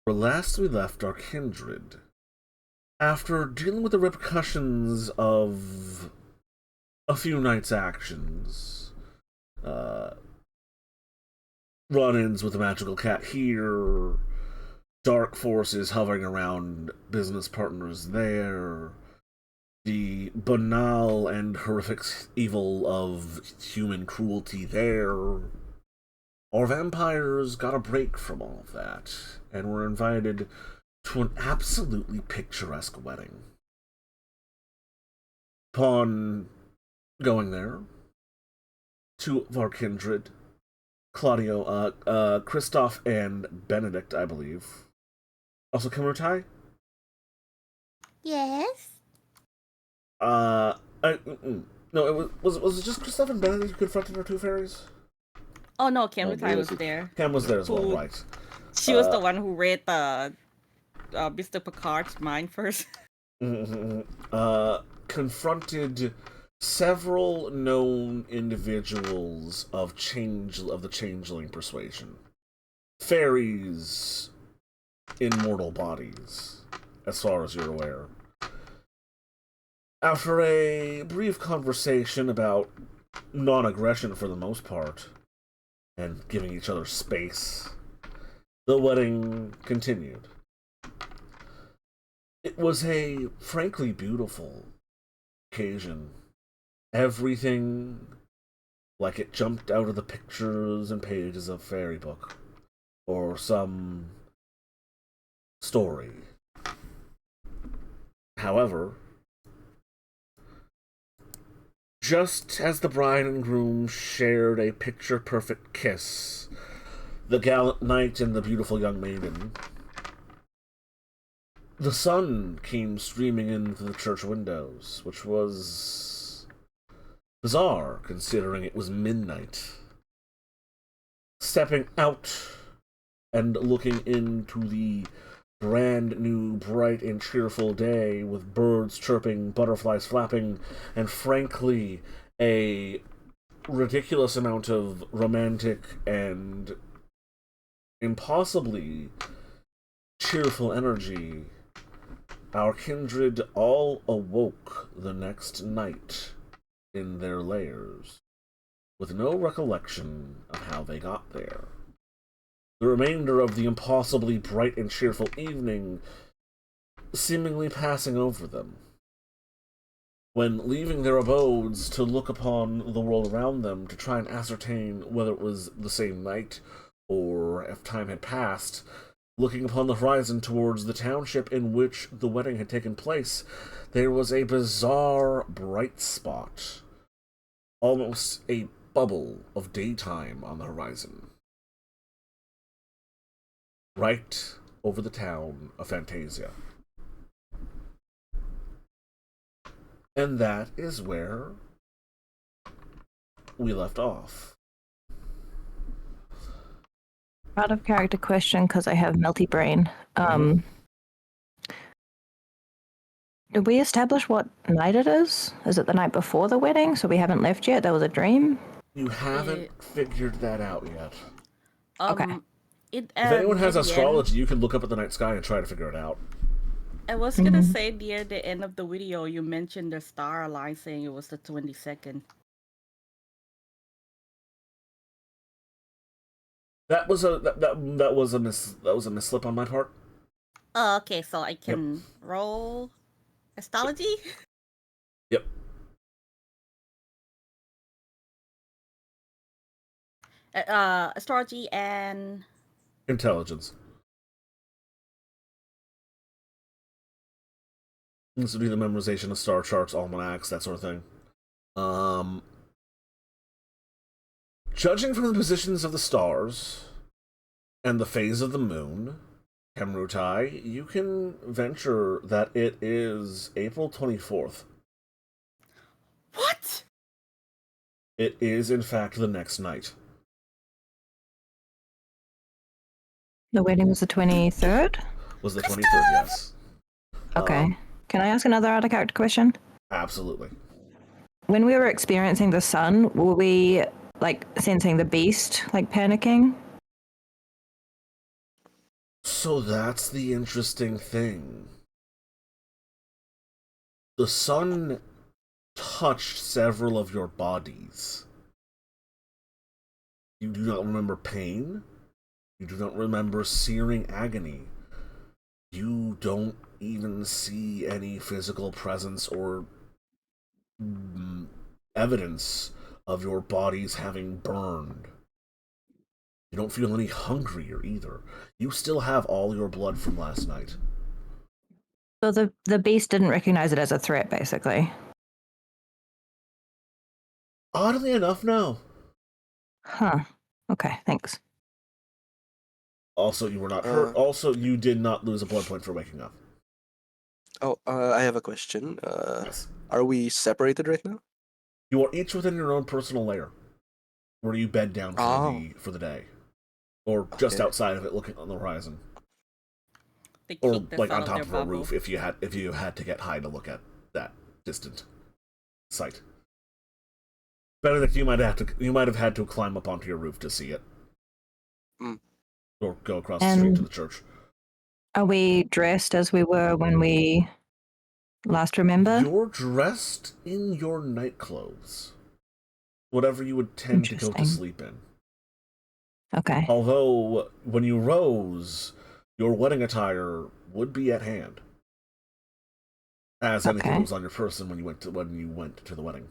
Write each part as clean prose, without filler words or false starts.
Where last we left our kindred, after dealing with the repercussions of a few nights' actions, uh, run-ins with the magical cat here, dark forces hovering around business partners there, the banal and horrific evil of human cruelty there, our vampires got a break from all of that and were invited to an absolutely picturesque wedding. Upon going there, two of our kindred, Christoph and Benedict, I believe. Also, Kamutai? Yes. No, was it just Christoph and Benedict who confronted our two fairies? Oh no, Kamutai was there. Cam was there as well, right? She was the one who read the Mr. Picard's mind first. Confronted several known individuals of the changeling persuasion. Fairies in mortal bodies, as far as you're aware. After a brief conversation about non-aggression for the most part, and giving each other space, the wedding continued. It was a frankly beautiful occasion. Everything like it jumped out of the pictures and pages of a fairy book or some story. However, just as the bride and groom shared a picture-perfect kiss, the gallant knight and the beautiful young maiden, the sun came streaming in through the church windows, which was bizarre considering it was midnight. Stepping out and looking into the brand new, bright, and cheerful day with birds chirping, butterflies flapping, and frankly, a ridiculous amount of romantic and impossibly cheerful energy, our kindred all awoke the next night in their lairs, with no recollection of how they got there. The remainder of the impossibly bright and cheerful evening seemingly passing over them. When leaving their abodes to look upon the world around them to try and ascertain whether it was the same night or if time had passed, looking upon the horizon towards the township in which the wedding had taken place, there was a bizarre bright spot, almost a bubble of daytime on the horizon, right over the town of Fantasia. And that is where we left off. Out of character question, because I have melty brain. Did we establish what night it is? Is it the night before the wedding? So we haven't left yet? That was a dream? You haven't figured that out yet. Okay. If anyone has astrology, you can look up at the night sky and try to figure it out. I was gonna say near the end of the video, you mentioned the star line saying it was the 22nd. That was a misslip on my part. Oh, okay, so I can roll astrology? Yep. Astrology and intelligence. This would be the memorization of star charts, almanacs, that sort of thing. Judging from the positions of the stars and the phase of the moon, Hemrutai, you can venture that it is April 24th. What? It is, in fact, the next night. The wedding was the 23rd? Was the 23rd, yes. Okay. Can I ask another out of character question? Absolutely. When we were experiencing the sun, were we, like, sensing the beast, like, panicking? So that's the interesting thing. The sun touched several of your bodies. You do not remember pain. You do not remember searing agony. You don't even see any physical presence or evidence of your bodies having burned. You don't feel any hungrier either. You still have all your blood from last night. So the beast didn't recognize it as a threat, basically. Oddly enough, no. Huh. Okay, thanks. Also, you were not hurt. Also, you did not lose a blood point for waking up. I have a question. Yes. Are we separated right now? You are each within your own personal lair, where you bed down for the day, or just outside of it, looking on the horizon, or like on top of a roof if you had to get high to look at that distant sight. Better that you might have had to climb up onto your roof to see it, or go across the street to the church. Are we dressed as we were when we last remember? You're dressed in your night clothes, whatever you would tend to go to sleep in. Okay. Although, when you rose, your wedding attire would be at hand, as anything that was on your person when you went to the wedding.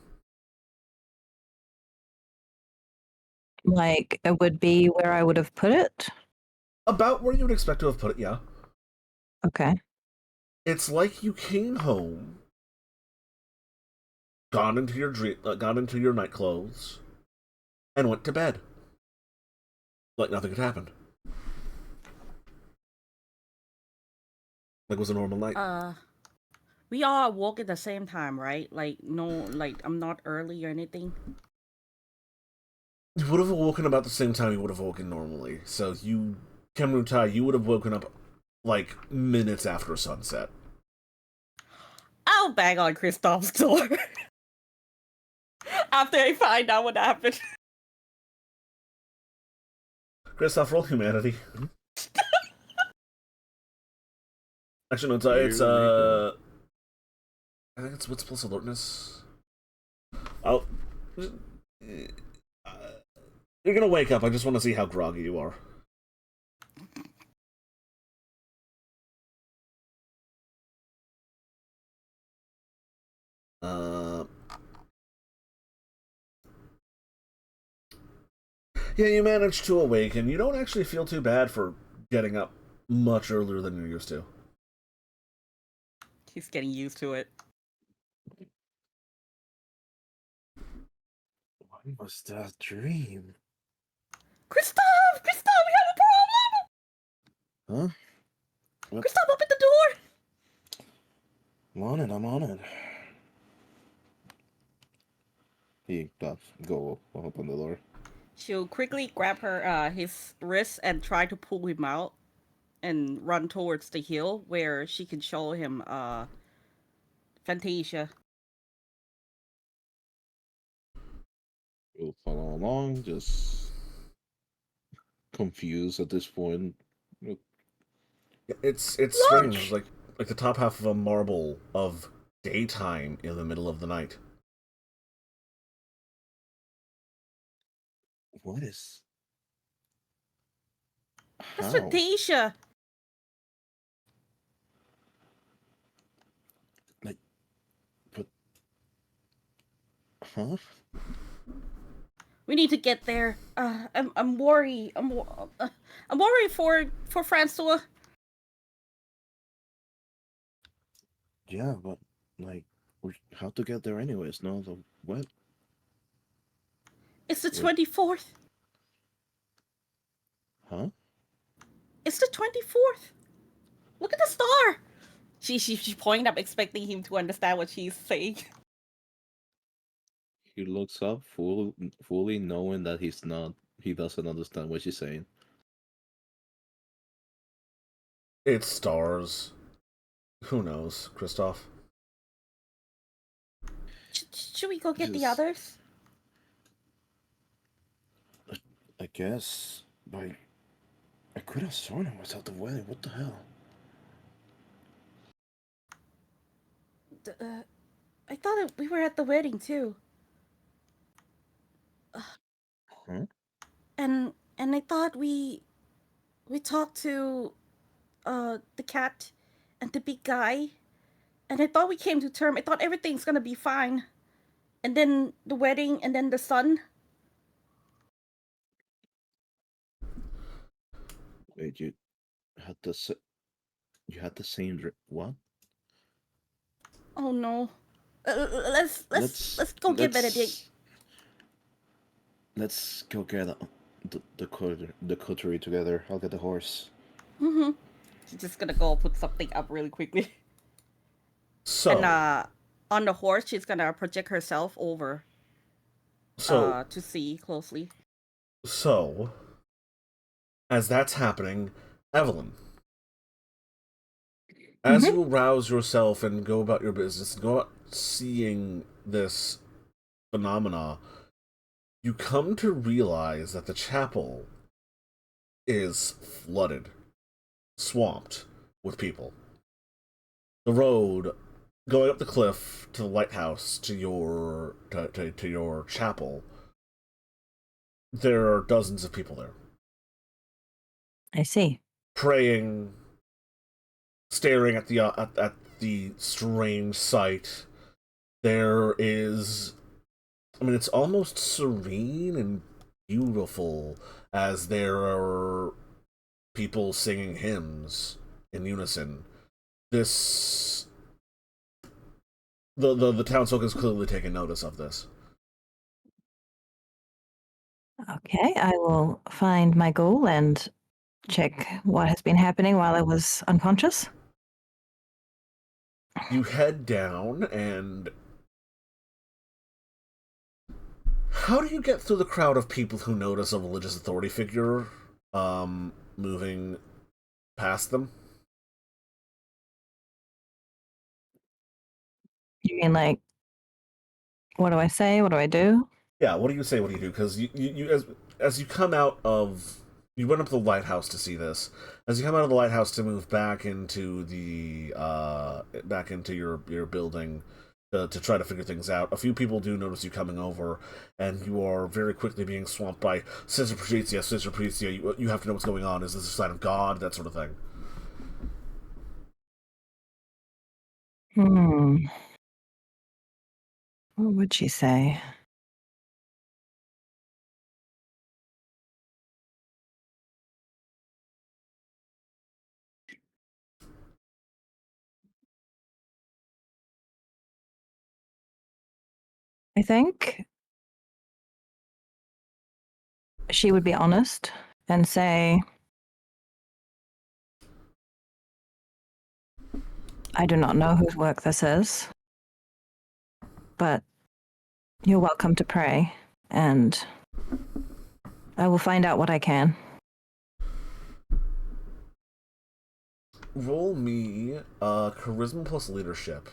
Like, it would be where I would have put it? About where you would expect to have put it, yeah. Okay. It's like you came home, got into your night clothes, and went to bed. Like nothing had happened. Like it was a normal night. We all woke at the same time, right? Like, no, like, I'm not early or anything. You would have awoken about the same time you would have woken normally. So you, Cameron Tai, you would have woken up like minutes after sunset. I'll bang on Kristoff's door after I find out what happened. Kristoff, roll humanity. Actually, no, I think it's wits plus alertness. You're gonna wake up. I just want to see how groggy you are. Yeah, you managed to awaken. You don't actually feel too bad for getting up much earlier than you're used to. He's getting used to it. What was that dream? Kristoff! Kristoff, we have a problem! Huh? What? Kristoff, open the door! I'm on it. He does go open the door. She'll quickly grab his wrist and try to pull him out and run towards the hill where she can show him Fantasia. We'll follow along, just confused at this point. It's strange, like the top half of a marble of daytime in the middle of the night. What is? That's Fantasia. Like, but, huh? We need to get there. I'm worried. I'm worried for Francois. Yeah, but like, how to get there anyways? No, the what? It's the 24th. Huh? It's the 24th. Look at the star. She pointed up, expecting him to understand what she's saying. He looks up, fully knowing that he doesn't understand what she's saying. It's stars. Who knows, Kristoff? Should we go get the others? I guess. I could have sworn I was at the wedding. What the hell? I thought we were at the wedding too. Huh? And I thought we talked to the cat and the big guy, and I thought we came to term. I thought everything's gonna be fine, and then the wedding, and then the son. Wait, had the s- you had the same what? Oh no. Let's go get Benedict. Let's go get the coterie together. I'll get the horse. Mm-hmm. She's just gonna go put something up really quickly. So, And on the horse, she's gonna project herself over to see closely. so, as that's happening, Evelyn, as you arouse yourself and go about your business and go out seeing this phenomena, you come to realize that the chapel is flooded, swamped with people. The road going up the cliff to the lighthouse to your to your chapel, there are dozens of people there. I see. Praying, staring at the strange sight. There is, I mean, it's almost serene and beautiful as there are people singing hymns in unison. This, the townsfolk has clearly taken notice of this. Okay, I will find my goal and check what has been happening while I was unconscious. You head down, and how do you get through the crowd of people who notice a religious authority figure moving past them? You mean like, what do I say? What do I do? Yeah, what do you say? What do you do? Because you as you come out of, you went up to the lighthouse to see this. As you come out of the lighthouse to move back into the back into your building to try to figure things out, a few people do notice you coming over, and you are very quickly being swamped by Sister Patricia. Sister Patricia, you have to know what's going on. Is this a sign of God? That sort of thing. What would she say? I think she would be honest and say, I do not know whose work this is, but you're welcome to pray, and I will find out what I can. Roll me charisma plus leadership.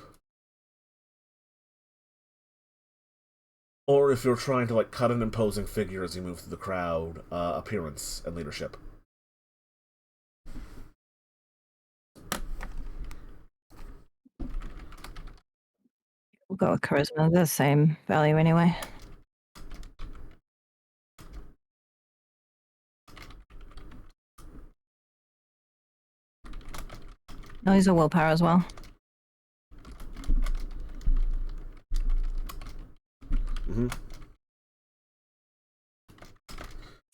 Or if you're trying to like cut an imposing figure as you move through the crowd, appearance and leadership. We'll go with charisma. They're the same value anyway. No, these are willpower as well. Mm-hmm.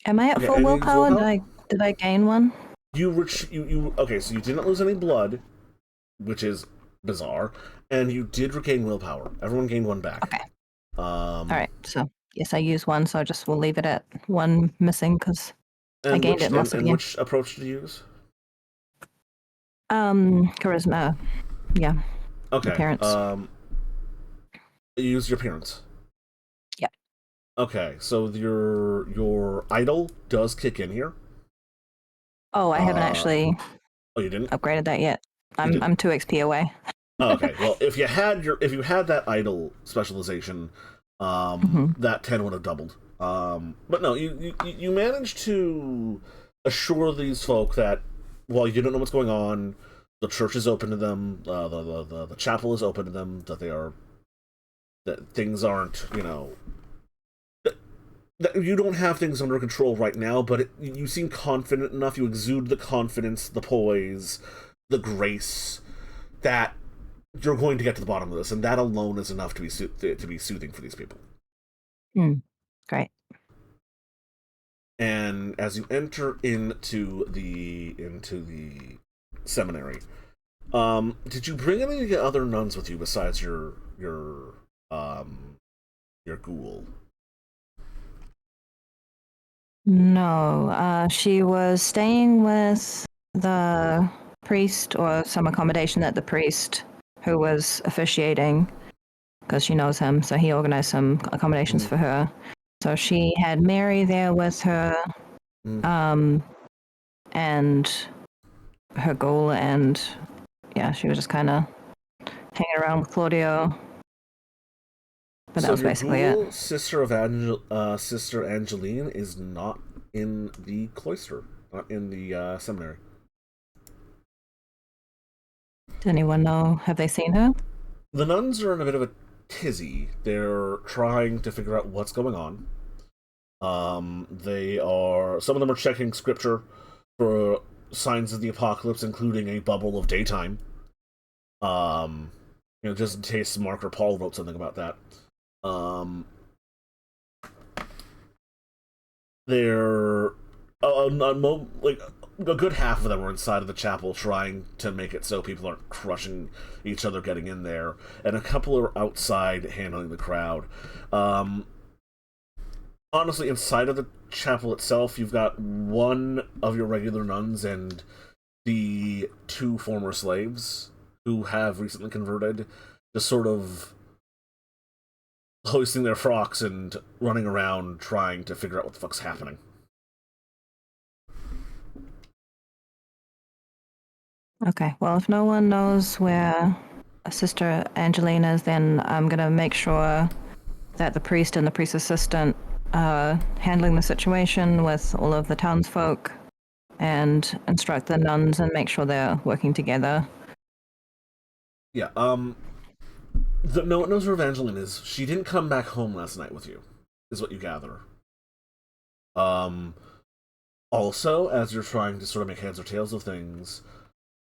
Am I at Okay, full and you use willpower? willpower? Did I gain one? You okay, so you didn't lose any blood, which is bizarre, and you did regain willpower. Everyone gained one back. Okay. All right, so yes, I used one, so I just will leave it at one missing because I gained it and lost it again. Which approach did you use? Charisma. Yeah. Okay. Appearance. You used your appearance. Yeah. Okay, so your idol does kick in here. Oh, I haven't actually Oh, you didn't? upgraded that yet. I'm 2 XP away. Okay, well, if you had that idol specialization, that 10 would have doubled. But no, you managed to assure these folk that while you don't know what's going on, the church is open to them, the chapel is open to them, that things aren't, that you don't have things under control right now, but you seem confident enough, you exude the confidence, the poise, the grace, that you're going to get to the bottom of this, and that alone is enough to be soothing for these people. Great. And as you enter into the seminary, did you bring any other nuns with you besides your ghoul? No, she was staying with the priest or some accommodation that the priest who was officiating, because she knows him, so he organized some accommodations for her. So she had Mary there with her, and her ghoul, and yeah, she was just kind of hanging around with Claudio. But that was basically it. Sister Sister Angeline is not in the cloister, not in the seminary. Does anyone know? Have they seen her? The nuns are in a bit of a tizzy. They're trying to figure out what's going on. Some of them are checking scripture for signs of the apocalypse, including a bubble of daytime. Just in case Mark or Paul wrote something about that. They're a good half of them are inside of the chapel trying to make it so people aren't crushing each other getting in there, and a couple are outside handling the crowd. Honestly, inside of the chapel itself, you've got one of your regular nuns and the two former slaves who have recently converted, just sort of hoisting their frocks and running around trying to figure out what the fuck's happening. Okay, well, if no one knows where Sister Angelina is, then I'm going to make sure that the priest and the priest assistant are handling the situation with all of the townsfolk and instruct the nuns and make sure they're working together. Yeah, no one knows where Evangeline is. She didn't come back home last night with you, is what you gather. Also, as you're trying to sort of make heads or tails of things,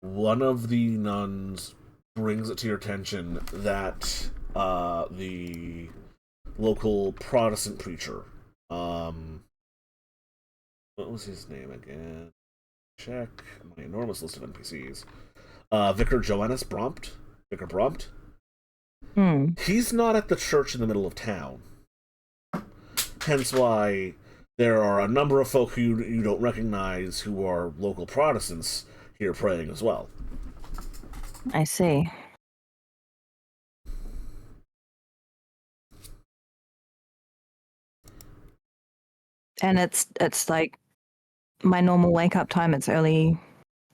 one of the nuns brings it to your attention that the local Protestant preacher, what was his name again? Check my enormous list of NPCs. Vicar Joannes Brompt. Vicar Brompt. He's not at the church in the middle of town. Hence why there are a number of folk who you don't recognize who are local Protestants here praying as well. I see. And it's like my normal wake up time. It's early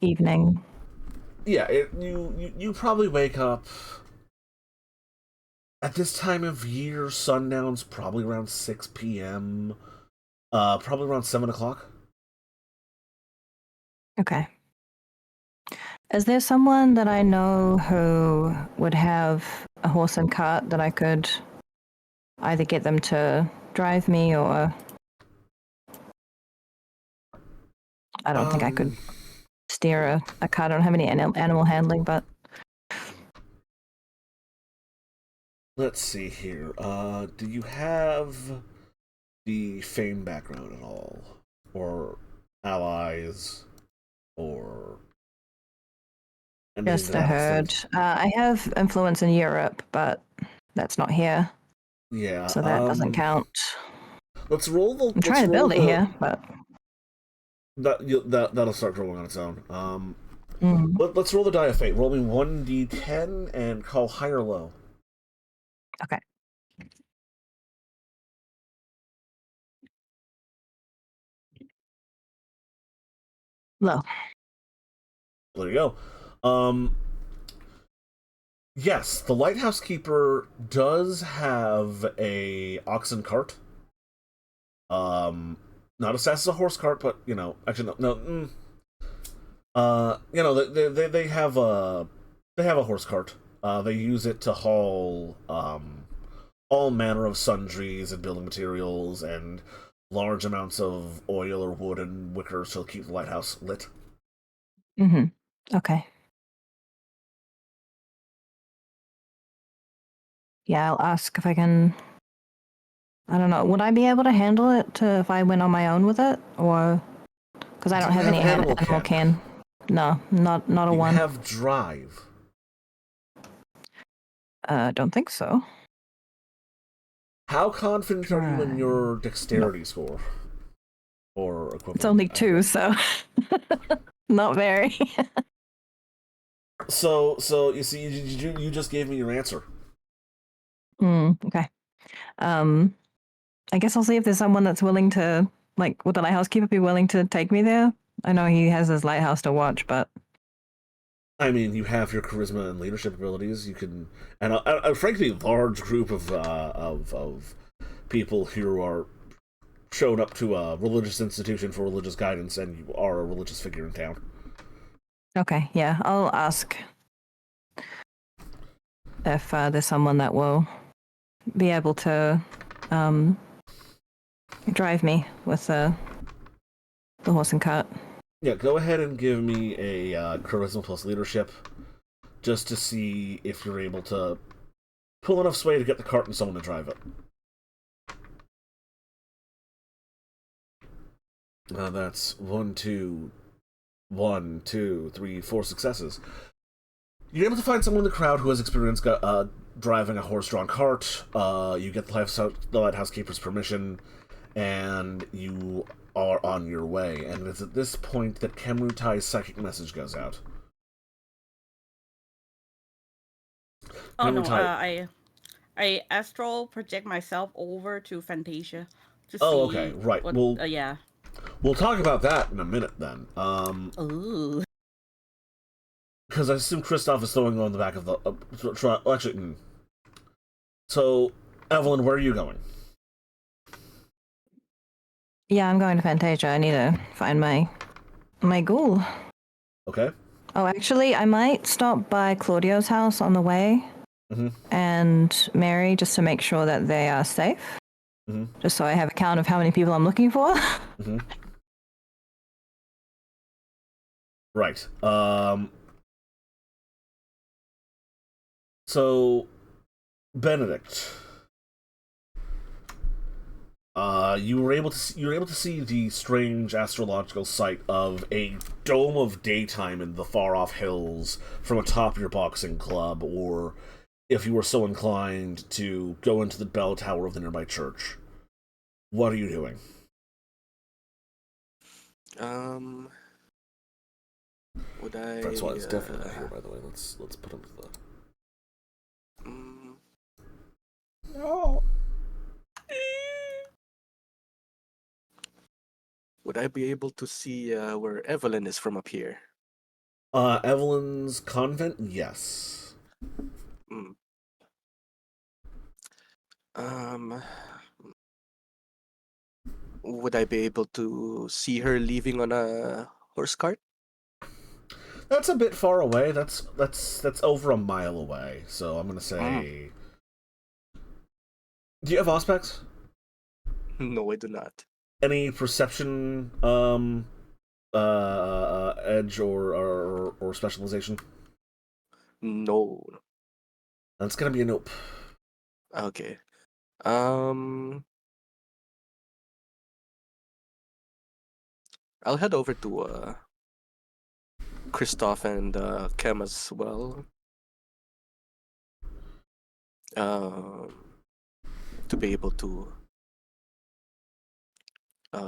evening. Yeah, you probably wake up at this time of year. Sundown's probably around 6 p.m. Probably around 7 o'clock. Okay. Is there someone that I know who would have a horse and cart that I could either get them to drive me, or I don't think I could steer a cart. I don't have any animal handling, but let's see here. Do you have the fame background at all? Or allies? Or just a herd. I have influence in Europe, but that's not here. Yeah. So that doesn't count. Let's roll the. I'm trying to build it here, but that'll start rolling on its own. Let's roll the die of fate. Roll me 1d10 and call high or low. Okay. Low. There you go. Yes, the lighthouse keeper does have a oxen cart. not as fast as a horse cart, but actually no. They have a horse cart. They use it to haul all manner of sundries and building materials and large amounts of oil or wood and wicker to keep the lighthouse lit. Okay. Yeah, I'll ask if I can. I don't know. Would I be able to handle it if I went on my own with it, or because I don't Do you have any have animal animal ken? can? No, not a You one. have drive. Don't think so. How confident are you in Drive. your dexterity score? Or equivalent? It's only 2, so not very. So you see, you just gave me your answer. Okay. I guess I'll see if there's someone that's willing to, like, would the lighthouse keeper be willing to take me there? I know he has his lighthouse to watch, but I mean, you have your charisma and leadership abilities. You can, and a frankly large group of people who are showed up to a religious institution for religious guidance, and you are a religious figure in town. okay, yeah, I'll ask if there's someone that will be able to drive me with the horse and cart. Yeah, go ahead and give me a charisma plus leadership, just to see if you're able to pull enough sway to get the cart and someone to drive it. That's 1, 2, 1, 2, 3, 4 successes. You're able to find someone in the crowd who has experience driving a horse-drawn cart. You get the lighthouse keeper's permission, and you are on your way. And it's at this point that Kemrutai's psychic message goes out. Oh no, Kemrutai- I astral project myself over to Fantasia to see. Oh, okay, right. What, yeah. We'll talk about that in a minute then. Ooh. Because I assume Kristoff is throwing on the back of the. Actually. So, Evelyn, where are you going? Yeah, I'm going to Fantasia. I need to find my ghoul. Okay. Oh, actually, I might stop by Claudio's house on the way and Mary just to make sure that they are safe. Just so I have a count of how many people I'm looking for. Right. So, Benedict, you were able to see the strange astrological sight of a dome of daytime in the far off hills from atop your boxing club, or if you were so inclined to go into the bell tower of the nearby church. What are you doing? Would I? Francois is definitely not here, by the way. Let's put him to the. No. Would I be able to see where Evelyn is from up here? Evelyn's convent, yes. Would I be able to see her leaving on a horse cart? That's a bit far away. That's over a mile away. So I'm gonna say. Do you have Auspex? No, I do not. Any perception, edge or specialization? No. That's gonna be a nope. Okay. I'll head over to Christoph and Kem as well. To be able to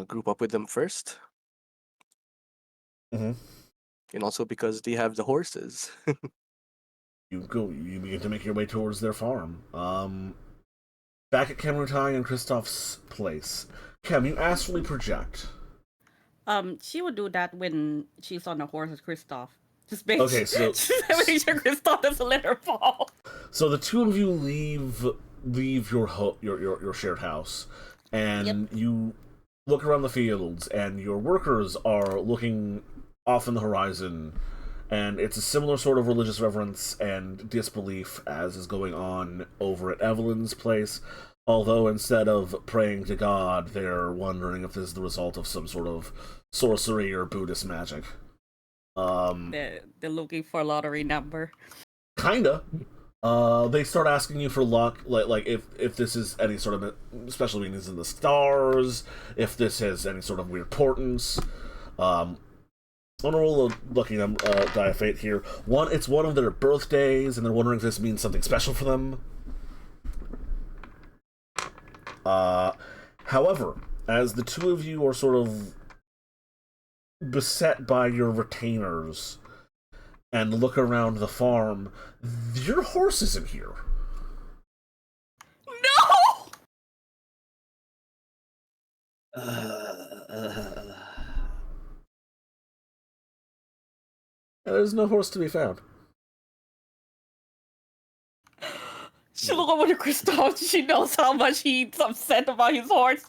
group up with them first. And also because they have the horses. You begin to make your way towards their farm. Back at Kemrutai and Kristoff's place. Kem, you astrally project. She would do that when she's on a horse with Kristoff. Just make Okay, so make sure Kristoff doesn't let her fall. So the two of you leave your shared house, and you look around the fields, and your workers are looking off in the horizon, and it's a similar sort of religious reverence and disbelief as is going on over at Evelyn's place, although instead of praying to God, they're wondering if this is the result of some sort of sorcery or Buddhist magic. They're looking for a lottery number. Kinda. They start asking you for luck, like if this is any sort of special meanings in the stars, if this has any sort of weird portents. I'm gonna roll a lucky die of fate here. It's one of their birthdays, and they're wondering if this means something special for them. However, as the two of you are sort of beset by your retainers and look around the farm, your horse isn't here. No! There's no horse to be found. She look over to Kristoff. She knows how much he's upset about his horse.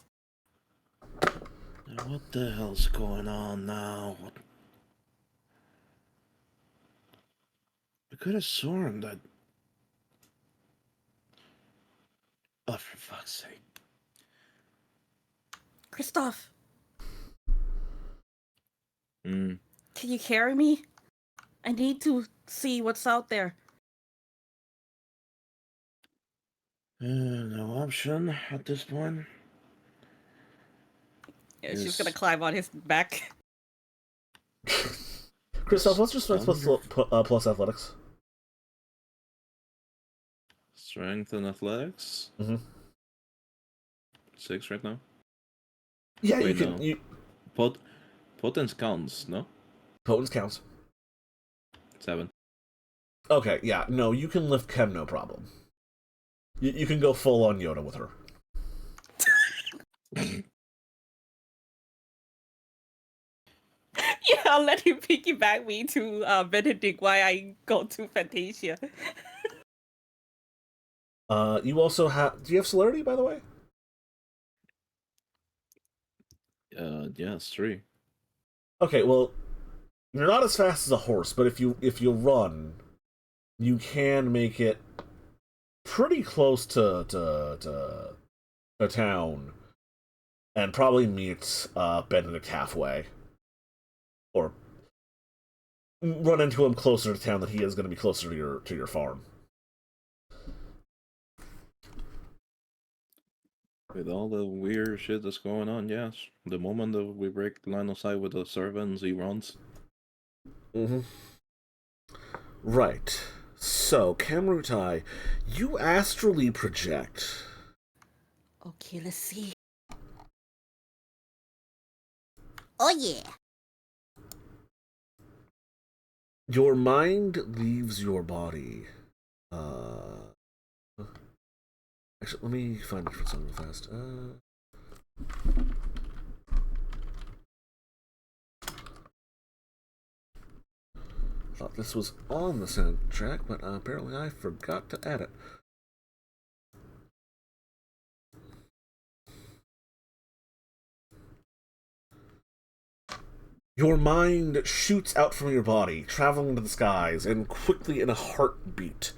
What the hell's going on now? I could have sworn that. Oh, for fuck's sake. Kristoff, Hmm. can you carry me? I need to see what's out there. No option at this point. Yeah, she's Yes. gonna climb on his back. Christoph, what's your strength plus athletics? Strength and athletics? Mm-hmm. 6 right now. Yeah, Wait, you can. no. Potence counts, no? Potence counts. 7. Okay, yeah, no, you can lift Ken, no problem. You can go full on Yoda with her. Yeah, I'll let him piggyback me to Benedict while I go to Fantasia. You also have. Do you have celerity, by the way? Yeah, it's 3. Okay, well, you're not as fast as a horse, but if you run, you can make it pretty close to town, and probably meet Benedict halfway, or run into him closer to town than he is going to be closer to your farm. With all the weird shit that's going on, yes. The moment that we break line of sight with the servants, he runs. Mm-hmm. Right. So, Kamrutai, you astrally project. Okay, let's see. Oh yeah. Your mind leaves your body. Actually, let me find it for something fast. Thought this was on the soundtrack, but apparently I forgot to add it. Your mind shoots out from your body, traveling into the skies, and quickly in a heartbeat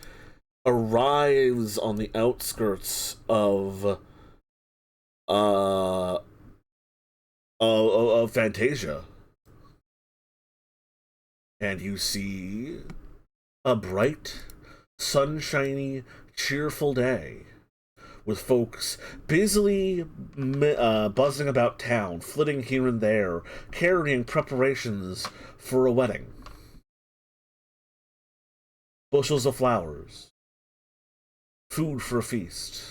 arrives on the outskirts of Fantasia. And you see a bright, sunshiny, cheerful day with folks busily buzzing about town, flitting here and there, carrying preparations for a wedding. Bushels of flowers, food for a feast.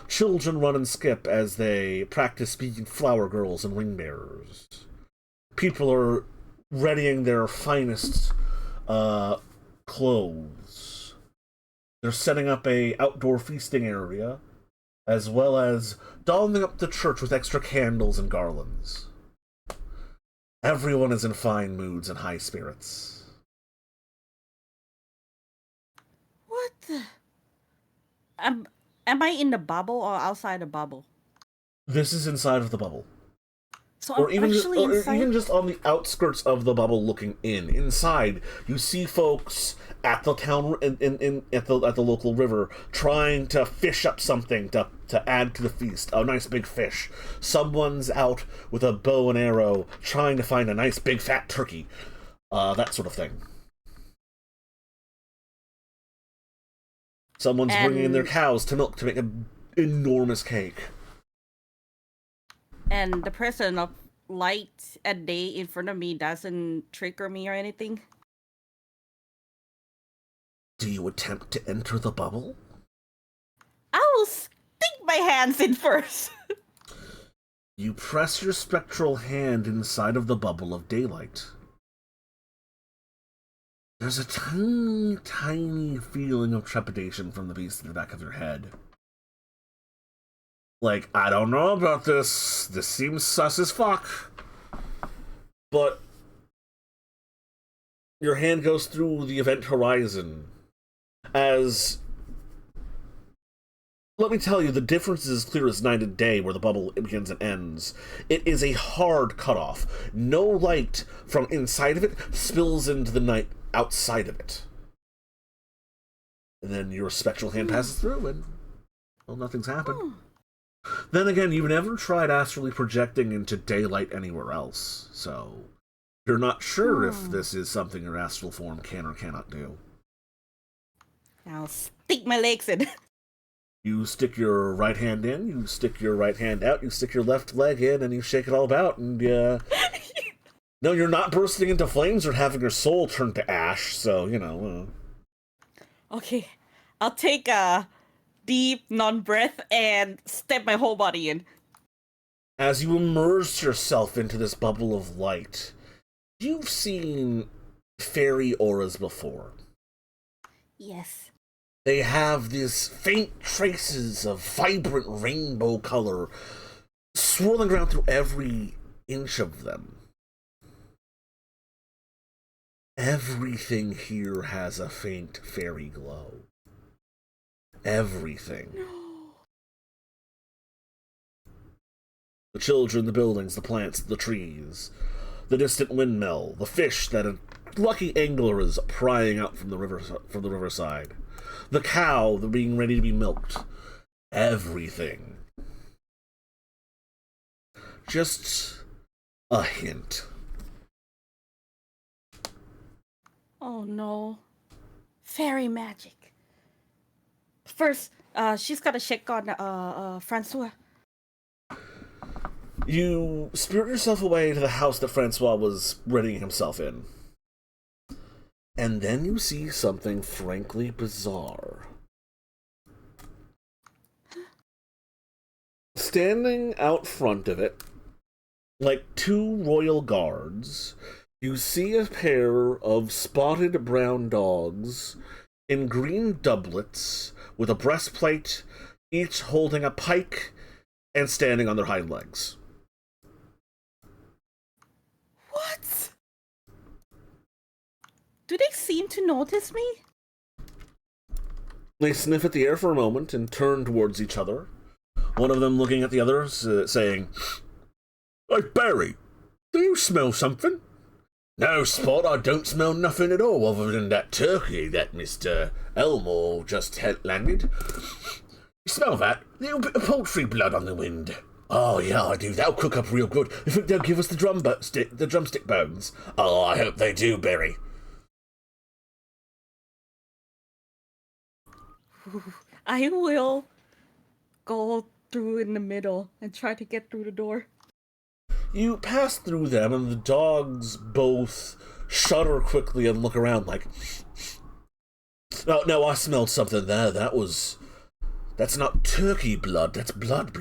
Children run and skip as they practice being flower girls and ring bearers. People are readying their finest clothes. They're setting up a outdoor feasting area, as well as dolling up the church with extra candles and garlands. Everyone is in fine moods and high spirits. What the? Am I in the bubble or outside the bubble? This is inside of the bubble. So Or I'm even actually inside. even just on the outskirts of the bubble looking in. Inside, you see folks at the town at the local river trying to fish up something to add to the feast. A nice big fish. Someone's out with a bow and arrow trying to find a nice big fat turkey. That sort of thing. Someone's bringing in their And cows to milk to make an enormous cake. and the presence of light and day in front of me doesn't trigger me or anything. Do you attempt to enter the bubble? I will stick my hands in first. You press your spectral hand inside of the bubble of daylight. There's a tiny, tiny feeling of trepidation from the beast in the back of your head. Like, I don't know about this. This seems sus as fuck. But your hand goes through the event horizon as... Let me tell you, the difference is as clear as night and day where the bubble begins and ends. It is a hard cutoff. No light from inside of it spills into the night outside of it. And then your spectral hand passes through and, well, nothing's happened. Then again, you've never tried astrally projecting into daylight anywhere else, so you're not sure if this is something your astral form can or cannot do. I'll stick my legs in. You stick your right hand in, you stick your right hand out, you stick your left leg in, and you shake it all about, and no, you're not bursting into flames or having your soul turn to ash, so, you know. Okay, I'll take a deep non-breath and step my whole body in. As you immerse yourself into this bubble of light, you've seen fairy auras before. Yes. They have these faint traces of vibrant rainbow color swirling around through every inch of them. Everything here has a faint fairy glow. Everything. The children, the buildings, the plants, the trees, the distant windmill, the fish that a lucky angler is prying out from the riverside, the cow that being ready to be milked. Everything. Just a hint. Oh no. Fairy magic. First, she's gotta check on Francois. You spirit yourself away to the house that Francois was readying himself in. And then you see something frankly bizarre. Standing out front of it, like two royal guards, you see a pair of spotted brown dogs in green doublets with a breastplate, each holding a pike and standing on their hind legs. What? Do they seem to notice me? They sniff at the air for a moment and turn towards each other. One of them looking at the other, saying, "Hey, Barry, do you smell something?" "No, Spot, I don't smell nothing at all other than that turkey that Mr. Elmore just had landed. You smell that? Little bit of poultry blood on the wind." "Oh, yeah, I do. That'll cook up real good. You think they'll give us the drumstick bones?" "Oh, I hope they do, Barry." I will go through in the middle and try to get through the door. You pass through them, and the dogs both shudder quickly and look around like, "Oh, no, I smelled something there. That's not turkey blood, that's blood.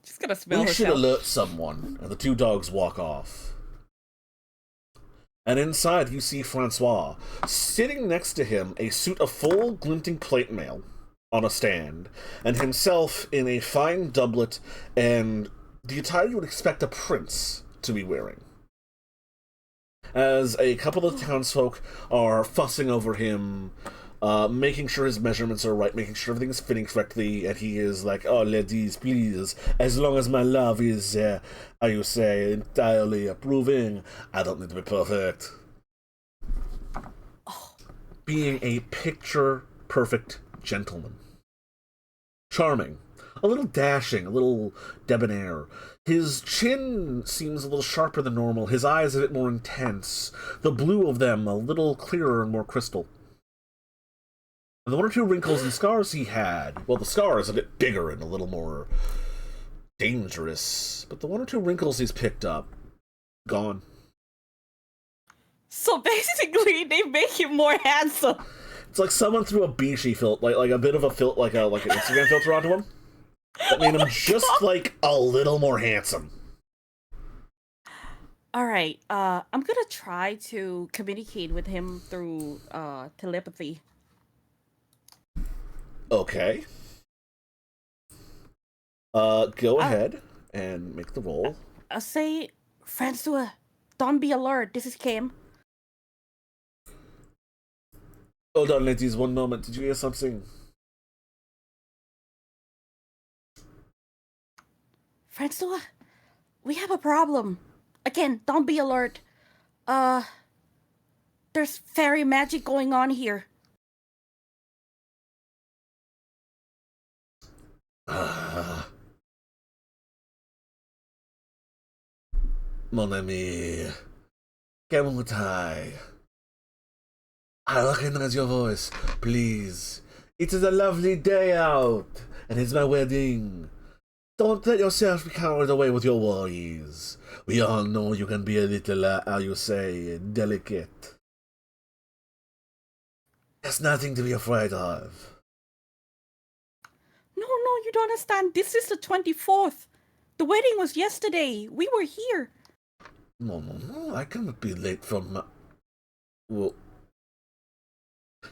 She's gonna smell We should herself. alert someone." And the two dogs walk off. And inside, you see Francois, sitting next to him, a suit of full glinting plate mail on a stand, and himself in a fine doublet and the attire you would expect a prince to be wearing. As a couple of townsfolk are fussing over him, making sure his measurements are right, making sure everything's fitting correctly, and he is like, "Oh, ladies, please, as long as my love is, how you say, entirely approving, I don't need to be perfect." Being a picture-perfect gentleman. Charming. A little dashing, a little debonair. His chin seems a little sharper than normal, his eyes a bit more intense, the blue of them a little clearer and more crystal. And the one or two wrinkles and scars he had, well, the scar is a bit bigger and a little more dangerous, but the one or two wrinkles he's picked up, gone. So basically, they make him more handsome. It's like someone threw a Beachy filter, like a bit of a filter, like an Instagram filter onto him. That made him just like a little more handsome. Alright, I'm gonna try to communicate with him through telepathy. Okay. Go ahead and make the roll. Say, Francois, don't be alert, this is Kim. Hold on, ladies, one moment. Did you hear something? Francois, we have a problem. Again, don't be alert. There's fairy magic going on here. Mon ami, Kemutai. I recognize your voice. Please. It is a lovely day out, and it's my wedding. Don't let yourself be carried away with your worries. We all know you can be a little, how you say, delicate. There's nothing to be afraid of. No, you don't understand. This is the 24th. The wedding was yesterday. We were here. No, I cannot be late from my... Well...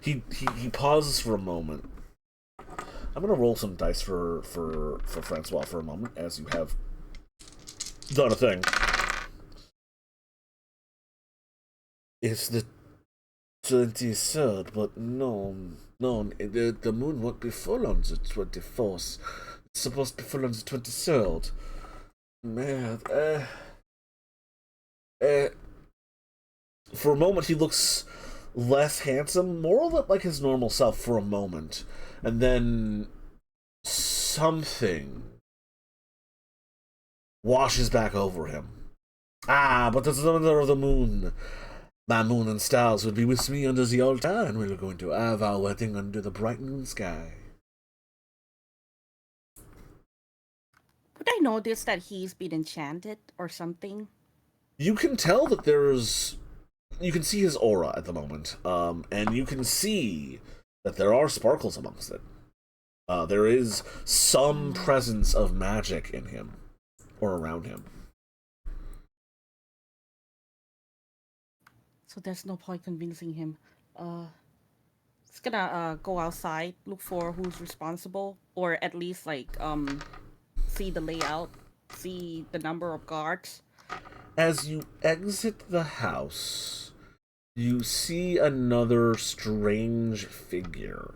He pauses for a moment. I'm gonna roll some dice for Francois for a moment, as you have done a thing. It's the 23rd, but no, the moon won't be full on the 24th. It's supposed to be full on the 23rd. Man, for a moment he looks less handsome, more like his normal self for a moment, and then something washes back over him. But there's another of the moon. My moon and stars would be with me under the altar, and we were going to have our wedding under the bright noon sky. Would I notice that he's been enchanted or something? You can tell that you can see his aura at the moment, and you can see that there are sparkles amongst it. There is some presence of magic in him, or around him. So there's no point convincing him. It's gonna go outside, look for who's responsible, or at least see the layout, see the number of guards. As you exit the house, you see another strange figure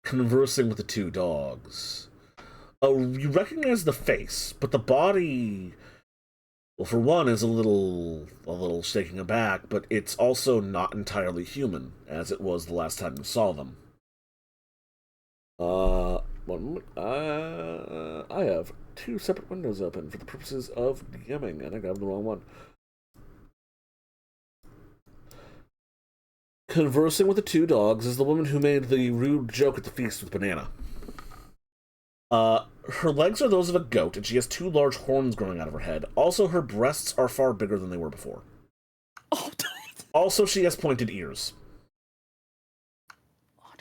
conversing with the two dogs. You recognize the face, but the body, well, for one, is a little shaking aback, but it's also not entirely human, as it was the last time you saw them. I have two separate windows open for the purposes of DMing, and I grabbed the wrong one. Conversing with the two dogs is the woman who made the rude joke at the feast with Banana. Her legs are those of a goat, and she has two large horns growing out of her head. Also, her breasts are far bigger than they were before. Oh, also, she has pointed ears. Oh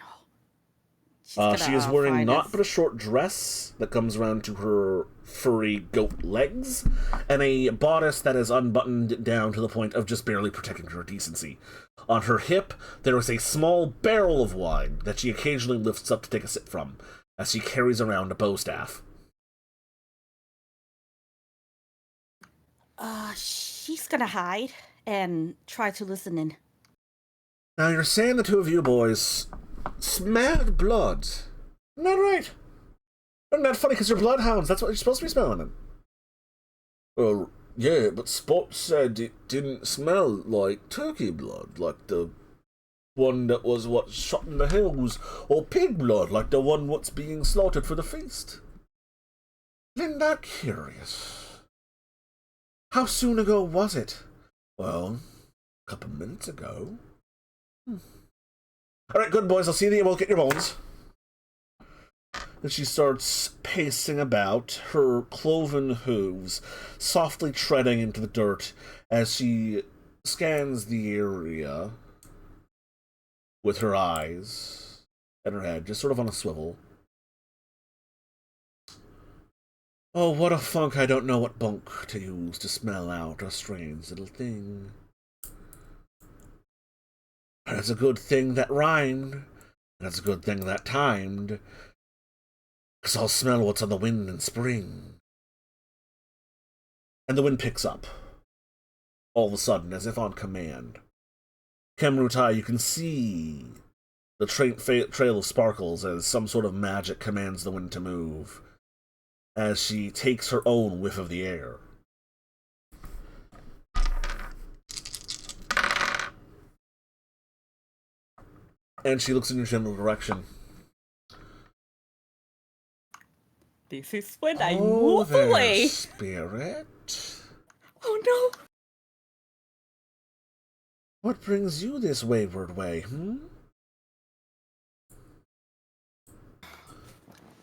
no. She is wearing naught but a short dress that comes around to her furry goat legs, and a bodice that is unbuttoned down to the point of just barely protecting her decency. On her hip, there is a small barrel of wine that she occasionally lifts up to take a sip from, as she carries around a bow staff. She's gonna hide and try to listen in. Now you're saying the two of you boys smelled blood. Isn't that right? Isn't that funny? Because you're bloodhounds. That's what you're supposed to be smelling them. Well, yeah, but Spot said it didn't smell like turkey blood, like the one that was what's shot in the hills, or pig blood, like the one what's being slaughtered for the feast. Isn't that curious? How soon ago was it? Well, a couple minutes ago. Alright, good boys, I'll see you. We'll get your bones. And she starts pacing about, her cloven hooves softly treading into the dirt as she scans the area with her eyes and her head just sort of on a swivel. Oh, what a funk, I don't know what bunk to use to smell out a strange little thing. And it's a good thing that rhymed, and it's a good thing that timed, 'cause I'll smell what's on the wind in spring. And the wind picks up, all of a sudden, as if on command. Kemrutai, you can see the trail of sparkles as some sort of magic commands the wind to move, as she takes her own whiff of the air. And she looks in your general direction. This is when I Oh, move there, away. Spirit. Oh no. What brings you this wayward way,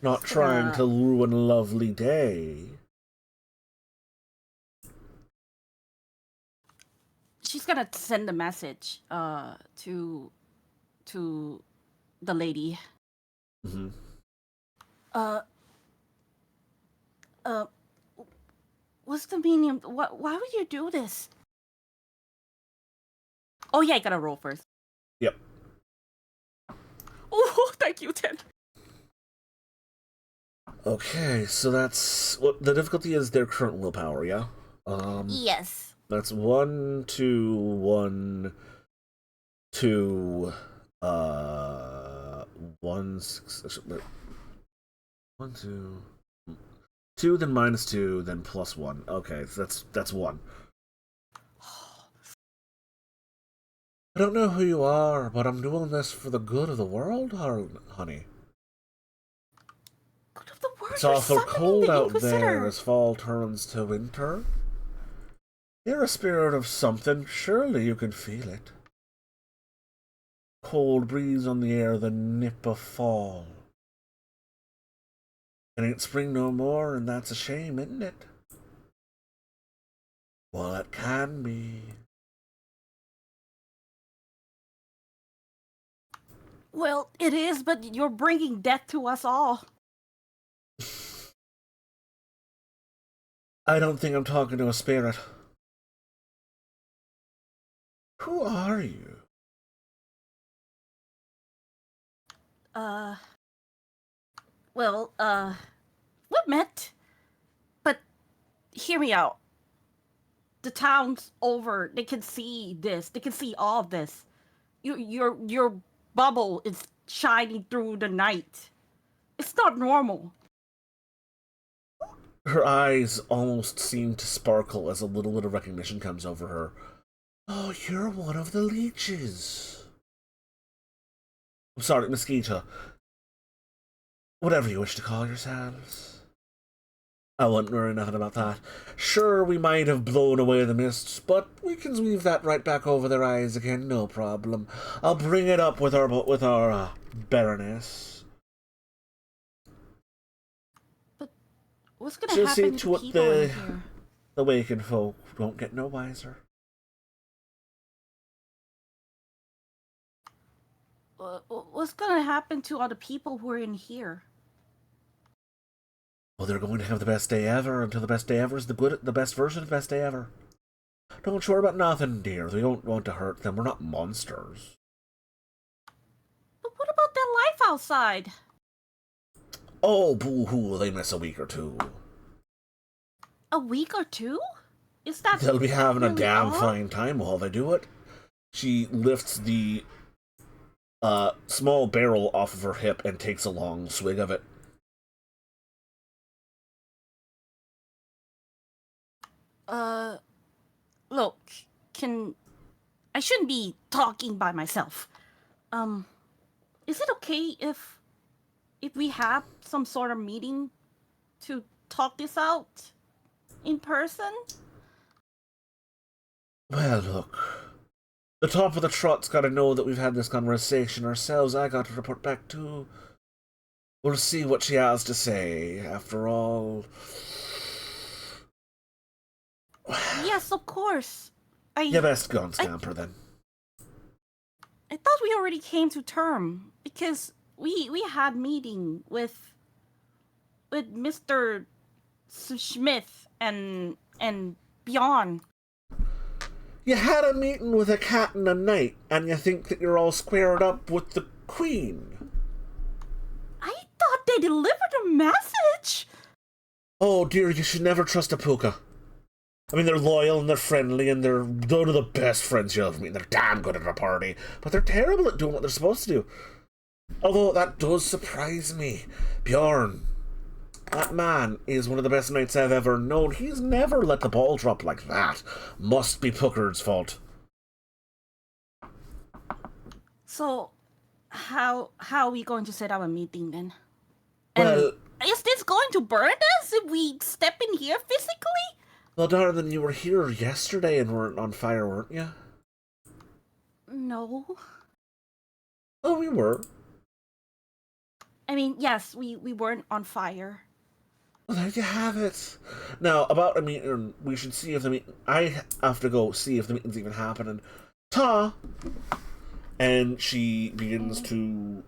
Not trying to ruin a lovely day. She's gonna send a message to the lady. Mm-hmm. What's the meaning? Why would you do this? Oh yeah, I gotta roll first. Yep. Oh, thank you, Ted. Okay, so that's what the difficulty is. Their current willpower, yeah. Yes. That's 1, 2, 1, 2, 1, 6, 1, 2, 2, then -2, then +1. Okay, so that's 1. I don't know who you are, but I'm doing this for the good of the world, honey. Good of the world. It's You're awful summoning cold the out Inquisitor. there as fall turns to winter. You're a spirit of something, surely you can feel it. Cold breeze on the air, the nip of fall. It ain't spring no more, and that's a shame, isn't it? Well, it can be. Well, it is, but you're bringing death to us all. I don't think I'm talking to a spirit. Who are you? Well, we met, but hear me out. The town's over. They can see this. They can see all of this. Your bubble is shining through the night. It's not normal. Her eyes almost seem to sparkle as a little bit of recognition comes over her. Oh, you're one of the leeches. I'm sorry, Mosquito. Whatever you wish to call yourselves. I wouldn't worry nothing about that. Sure, we might have blown away the mists, but we can weave that right back over their eyes again, no problem. I'll bring it up with our Baroness. But what's gonna She'll see happen to to what people in the here? awakened folk won't get no wiser. What's gonna happen to all the people who are in here? Well, they're going to have the best day ever until the best day ever is the best version of the best day ever. Don't worry about nothing, dear. We don't want to hurt them. We're not monsters. But what about their life outside? Oh, boo-hoo, they miss a week or two. A week or two? Is that They'll be having a really damn all? fine time while they do it. She lifts the a small barrel off of her hip and takes a long swig of it. Look, I shouldn't be talking by myself. Is it okay if we have some sort of meeting to talk this out in person? Well, look. The top of the trot's gotta know that we've had this conversation ourselves. I got to report back too. We'll see what she has to say. After all... Yes, of course. You best go and scamper, then. I thought we already came to term because we had meeting with Mr. Smith and Bjorn. You had a meeting with a cat and a knight, and you think that you're all squared up with the queen. I thought they delivered a message. Oh dear, you should never trust a puka. I mean, they're loyal and they're friendly and they're one of the best friends you'll ever meet. And they're damn good at a party, but they're terrible at doing what they're supposed to do. Although that does surprise me. Bjorn, that man is one of the best knights I've ever known. He's never let the ball drop like that. Must be Puckard's fault. So, how are we going to set up a meeting then? Well, is this going to burn us if we step in here physically? Well, darling, you were here yesterday and weren't on fire, weren't you? No. Oh, we were. I mean, yes, we weren't on fire. Well, there you have it. Now, about a meeting, we should see if the meeting... I have to go see if the meeting's even happening. Ta! And she begins to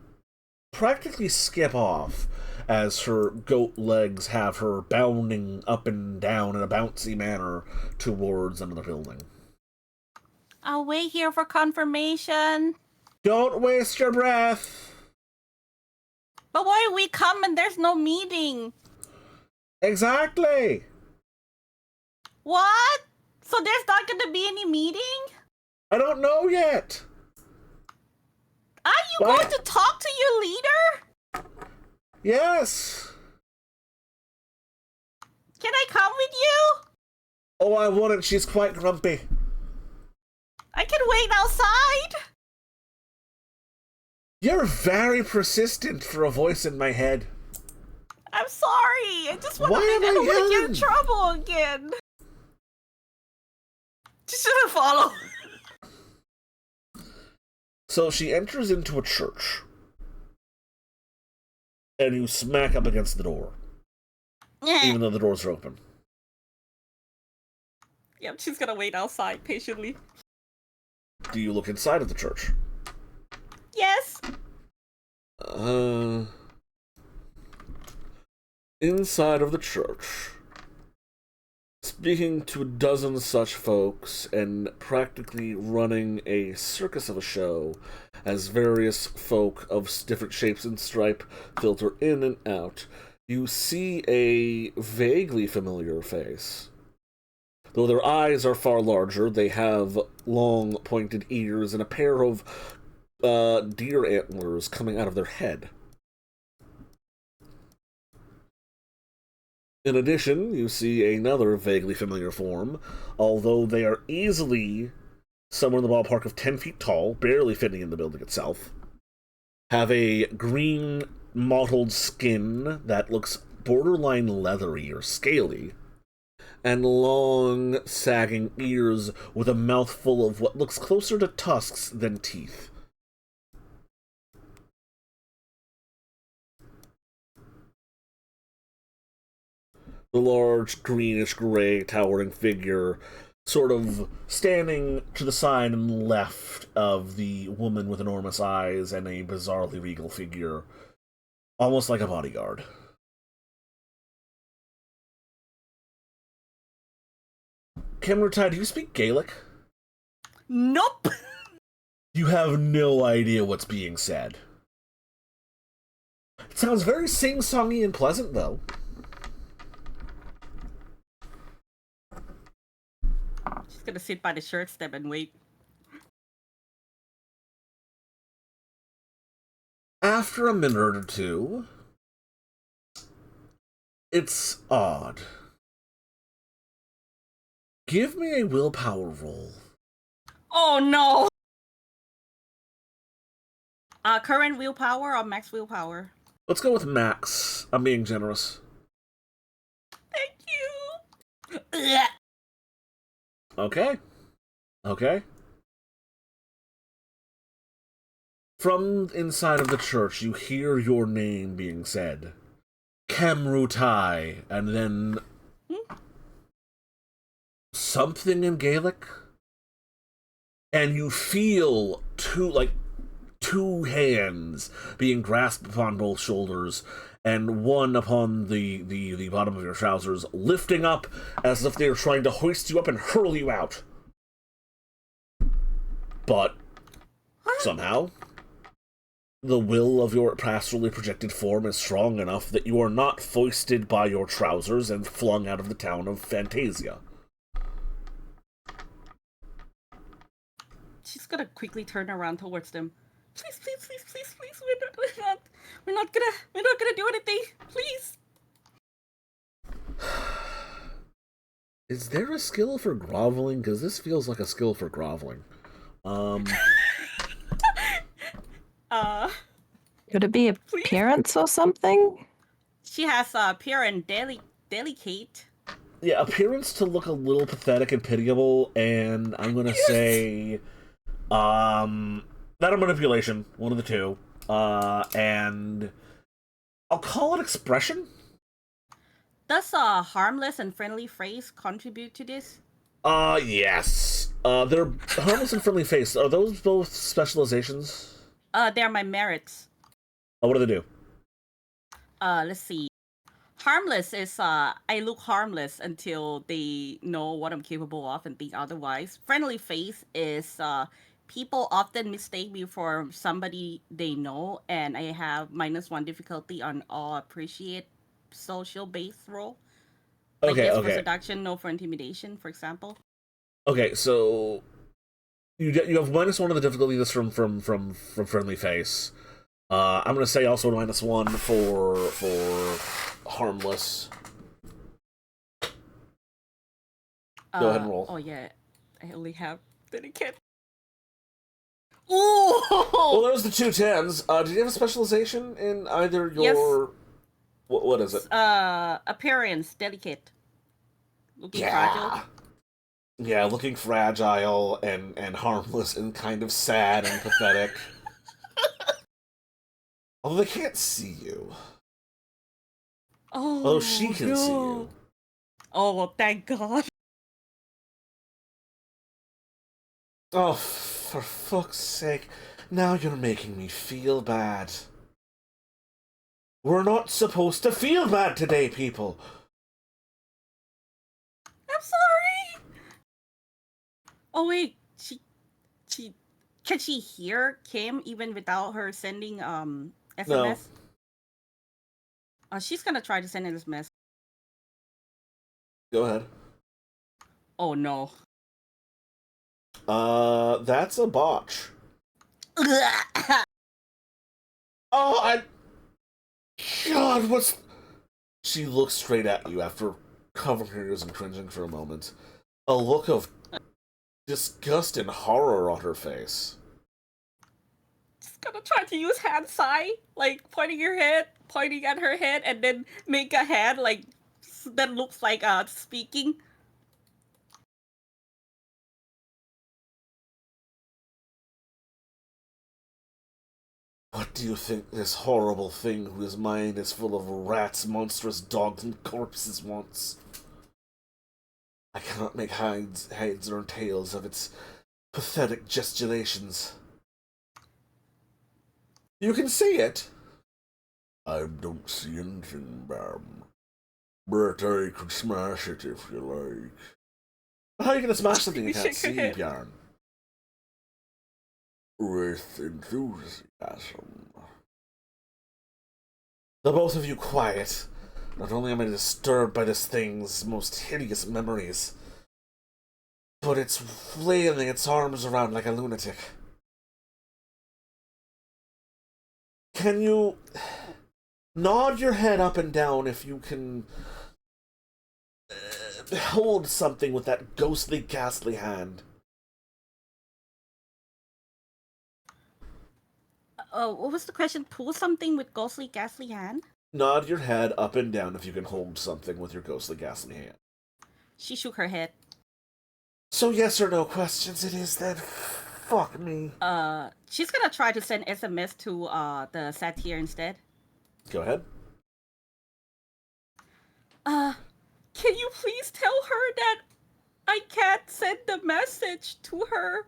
practically skip off as her goat legs have her bounding up and down in a bouncy manner towards another building. I'll wait here for confirmation. Don't waste your breath! But why we come and there's no meeting? Exactly! What? So there's not gonna be any meeting? I don't know yet! Are you going to talk to your leader? Yes! Can I come with you? Oh, I wouldn't. She's quite grumpy. I can wait outside. You're very persistent for a voice in my head. I'm sorry. I just want Why to am I get in yelling? trouble again. Just shouldn't follow. So she enters into a church. And you smack up against the door. Even though the doors are open. Yep, she's gonna wait outside patiently. Do you look inside of the church? Yes. Inside of the church. Speaking to a dozen such folks and practically running a circus of a show as various folk of different shapes and stripe filter in and out, you see a vaguely familiar face. Though their eyes are far larger, they have long pointed ears and a pair of deer antlers coming out of their head. In addition, you see another vaguely familiar form, although they are easily somewhere in the ballpark of 10 feet tall, barely fitting in the building itself, have a green mottled skin that looks borderline leathery or scaly, and long, sagging ears with a mouth full of what looks closer to tusks than teeth. The large, greenish-gray, towering figure sort of standing to the side and left of the woman with enormous eyes and a bizarrely regal figure, almost like a bodyguard. Kemrutai, do you speak Gaelic? Nope. You have no idea what's being said. It sounds very sing-songy and pleasant, though. She's gonna sit by the shirt step and wait. After a minute or two, it's odd. Give me a willpower roll. Oh no! Current willpower or max willpower? Let's go with max. I'm being generous. Thank you! Okay. Okay. From inside of the church, you hear your name being said. Kemrutai, and then something in Gaelic, and you feel two hands being grasped upon both shoulders, and one upon the bottom of your trousers, lifting up as if they were trying to hoist you up and hurl you out. But somehow, the will of your astrally projected form is strong enough that you are not foisted by your trousers and flung out of the town of Fantasia. She's gonna quickly turn around towards them. Please, please, please, please, please. We're not gonna do anything. Please. Is there a skill for groveling? Because this feels like a skill for groveling. Could it be appearance or something? She has appearance delicate. Yeah, appearance to look a little pathetic and pitiable, and I'm gonna say, that or manipulation, one of the two, and I'll call it expression. Does a harmless and friendly phrase contribute to this? Yes. They're harmless and friendly face. Are those both specializations? They're my merits. Oh, what do they do? Let's see. Harmless is I look harmless until they know what I'm capable of and think otherwise. Friendly face is people often mistake me for somebody they know, and I have -1 difficulty on all appreciate social based role. Like Okay, yes for okay. seduction, no for intimidation, for example. Okay, so you have -1 of the difficulty that's from friendly face. I'm gonna say also -1 for harmless. Go ahead and roll. Oh yeah, I only have delicate. Ooh! Well, there's the 2 10s. Do you have a specialization in either your... Yes. What is it? Appearance delicate. Looking fragile. Yeah, looking fragile and harmless and kind of sad and pathetic. Although they can't see you. Oh, she can see you. Oh, well, thank God. Oh, for fuck's sake. Now you're making me feel bad. We're not supposed to feel bad today, people. I'm sorry. Oh wait, she can she hear Kim even without her sending SMS? No. She's gonna try to send an SMS. Go ahead. Oh no. That's a botch. Oh, God, what's... She looks straight at you after covering her ears and cringing for a moment. A look of disgust and horror on her face. She's gonna try to use hand sign, like pointing at her head, and then make a hand like that looks like speaking. What do you think this horrible thing whose mind is full of rats, monstrous dogs, and corpses wants? I cannot make heads or tails of its pathetic gesticulations. You can see it. I don't see anything, ma'am. But I could smash it if you like. How are you gonna smash something you can't see, Bjorn? With enthusiasm. The both of you quiet. Not only am I disturbed by this thing's most hideous memories, but it's flailing its arms around like a lunatic. Can you nod your head up and down if you can hold something with that ghostly, ghastly hand? What was the question? Pull something with ghostly, ghastly hand? Nod your head up and down if you can hold something with your ghostly, ghastly hand. She shook her head. So yes or no questions it is then. Fuck me. She's gonna try to send SMS to the satyr instead. Go ahead. Can you please tell her that I can't send the message to her?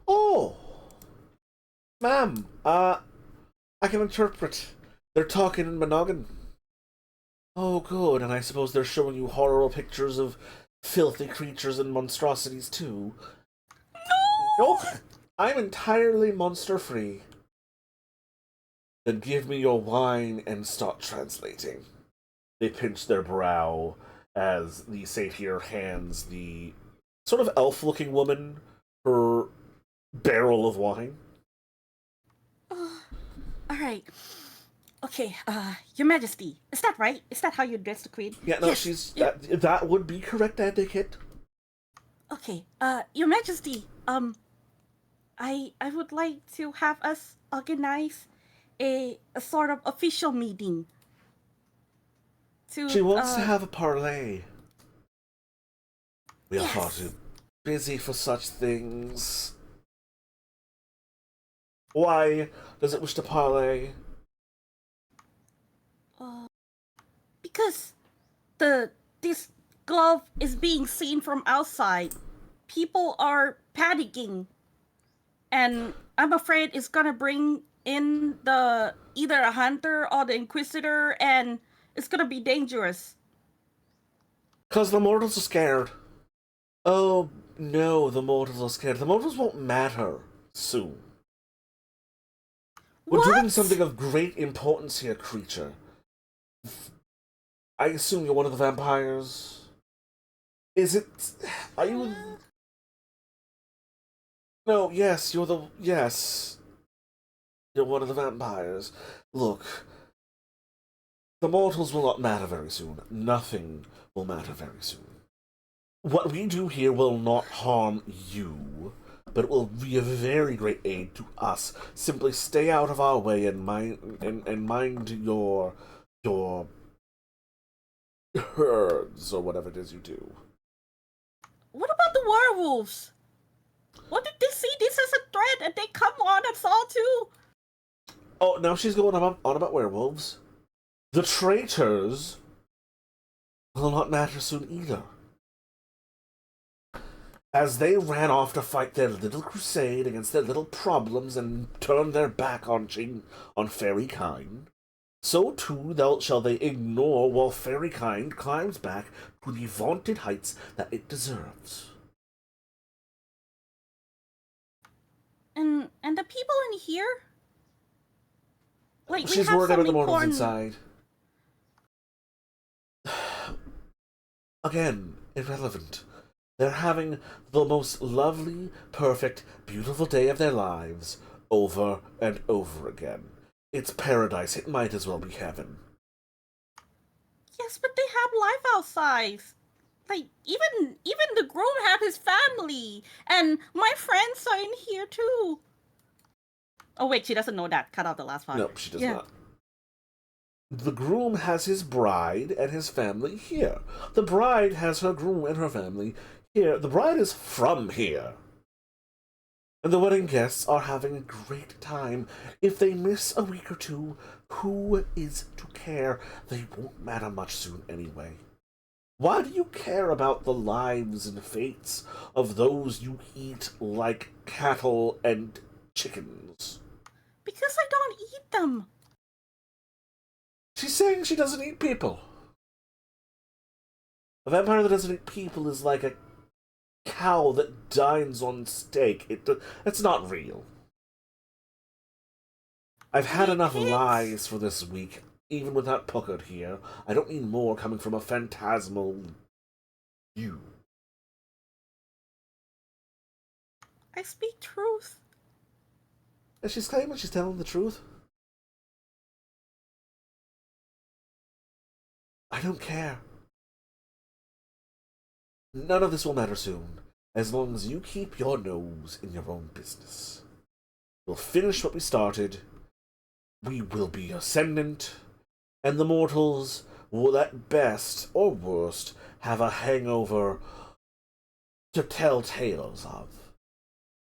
Oh! Ma'am, I can interpret. They're talking in Monogan. Oh, good, and I suppose they're showing you horrible pictures of filthy creatures and monstrosities, too. No! Nope! I'm entirely monster-free. Then give me your wine and start translating. They pinch their brow as the satyr hands the sort of elf-looking woman her barrel of wine. Alright. Okay, Your Majesty. Is that right? Is that how you address the queen? Yeah, no, yes. she's... That would be correct etiquette. Okay, Your Majesty, I would like to have us organize a sort of official meeting. She wants to have a parlay. We are yes. far too busy for such things. Why does it wish to parlay? Because this glove is being seen from outside. People are panicking. And I'm afraid it's gonna bring in either a hunter or the Inquisitor, and it's gonna be dangerous. 'Cause the mortals are scared. Oh, no, the mortals are scared. The mortals won't matter soon. We're doing something of great importance here, creature. I assume you're one of the vampires? Is it... Are you... No, yes, Yes. You're one of the vampires. Look. The mortals will not matter very soon. Nothing will matter very soon. What we do here will not harm you, but it will be a very great aid to us. Simply stay out of our way and mind your herds, or whatever it is you do. What about the werewolves? What did they see this as a threat and they come on us all too? Oh, now she's going on about werewolves. The traitors will not matter soon either. As they ran off to fight their little crusade against their little problems and turn their back on fairykind, so too shall they ignore while fairykind climbs back to the vaunted heights that it deserves. And the people in here? Like, She's we have worried some about the mortals important... inside. Again, irrelevant. They're having the most lovely, perfect, beautiful day of their lives over and over again. It's paradise. It might as well be heaven. Yes, but they have life outside. Like, even the groom had his family. And my friends are in here too. Oh wait, she doesn't know that. Cut out the last part. No, she does not. The groom has his bride and his family here. The bride has her groom and her family here. The bride is from here. And the wedding guests are having a great time. If they miss a week or two, who is to care? They won't matter much soon anyway. Why do you care about the lives and fates of those you eat like cattle and chickens? Because I don't eat them. She's saying she doesn't eat people. A vampire that doesn't eat people is like a cow that dines on steak. It's not real. I've had enough lies for this week, even without Puckard here. I don't need more coming from a phantasmal you. I speak truth. And she's claiming she's telling the truth. I don't care. None of this will matter soon, as long as you keep your nose in your own business. We'll finish what we started. We will be ascendant, and the mortals will at best or worst have a hangover to tell tales of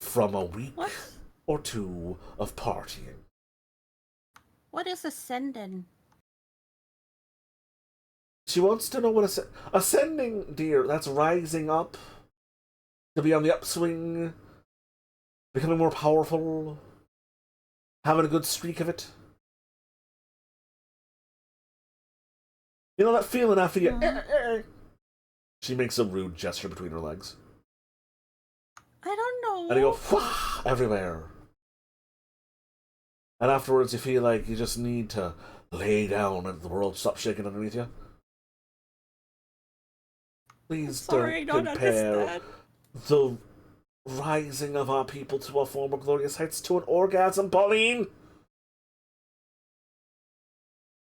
from a week What? or two of partying. What is ascendant? She wants to know what ascending, dear. That's rising up, to be on the upswing, becoming more powerful, having a good streak of it. You know that feeling after you. She makes a rude gesture between her legs. I don't know. And you go whah, everywhere. And afterwards, you feel like you just need to lay down and the world stops shaking underneath you. Please Sorry, don't I don't compare understand. the rising of our people to our former glorious heights to an orgasm, Pauline.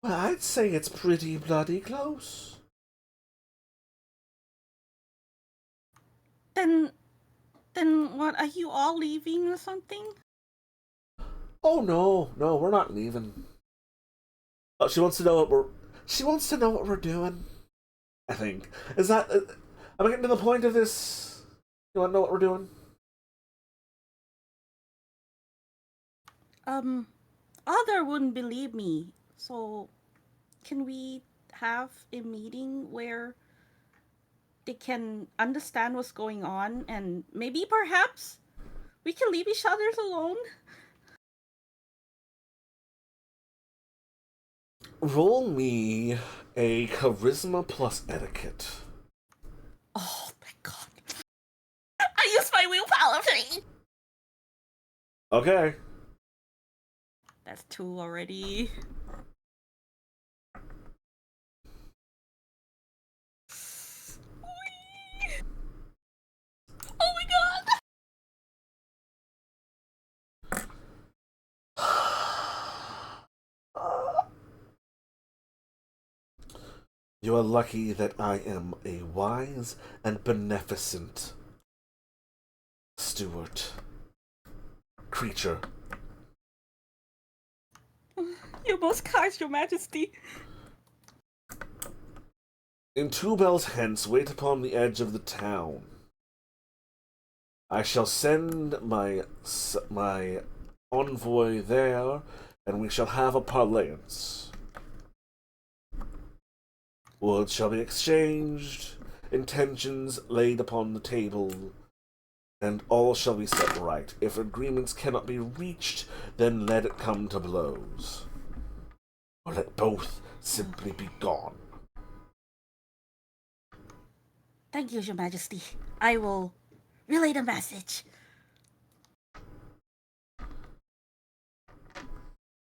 Well, I'd say it's pretty bloody close. Then what? Are you all leaving or something? Oh no, we're not leaving. Oh, she wants to know what we're doing. I think is that. Am I getting to the point of this? You want to know what we're doing? Other wouldn't believe me. So, can we have a meeting where they can understand what's going on, and maybe perhaps we can leave each other alone? Roll me a charisma plus etiquette. Oh my god! I used my willpower, please. Okay. That's 2 already. Oh my god! You are lucky that I am a wise and beneficent steward creature. You're most kind, Your Majesty. In 2 bells hence, wait upon the edge of the town. I shall send my envoy there, and we shall have a parleyance. Words shall be exchanged, intentions laid upon the table, and all shall be set right. If agreements cannot be reached, then let it come to blows. Or let both simply be gone. Thank you, Your Majesty. I will relay the message.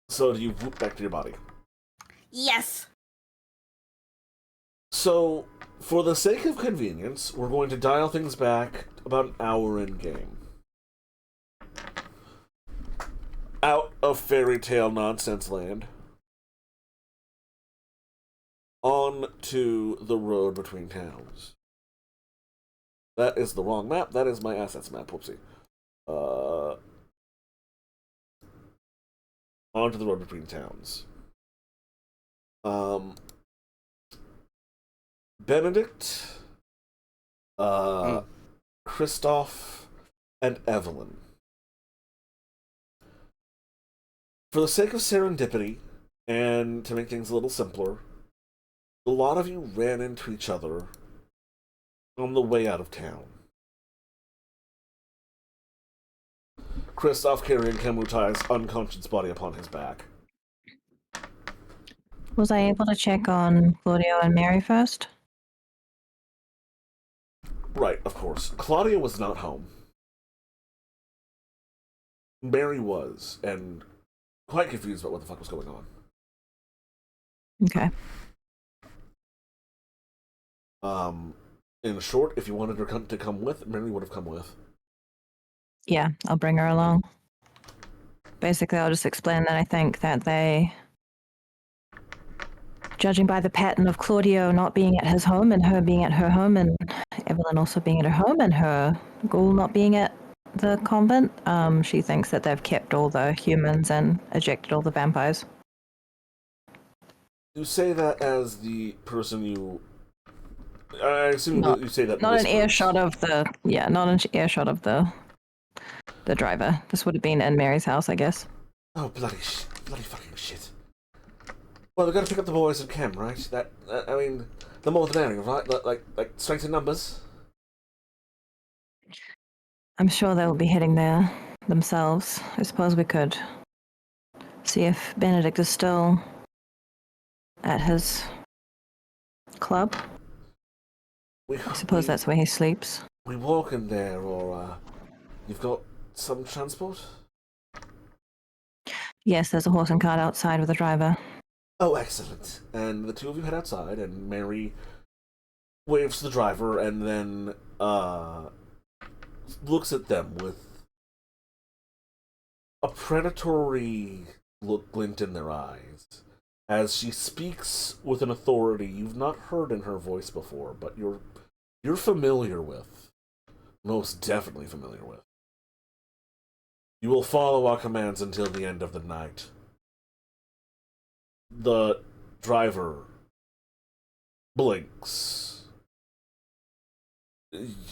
So do you whoop back to your body? Yes. So, for the sake of convenience, we're going to dial things back about an hour in game. Out of fairy tale nonsense land. On to the road between towns. That is the wrong map. That is my assets map. Whoopsie. On to the road between towns. Benedict, Christoph, and Evelyn. For the sake of serendipity, and to make things a little simpler, a lot of you ran into each other on the way out of town. Christoph carrying Kamutai's unconscious body upon his back. Was I able to check on Claudio and Mary first? Right, of course. Claudia was not home. Mary was, and quite confused about what the fuck was going on. Okay. In short, if you wanted her to come with, Mary would have come with. Yeah, I'll bring her along. basically, I'll just explain that I think that they, judging by the pattern of Claudio not being at his home and her being at her home and Evelyn also being at her home and her ghoul not being at the convent, she thinks that they've kept all the humans and ejected all the vampires. You say that as the person you... I assume Not- that you say that Not an whispers. earshot of the not an earshot of the driver. This would have been in Mary's house, I guess. Oh, bloody fucking shit. Well, we gotta pick up the boys and Chem, right? I mean, the more the merrier, right? Like strength in numbers? I'm sure they'll be heading there themselves. I suppose we could see if Benedict is still at his club. I suppose that's where he sleeps. We walk in there, or, you've got some transport? Yes, there's a horse and cart outside with a driver. Oh, excellent. And the two of you head outside, and Mary waves to the driver, and then, looks at them with a predatory glint in their eyes as she speaks with an authority you've not heard in her voice before, but you're familiar with. Most definitely familiar with. You will follow our commands until the end of the night. The driver blinks.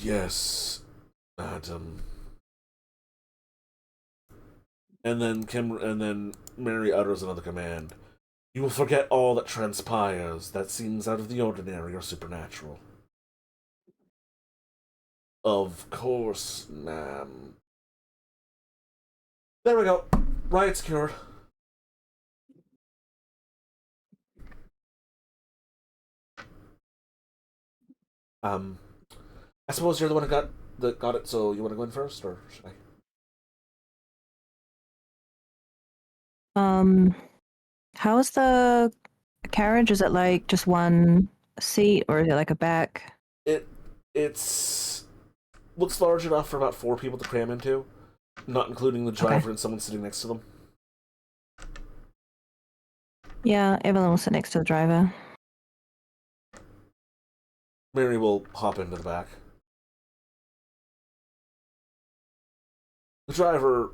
Yes, madam. And then Mary utters another command. You will forget all that transpires that seems out of the ordinary or supernatural. Of course, ma'am. There we go. Riot secured. I suppose you're the one who got it, so you want to go in first, or should I? How's the carriage? Is it like just one seat or is it like a back? It's looks large enough for about 4 people to cram into, not including the driver and someone sitting next to them. Yeah, Evelyn will sit next to the driver. Mary will hop into the back. The driver.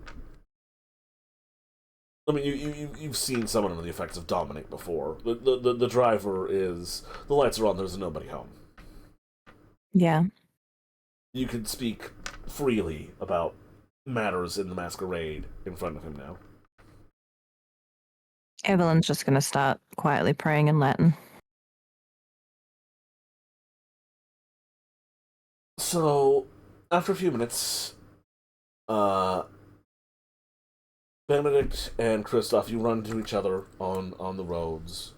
I mean, you've seen someone under the effects of Dominate before. The driver is... The lights are on, there's nobody home. Yeah. You can speak freely about matters in the Masquerade in front of him now. Evelyn's just going to start quietly praying in Latin. So, after a few minutes, Benedict and Kristoff, you run into each other on the roads.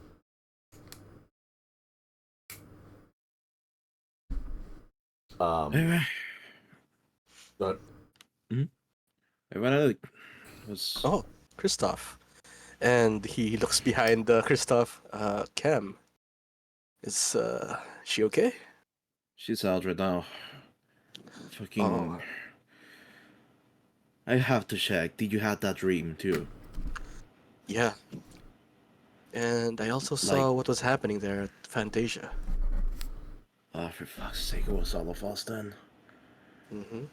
Anyway. But Benedict was... Oh, Kristoff. And he looks behind Kristoff. Cam. Is she okay? She's out right now. Fucking... Oh. I have to check. Did you have that dream too? Yeah. And I also saw what was happening there at Fantasia. Oh, for fuck's sake, it was all of us then. Mm-hmm.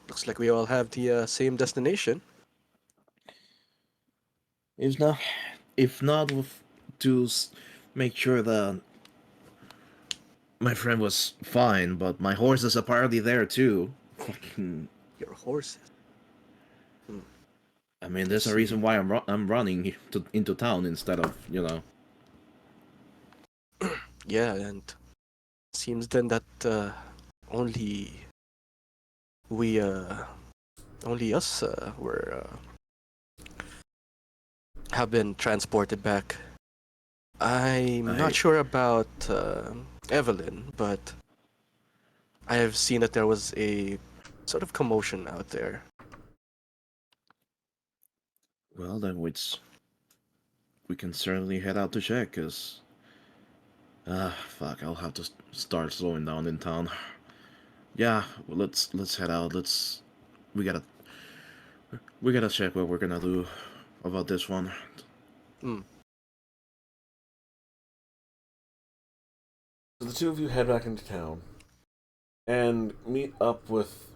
Looks like we all have the same destination. If not, to make sure that my friend was fine, but my horse is apparently there too. Fucking... Your horses. I mean, there's a reason why I'm running into town instead of, Yeah, and seems then that only us were have been transported back. I'm not sure about Evelyn, but I have seen that there was a sort of commotion out there. Well, then we can certainly head out to check, cause fuck, I'll have to start slowing down in town. Yeah, well, let's head out. We gotta we gotta check what we're gonna do about this one. Hmm. So the two of you head back into town and meet up with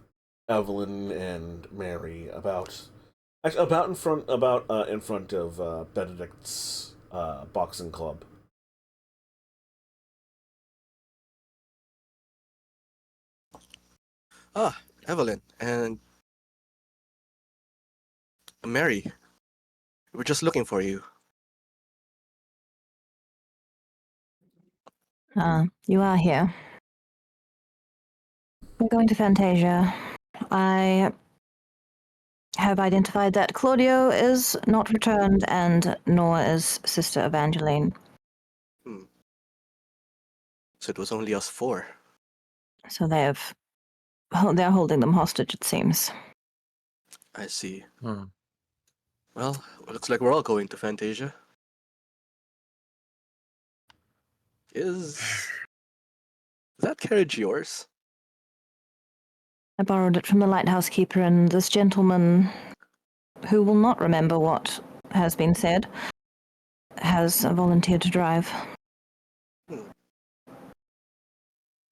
Evelyn and Mary about in front of Benedict's boxing club. Ah, Evelyn and Mary. We're just looking for you. You are here. We're going to Fantasia. I have identified that Claudio is not returned, and nor is Sister Evangeline. Hmm. So it was only us four. So they're holding them hostage, it seems. I see. Huh. Well, looks like we're all going to Fantasia. Is that carriage yours? I borrowed it from the lighthouse keeper, and this gentleman, who will not remember what has been said, has volunteered to drive. Hmm.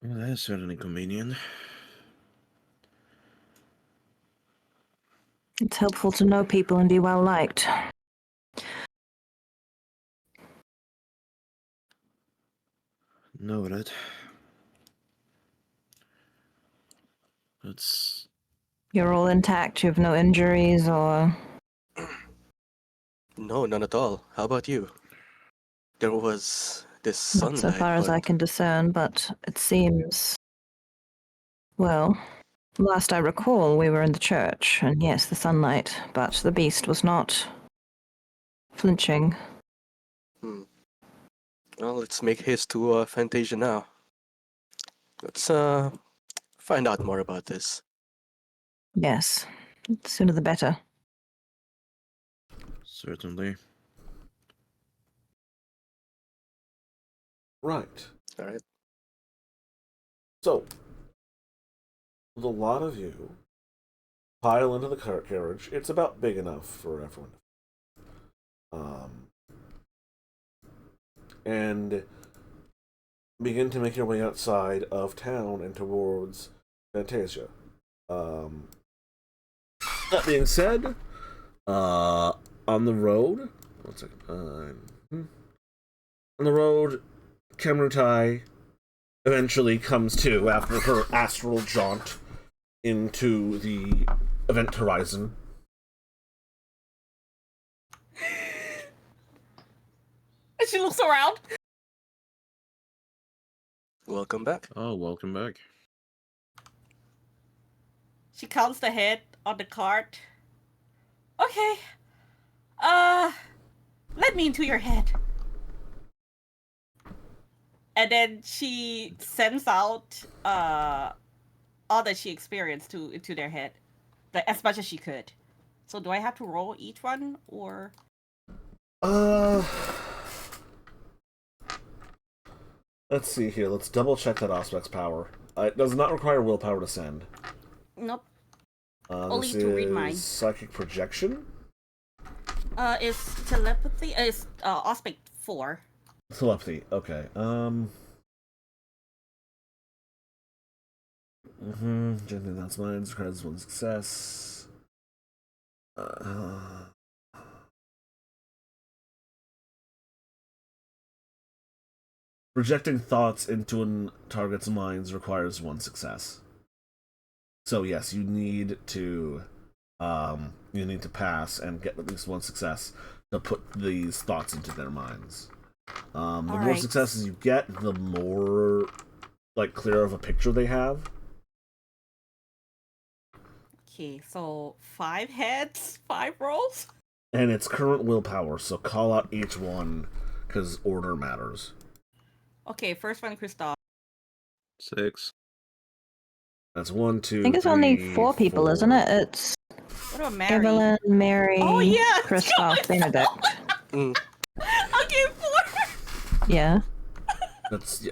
Well, that is certainly convenient. It's helpful to know people and be well liked. Noted. Let's. You're all intact, you have no injuries or... No, none at all. How about you? There was this Not so sunlight, far as but I can discern, but it seems... Well, last I recall, we were in the church, and yes, the sunlight, but the beast was not flinching. hmm. Well, let's make haste to Fantasia now. Let's find out more about this. Yes, the sooner the better. Certainly. Right. All right. So, with a lot of you pile into the carriage. It's about big enough for everyone. And begin to make your way outside of town and towards Fantasia. That being said, on the road, one second, on the road, Kamrutai eventually comes to after her astral jaunt into the event horizon. And she looks around. Welcome back. Oh, welcome back. She counts the head on the cart. Okay. Let me into your head. And then she sends out all that she experienced into their head, as much as she could. So do I have to roll each one, or? Let's see here. Let's double check that aspect's power. It does not require willpower to send. Nope. Only to read mine. Psychic projection. It's telepathy. It's aspect 4. Telepathy. Okay. Gently that's mine. Describes one success. Projecting thoughts into a target's minds requires one success. So yes, you need to pass and get at least one success to put these thoughts into their minds. The more right. successes you get, the more clear of a picture they have. Okay, so 5 heads, 5 rolls. And it's current willpower, so call out each one because order matters. Okay, first one, Christoph. 6. That's 1, 2, I think it's 3, only 4 people, 4. isn't it? It's What about Mary? Evelyn, Mary, Oh, yeah! Christoph, Benedict. Okay, 4. Yeah. That's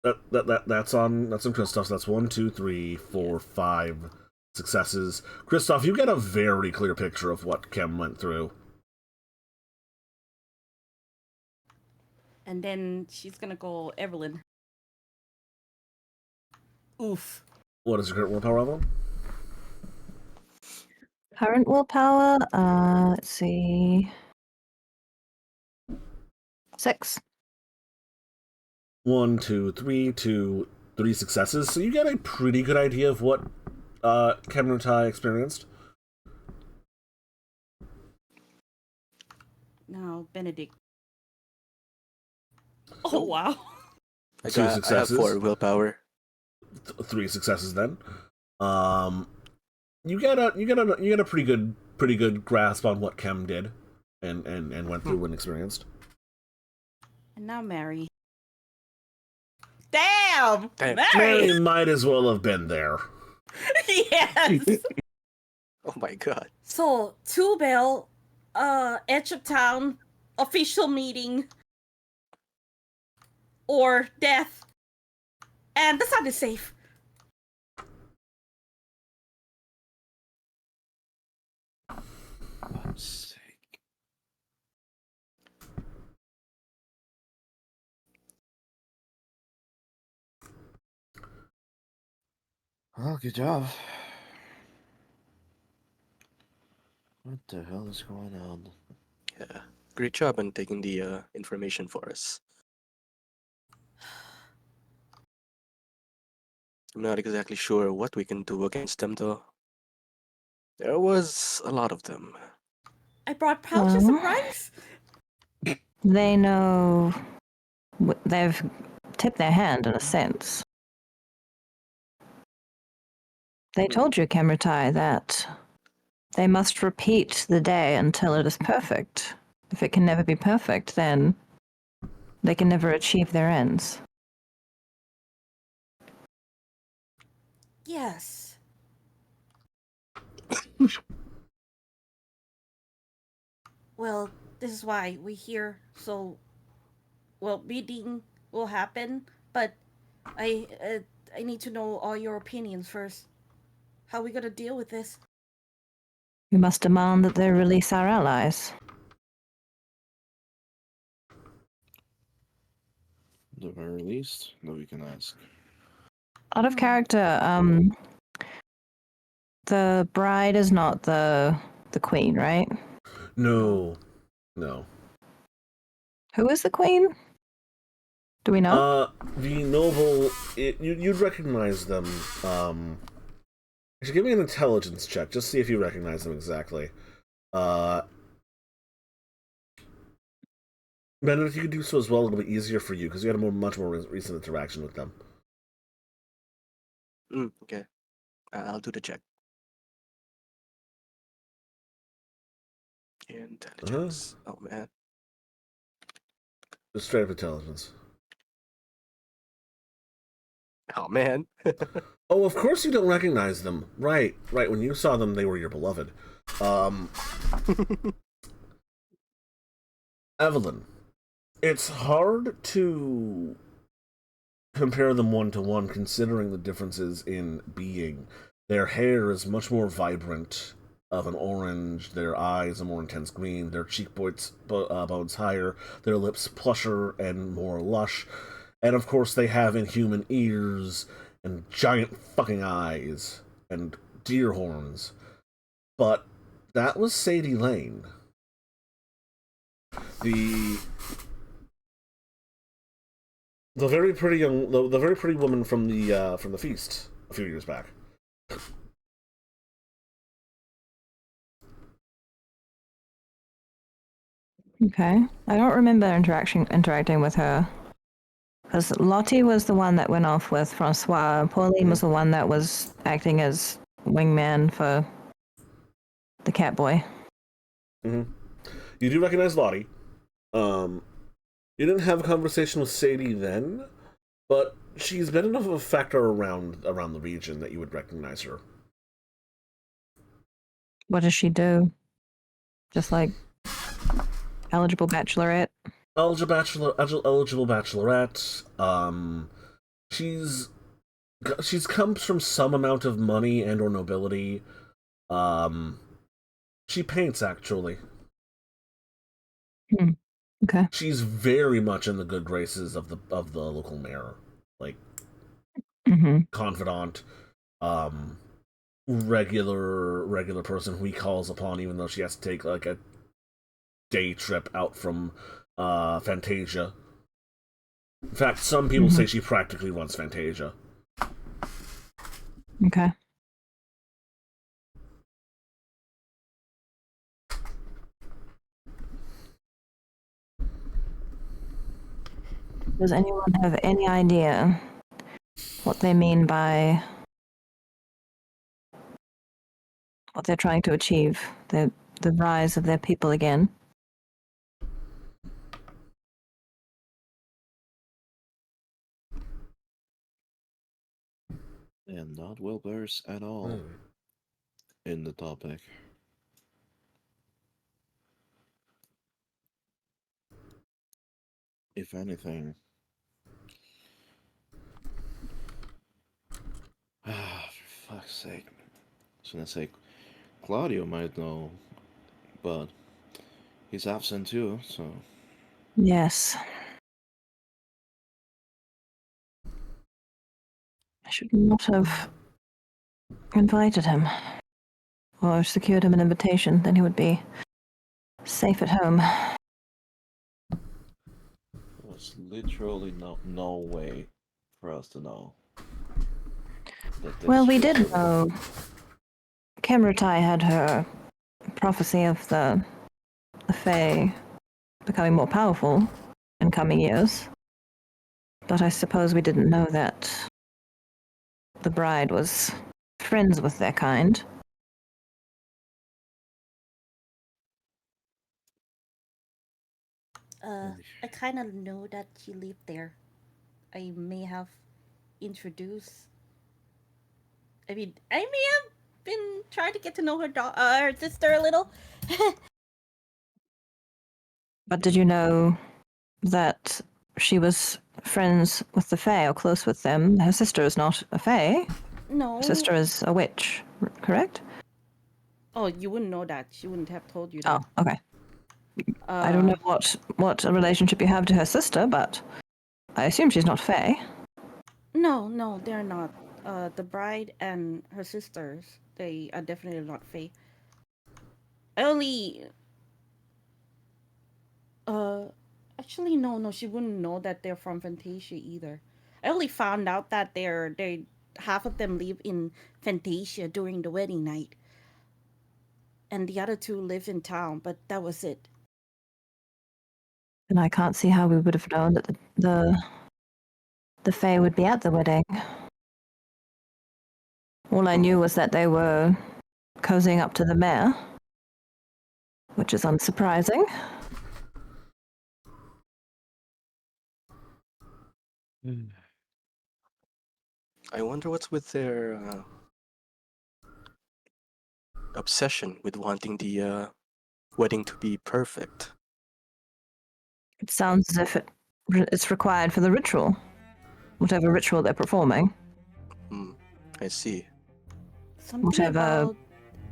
That's on Christoph. So that's 1, 2, 3, 4, 5 successes. Christoph, you get a very clear picture of what Kem went through. And then she's gonna go Evelyn. Oof. What is your current willpower, Evelyn? Current willpower, let's see. 6. 1, 2, 3, 2, 3 successes. So you get a pretty good idea of what Kemrutai experienced. Now Benedict. Oh wow. I Two have successes. 4 willpower. 3 successes then. You get a pretty good grasp on what Kem did and went through and experienced. And now Mary. Damn! Damn. Mary! Mary might as well have been there. Yes! Oh my god. So, 2 Bell, Edge of Town, official meeting, or death. And the sun is safe. God's sake. Well, good job. What the hell is going on? Yeah. Great job in taking the information for us. I'm not exactly sure what we can do against them, though. There was a lot of them. I brought pouches of Well. rice. They know. They've tipped their hand in a sense. They told you, Kemrutai, that they must repeat the day until it is perfect. If it can never be perfect, then they can never achieve their ends. Yes. Well, this is why we're here. So, well, meeting will happen, but I need to know all your opinions first. How are we gonna deal with this? We must demand that they release our allies. The very least that we can ask. Out of character, the bride is not the queen, right? No. Who is the queen? Do we know? The noble. You'd recognize them. Actually, give me an intelligence check. Just see if you recognize them exactly. Benedict, you could do so as well. A little bit easier for you because you had a much more recent interaction with them. Okay. I'll do the check. Intelligence. Oh man. Just straight up intelligence. Oh man. Oh, of course you don't recognize them. Right. When you saw them, they were your beloved. Evelyn, it's hard to compare them one to one considering the differences in being. Their hair is much more vibrant of an orange, their eyes a more intense green, their cheekbones bones higher, their lips plusher and more lush, and of course they have inhuman ears and giant fucking eyes and deer horns. But that was Sadie Lane. The very pretty the very pretty woman from the feast a few years back. Okay. I don't remember interacting with her. Because Lottie was the one that went off with Francois. Pauline was the one that was acting as wingman for the cat boy. Mm-hmm. You do recognize Lottie. You didn't have a conversation with Sadie then, but she's been enough of a factor around the region that you would recognize her. What does she do? Just like eligible bachelorette? Eligible bachelorette. she's comes from some amount of money and or nobility. Um, she paints actually. Hmm. Okay. She's very much in the good graces of the local mayor, like Mm-hmm. confidant, um, regular person who he calls upon, even though she has to take like a day trip out from Fantasia. In fact, some people Mm-hmm. say she practically runs Fantasia. Okay. Does anyone have any idea what they mean by what they're trying to achieve? The rise of their people again? And not well versed at all in the topic. If anything, for fuck's sake. I was gonna say Claudio might know, but he's absent too, so. Yes. I should not have invited him or secured him an invitation. Then he would be safe at home. There's literally no way for us to know that this Well, we shit did would know Kemrutai had her prophecy of the Fae becoming more powerful in coming years. But I suppose we didn't know that the bride was friends with their kind. I kind of know that she lived there. I may have introduced. I may have been trying to get to know her sister a little. But did you know that she was friends with the Fae or close with them? Her sister is not a Fae. No. Her sister is a witch, correct? Oh, you wouldn't know that. She wouldn't have told you Oh, that. okay. I don't know what a relationship you have to her sister, but I assume she's not Fae. No, they're not. The bride and her sisters, they are definitely not Fae. I only, uh, actually no, she wouldn't know that they're from Fantasia either. I only found out that they half of them live in Fantasia during the wedding night, and the other two live in town. But that was it. And I can't see how we would have known that the Fae would be at the wedding. All I knew was that they were cozying up to the mayor, which is unsurprising. I wonder what's with their obsession with wanting the wedding to be perfect. It sounds as if it's required for the ritual, whatever ritual they're performing, Hmm, I see. Something whatever about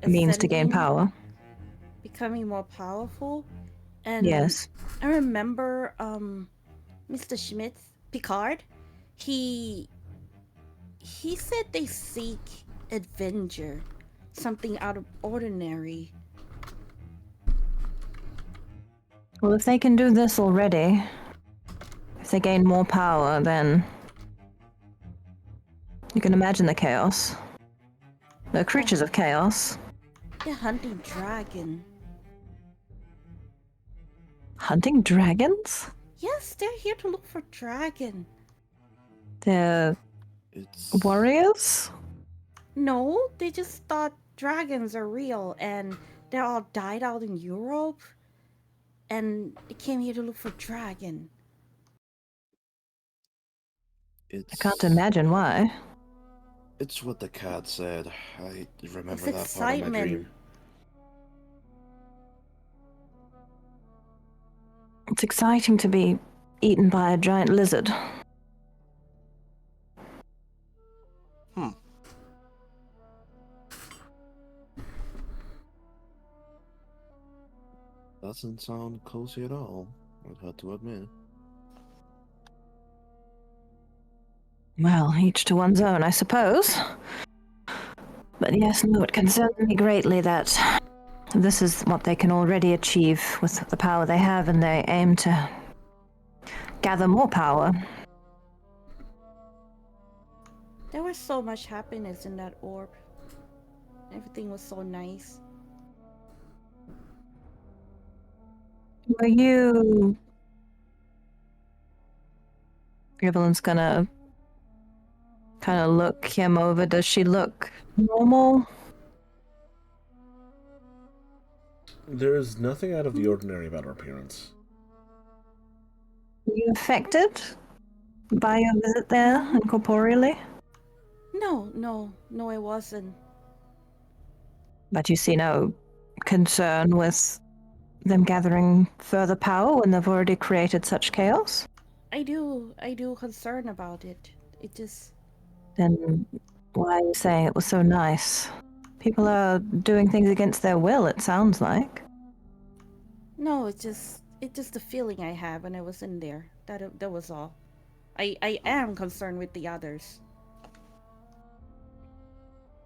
means to gain ascending, power. becoming more powerful, and Yes. I remember Mr. Schmidt Picard. He he said they seek adventure, something out of ordinary. Well, if they can do this already, if they gain more power, then you can imagine the chaos. They're creatures of chaos. They're hunting dragon. Hunting dragons? Yes, they're here to look for dragon. They're It's warriors? No, they just thought dragons are real and they're all died out in Europe. And they came here to look for dragon. I can't it's imagine why. it's what the cat said. I remember It's that part of my excitement. dream. It's exciting to be eaten by a giant lizard. Doesn't sound cozy at all, I'd have to admit. Well, each to one's own, I suppose. But yes, no, it concerns me greatly that this is what they can already achieve with the power they have, and they aim to gather more power. There was so much happiness in that orb. Everything was so nice. Were you... Evelyn's gonna kind of look him over. Does she look normal? There is nothing out of the ordinary about her appearance. Were you affected by your visit there incorporeally? No, I wasn't. But you see no concern with them gathering further power when they've already created such chaos? I do concern about it. It just, Then why are you saying it was so nice? People are doing things against their will, it sounds like. no, it's just the feeling I had when I was in there. That was all. I am concerned with the others.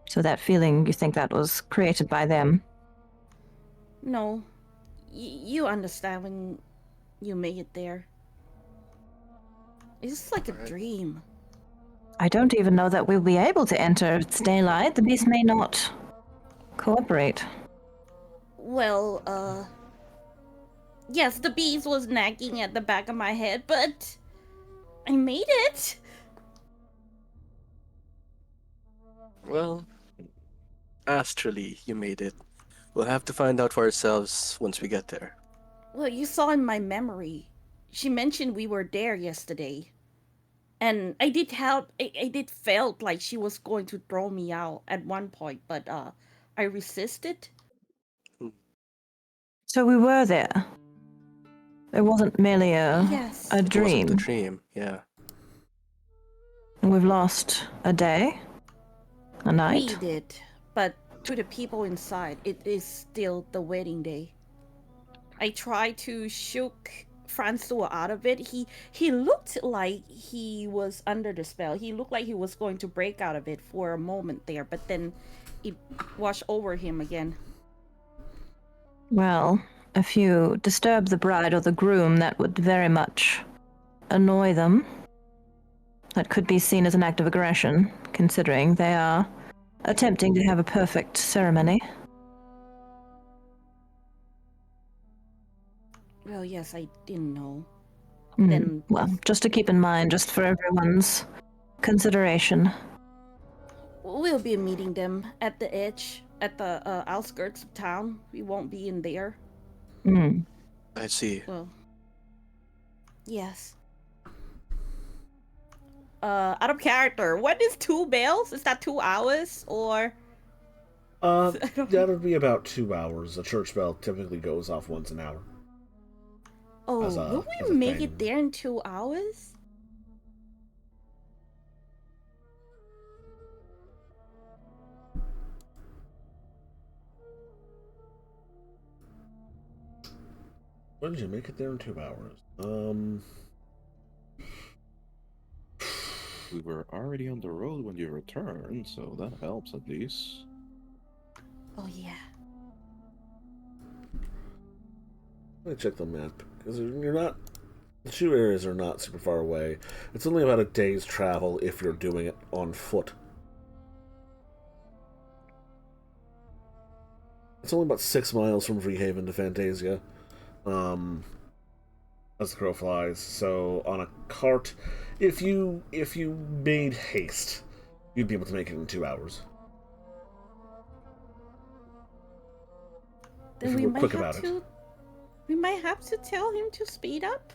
So that feeling, you think that was created by them? No, you understand when you make it there. It's just like a Alright. dream. I don't even know that we'll be able to enter. It's daylight. The beast may not cooperate. Well, yes, the bees was nagging at the back of my head, but I made it. Well, astrally, you made it. We'll have to find out for ourselves once we get there. Well, you saw in my memory. She mentioned we were there yesterday. And I did help. I did felt like she was going to throw me out at one point, but I resisted. So we were there. It wasn't merely Yes, a It wasn't a dream. dream, yeah. We've lost a day, a we night. did. But to the people inside, it is still the wedding day. I tried to shook Francois out of it. He looked like he was under the spell. He looked like he was going to break out of it for a moment there, but then it washed over him again. Well, if you disturb the bride or the groom, that would very much annoy them. That could be seen as an act of aggression, considering they are attempting to have a perfect ceremony. Well, yes, I didn't know. Mm, Then well, just to keep in mind, just for everyone's consideration. we'll be meeting them at the edge, at the outskirts of town. We won't be in there. Mm. I see. Well, yes. Out of character, what is 2 bells? Is that 2 hours or? That would be about 2 hours. A church bell typically goes off once an hour. Oh, will as we a make thing. it there in 2 hours? When did you make it there in 2 hours? We were already on the road when you returned, so that helps at least. Oh yeah. Let me check the map because you're not. The 2 areas are not super far away. It's only about a day's travel if you're doing it on foot. It's only about 6 miles from Freehaven to Fantasia, as the crow flies. So on a cart, if you made haste, you'd be able to make it in 2 hours. Then If you we were might quick have about it. to. We might have to tell him to speed up.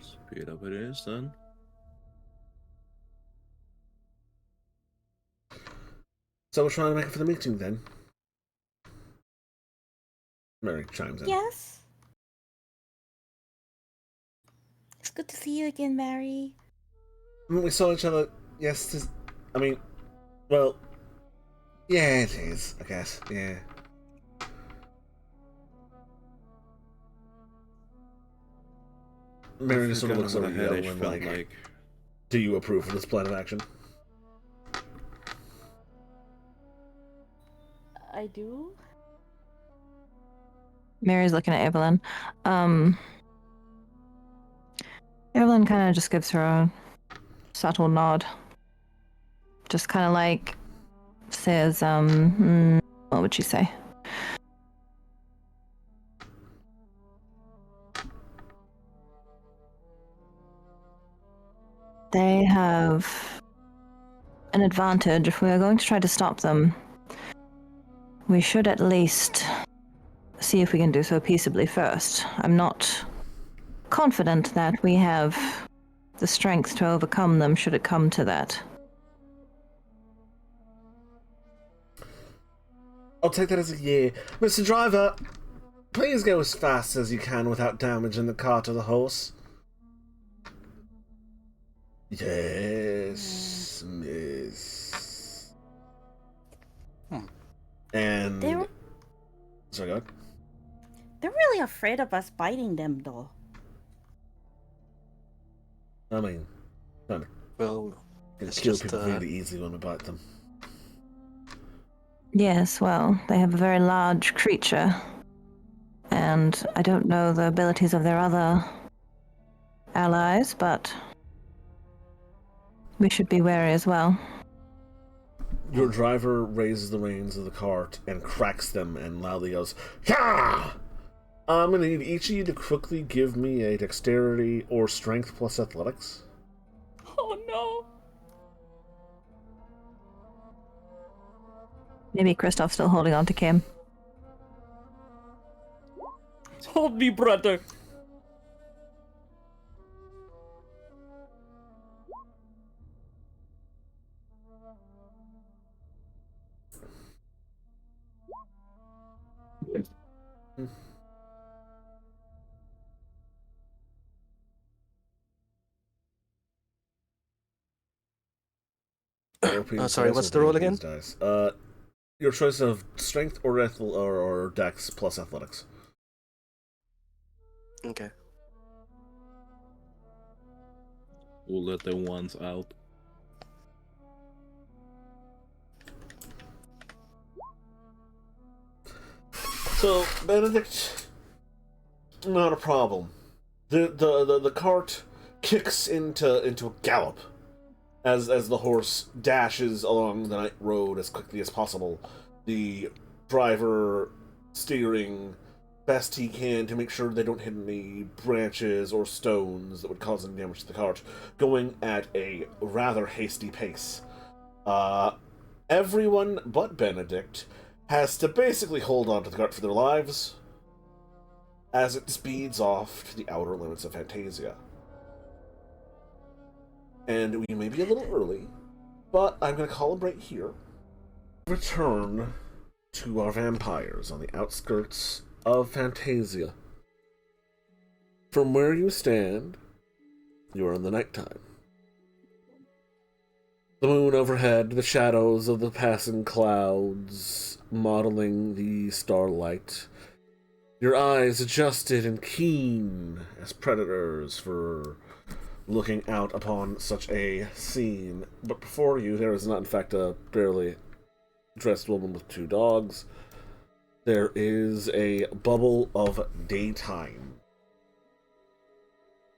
Speed up it is then. So we're trying to make it for the meeting then. Mary chimes in. Yes. good to see you again, Mary. We saw each other yesterday. I mean, well, yeah, it is, I guess, yeah. Mary just sort of looks over at you and like, do you approve of this plan of action? I do. Mary's looking at Evelyn. Evelyn kind of just gives her a subtle nod. Just kind of like says, what would she say? They have an advantage. If we are going to try to stop them, we should at least see if we can do so peaceably first. I'm not confident that we have the strength to overcome them should it come to that. I'll take that as a yeah. Mr. Driver, please go as fast as you can without damaging the cart or the horse. Yes, miss. And... Sorry, go ahead. They're really afraid of us biting them, though. I mean, Well, can it's kill just people really easily when we bite them. Yes, well, they have a very large creature, and I don't know the abilities of their other allies, but we should be wary as well. Your driver raises the reins of the cart and cracks them and loudly goes, "Yeah!" I'm gonna need each of you to quickly give me a dexterity or strength plus athletics. Oh no! Maybe Kristoff's still holding on to Kim. Hold me, brother. Sorry, what's the roll again? Dice. Your choice of strength or dex plus athletics. Okay. We'll let the ones out. So, Benedict, not a problem. The cart kicks into a gallop as the horse dashes along the night road as quickly as possible. The driver steering best he can to make sure they don't hit any branches or stones that would cause any damage to the cart, going at a rather hasty pace. Everyone but Benedict has to basically hold on to the cart for their lives as it speeds off to the outer limits of Fantasia. And we may be a little early, but I'm going to call a break here. Return to our vampires on the outskirts of Fantasia. From where you stand, you are in the nighttime. The moon overhead, the shadows of the passing clouds modeling the starlight. Your eyes adjusted and keen as predators for looking out upon such a scene. But before you, there is not, in fact, a barely dressed woman with two dogs. There is a bubble of daytime.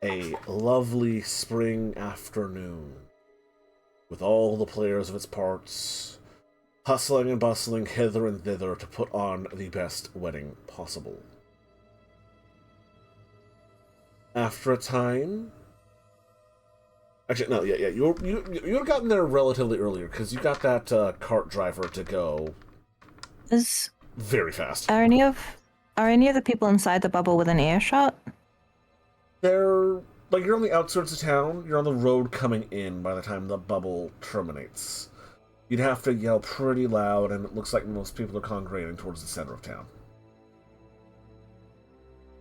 A lovely spring afternoon, with all the players of its parts hustling and bustling hither and thither to put on the best wedding possible. After a time... Actually, no, yeah, you had gotten there relatively earlier, because you got that cart driver to go very fast. Are any of the people inside the bubble within earshot? They're... Like, you're on the outskirts of town, you're on the road coming in by the time the bubble terminates. You'd have to yell pretty loud, and it looks like most people are congregating towards the center of town.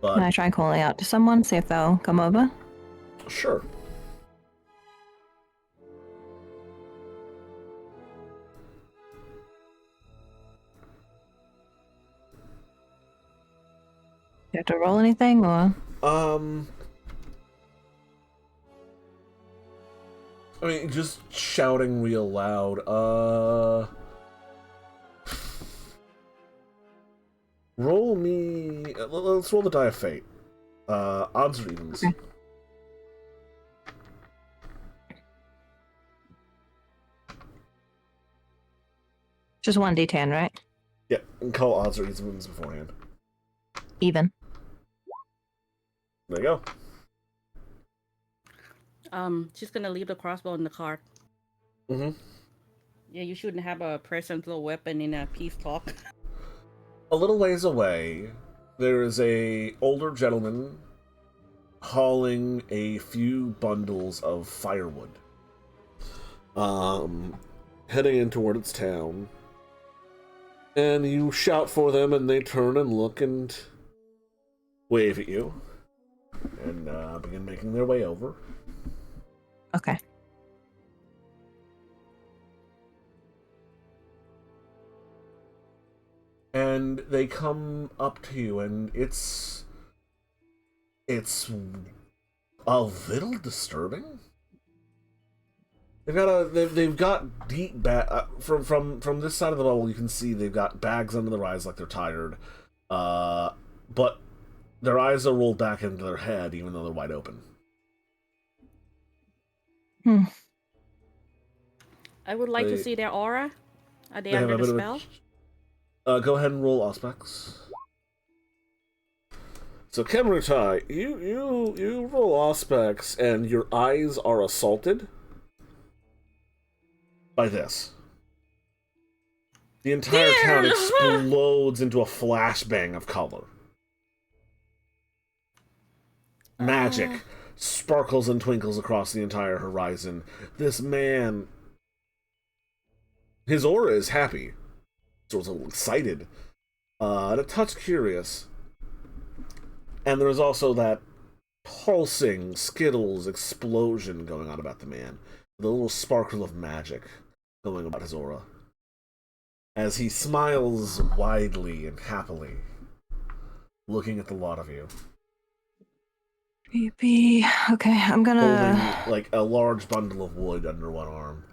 But Can I try calling out to someone, see if they'll come over? Sure. You have to roll anything, or I mean, just shouting real loud. Roll me. Let's roll the die of fate. Odds or evens. Okay. Just 1d10, right? Yeah, and call odds or evens beforehand. Even. There you go. She's gonna leave the crossbow in the cart. Mm-hmm. Yeah, you shouldn't have a present little weapon in a peace talk. A little ways away, there is a older gentleman hauling a few bundles of firewood. Heading in toward its town. And you shout for them, and they turn and look and wave at you. And begin making their way over. Okay. And they come up to you, and it's a little disturbing. They've got deep from this side of the bubble. You can see they've got bags under their eyes, like they're tired. But their eyes are rolled back into their head, even though they're wide open. I would like to see their aura. Are they have under a the bit spell? Go ahead and roll Auspex. So Kemrutai, you roll Auspex, and your eyes are assaulted by this. The entire town explodes into a flashbang of color. Magic sparkles and twinkles across the entire horizon. This man, his aura is happy, sort of excited, and a touch curious. And there's also that pulsing Skittles explosion going on about the man. The little sparkle of magic going about his aura. As he smiles widely and happily, looking at the lot of you. Creepy. Okay, I'm gonna... Holding, like, a large bundle of wood under one arm.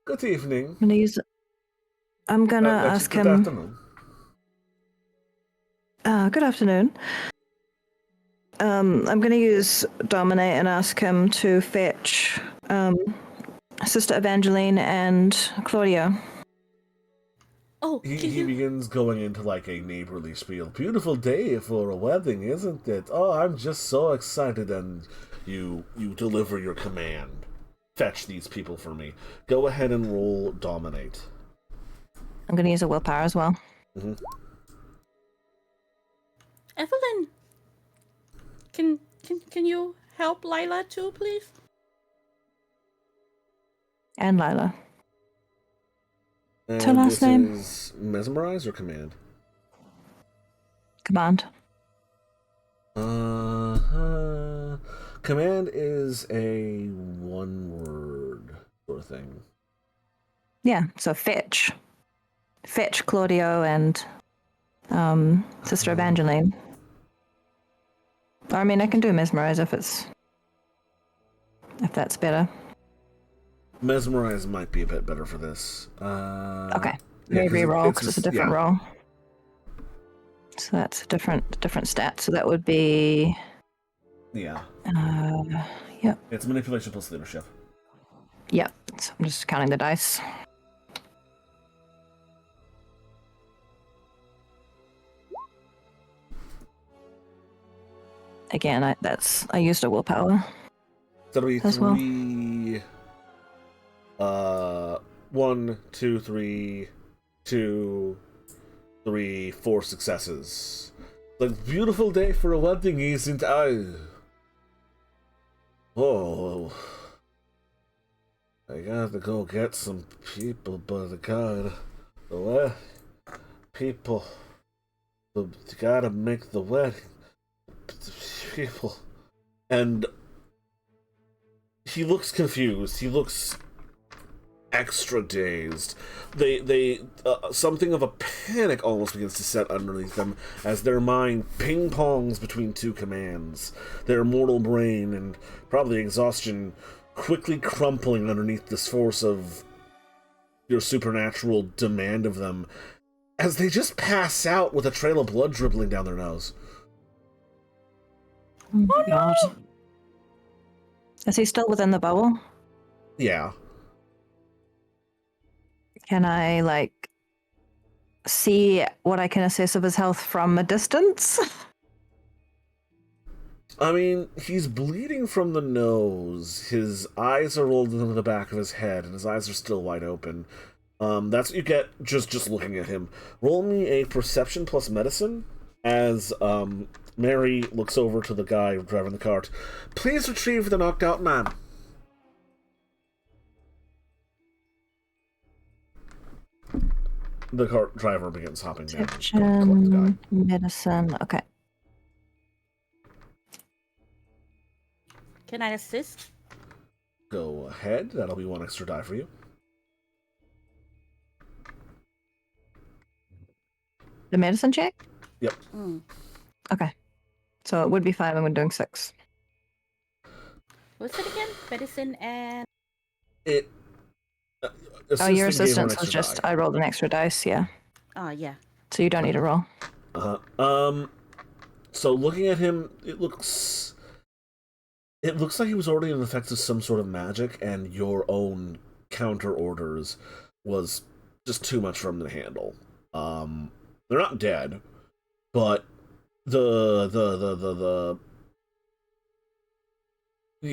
Good evening. I'm gonna use... I'm gonna ask good him... afternoon. Good afternoon. I'm gonna use Dominate and ask him to fetch Sister Evangeline and Claudia. Oh, He begins going into like a neighborly spiel. Beautiful day for a wedding, isn't it? Oh, I'm just so excited. And you deliver your command. Fetch these people for me. Go ahead and roll Dominate. I'm gonna use a willpower as well. Mm-hmm. Evelyn, can you help Lila too, please? And Lila. And her last this name? is Mesmerize or Command? Command. Command is a one-word sort of thing. Yeah, so fetch. Fetch Claudio and Sister Evangeline. Or, I mean, I can do Mesmerize if that's better. Mesmerize might be a bit better for this. Okay. Yeah, Maybe roll because it's a different yeah. roll. So that's a different stat. So that would be... Yeah. Yep. It's manipulation plus leadership. Yep. So I'm just counting the dice. Again, I used a willpower. That'll be as well. 3. 1, 2, 3, 2, 3, 4 successes. Like, beautiful day for a wedding, isn't I? Oh, I gotta go get some people, but God, the way people, gotta make the wedding. People, and he looks confused. He looks extra dazed. They something of a panic almost begins to set underneath them as their mind ping-pongs between two commands. Their mortal brain and probably exhaustion quickly crumpling underneath this force of your supernatural demand of them as they just pass out with a trail of blood dribbling down their nose. Oh my god. Is he still within the bubble? Yeah. Can I, like, see what I can assess of his health from a distance? I mean, he's bleeding from the nose. His eyes are rolled into the back of his head, and his eyes are still wide open. That's what you get just looking at him. Roll me a perception plus medicine as Mary looks over to the guy driving the cart. Please retrieve the knocked out man. The cart driver begins hopping down. To collect the guy. Medicine. Okay. Can I assist? Go ahead. That'll be one extra die for you. The medicine check? Yep. Okay. So it would be 5 and we're doing 6. What's it again? Medicine and... It... Oh, your assistant gave her an assistance was extra just, die. I rolled an extra dice, yeah. Oh, yeah. So you don't need a roll. So looking at him, it looks like he was already in effect of some sort of magic, and your own counter orders was just too much for him to handle. They're not dead, but the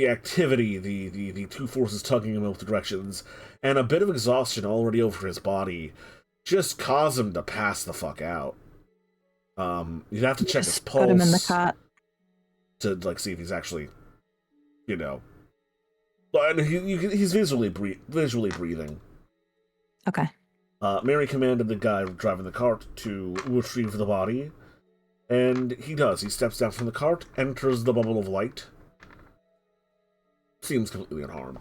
activity, the two forces tugging in both directions, and a bit of exhaustion already over his body, just cause him to pass the fuck out. You'd have to check his Just pulse. put him in the cart. To like see if he's actually, you know. But he's visually breathing. Okay. Mary commanded the guy driving the cart to retrieve the body, and he does. He steps down from the cart, enters the bubble of light. Seems completely unharmed.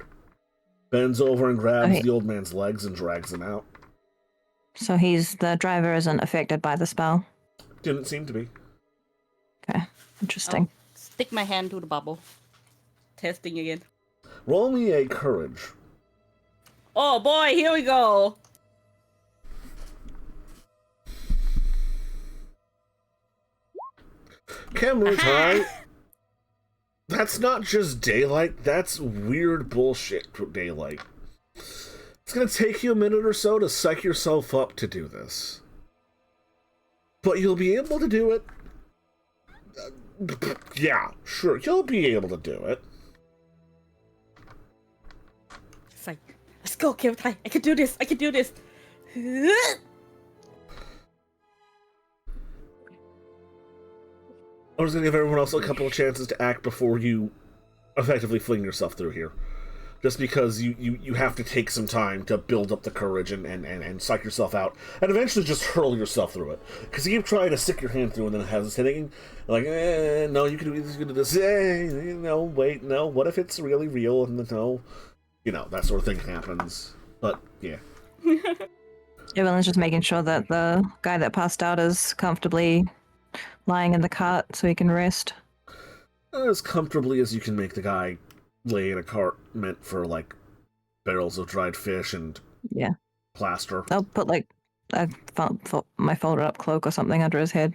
Bends over and grabs the old man's legs and drags him out. So the driver isn't affected by the spell? Didn't seem to be. Okay. Interesting. Stick my hand to the bubble. Testing again. Roll me a courage. Oh boy, here we go. Cameron, that's not just daylight, that's weird bullshit daylight. It's gonna take you a minute or so to psych yourself up to do this. But you'll be able to do it. Yeah, sure, you'll be able to do it. It's like, let's go, Kyotai. I can do this. I can do this. I'm just gonna give everyone else a couple of chances to act before you effectively fling yourself through here. Just because you have to take some time to build up the courage and psych yourself out, and eventually just hurl yourself through it. Because you keep trying to stick your hand through and then hesitating, like, no, you can do this, you can do this, no, wait, no, what if it's really real, and no, you know, that sort of thing happens. But, yeah. Evelyn's just making sure that the guy that passed out is comfortably lying in the cart so he can rest. As comfortably as you can make the guy lay in a cart meant for, like, barrels of dried fish and plaster. I'll put, like, my folded up cloak or something under his head.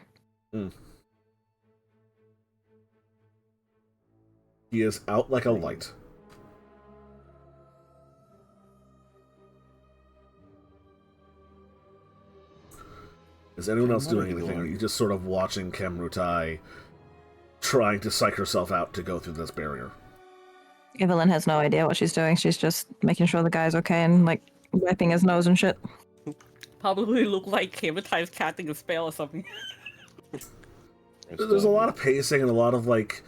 He is out like a light. Is anyone else doing anything? Or are you just sort of watching Kemrutai trying to psych herself out to go through this barrier? Evelyn has no idea what she's doing. She's just making sure the guy's okay and, like, wiping his nose and shit. Probably look like Kyotai casting a spell or something. There's a lot of pacing and a lot of, like,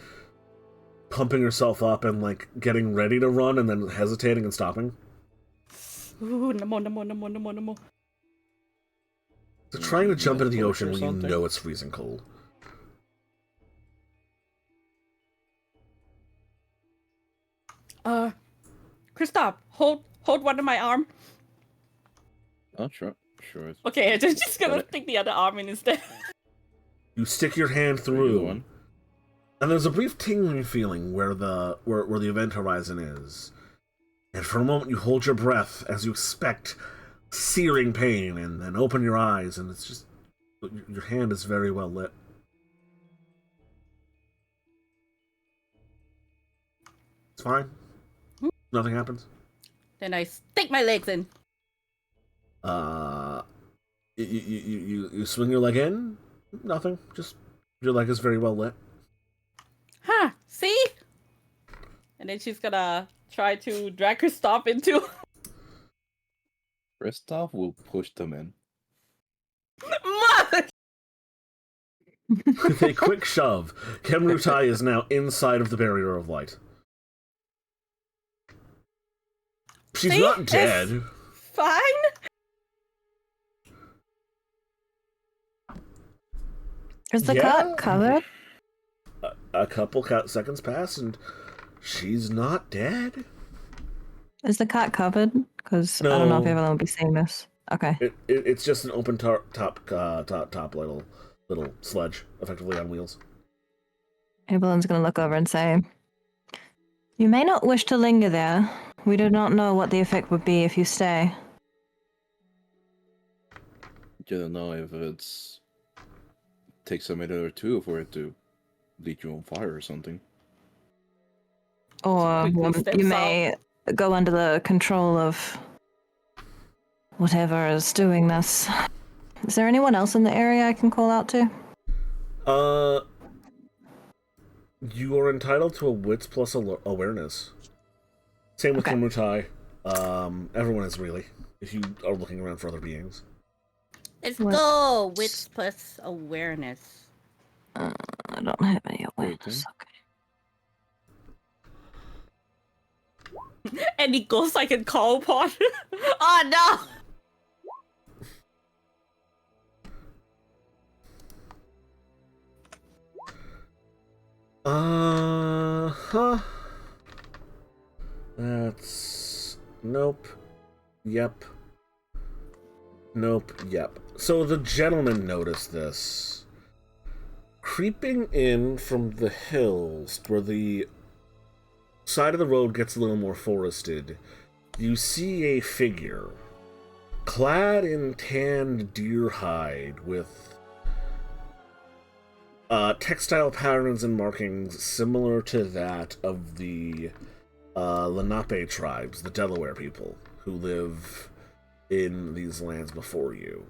pumping herself up and, like, getting ready to run and then hesitating and stopping. Ooh, no. So trying to jump into the ocean when you know it's freezing cold. Kristoff, hold one of my arm. Oh, sure. Okay, I'm just gonna stick the other arm in instead. You stick your hand through, and there's a brief tingling feeling where the event horizon is. And for a moment, you hold your breath as you expect searing pain, and then open your eyes, and it's just your hand is very well lit. It's fine. Nothing happens. Then I stick my legs in. You swing your leg in. Nothing. Just your leg is very well lit. Huh? See? And then she's gonna try to drag Kristoff into. Kristoff will push them in. With a quick shove, Kemrutai is now inside of the barrier of light. She's not dead. Fine. Is the cut covered? A couple seconds pass, and she's not dead. Is the cat covered? Because I don't know if everyone will be seeing this. Okay. It's just an open top little sledge, effectively on wheels. Evelyn's going to look over and say, "You may not wish to linger there. We do not know what the effect would be if you stay." You don't know if it's takes a minute or two for it to lead you on fire or something. Or you may go under the control of whatever is doing this. Is there anyone else in the area I can call out to? You are entitled to a wits plus awareness. Same with Kemrutai. Everyone is really, if you are looking around for other beings. Let's go! Wits plus awareness. I don't have any awareness. Okay. Any ghosts I can call upon? Oh no! That's... Nope. Yep. Nope. Yep. So the gentleman noticed this. Creeping in from the hills, where the side of the road gets a little more forested, you see a figure, clad in tanned deer hide with textile patterns and markings similar to that of the Lenape tribes, the Delaware people, who live in these lands before you.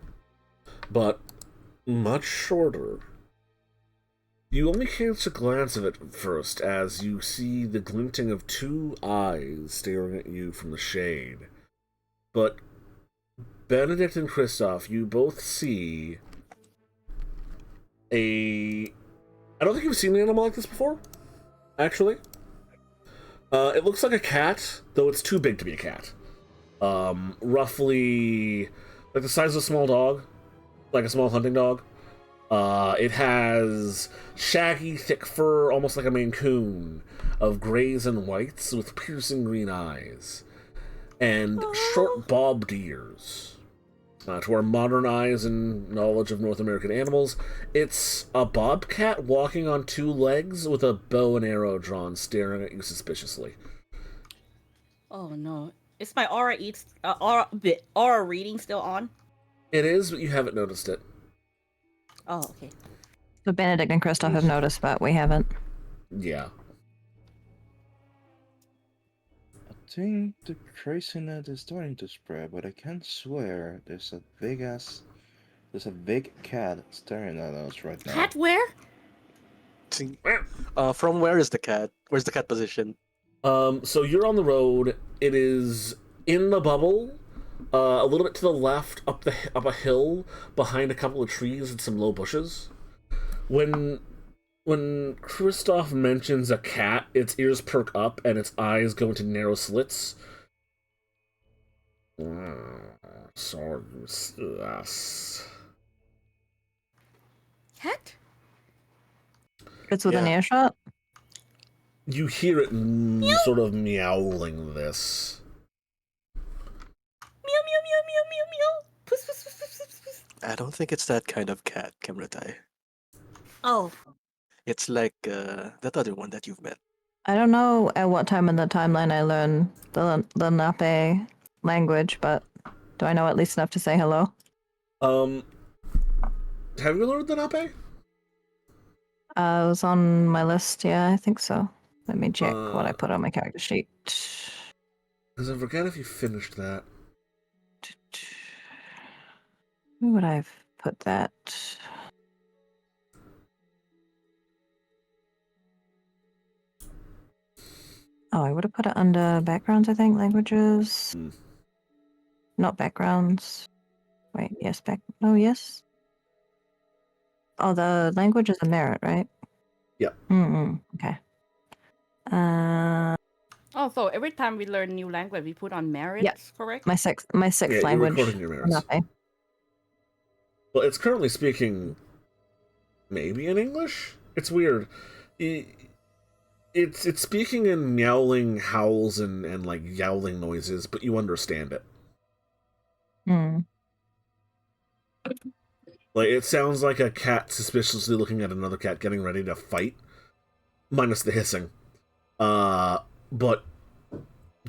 But much shorter. You only catch a glance of it first as you see the glinting of two eyes staring at you from the shade. But Benedict and Kristoff, you both see I don't think you've seen an animal like this before, actually. It looks like a cat, though it's too big to be a cat. Roughly like the size of a small dog, like a small hunting dog. It has shaggy, thick fur, almost like a Maine Coon, of grays and whites with piercing green eyes, and short bobbed ears. To our modern eyes and knowledge of North American animals, it's a bobcat walking on two legs with a bow and arrow drawn, staring at you suspiciously. Oh no. Is my aura reading still on? It is, but you haven't noticed it. Oh, okay. So Benedict and Kristoff have noticed, but we haven't. Yeah. I think the crazy net is starting to spread, but I can't swear there's a big cat staring at us right now. Cat where? From where is the cat? Where's the cat positioned? So you're on the road. It is in the bubble, a little bit to the left, up a hill, behind a couple of trees and some low bushes. When Kristoff mentions a cat, its ears perk up and its eyes go into narrow slits. So yes. It's within earshot? You hear it sort of meowling this. Meow meow meow meow meow meow. Puss puss puss puss puss puss. I don't think it's that kind of cat, Kemratai. Oh, It's like that other one that you've met. I don't know at what time in the timeline I learned the Nape language, but do I know at least enough to say hello? Have you learned the Nape? It was on my list, yeah, I think so. Let me check what I put on my character sheet. Because I forget if you finished that. Where would I have put that? Oh, I would have put it under backgrounds, I think, languages. Hmm. Not backgrounds. Wait, yes, oh, yes. Oh, the language is a merit, right? Yep. Okay. oh. So every time we learn new language, we put on merits, Yeah. correct? My sixth Yeah, you're language. recording your merits. Nape. Well, it's currently speaking maybe in English? It's weird. It's speaking in meowling howls and like yowling noises, but you understand it. Hmm. Like, it sounds like a cat suspiciously looking at another cat getting ready to fight, minus the hissing. But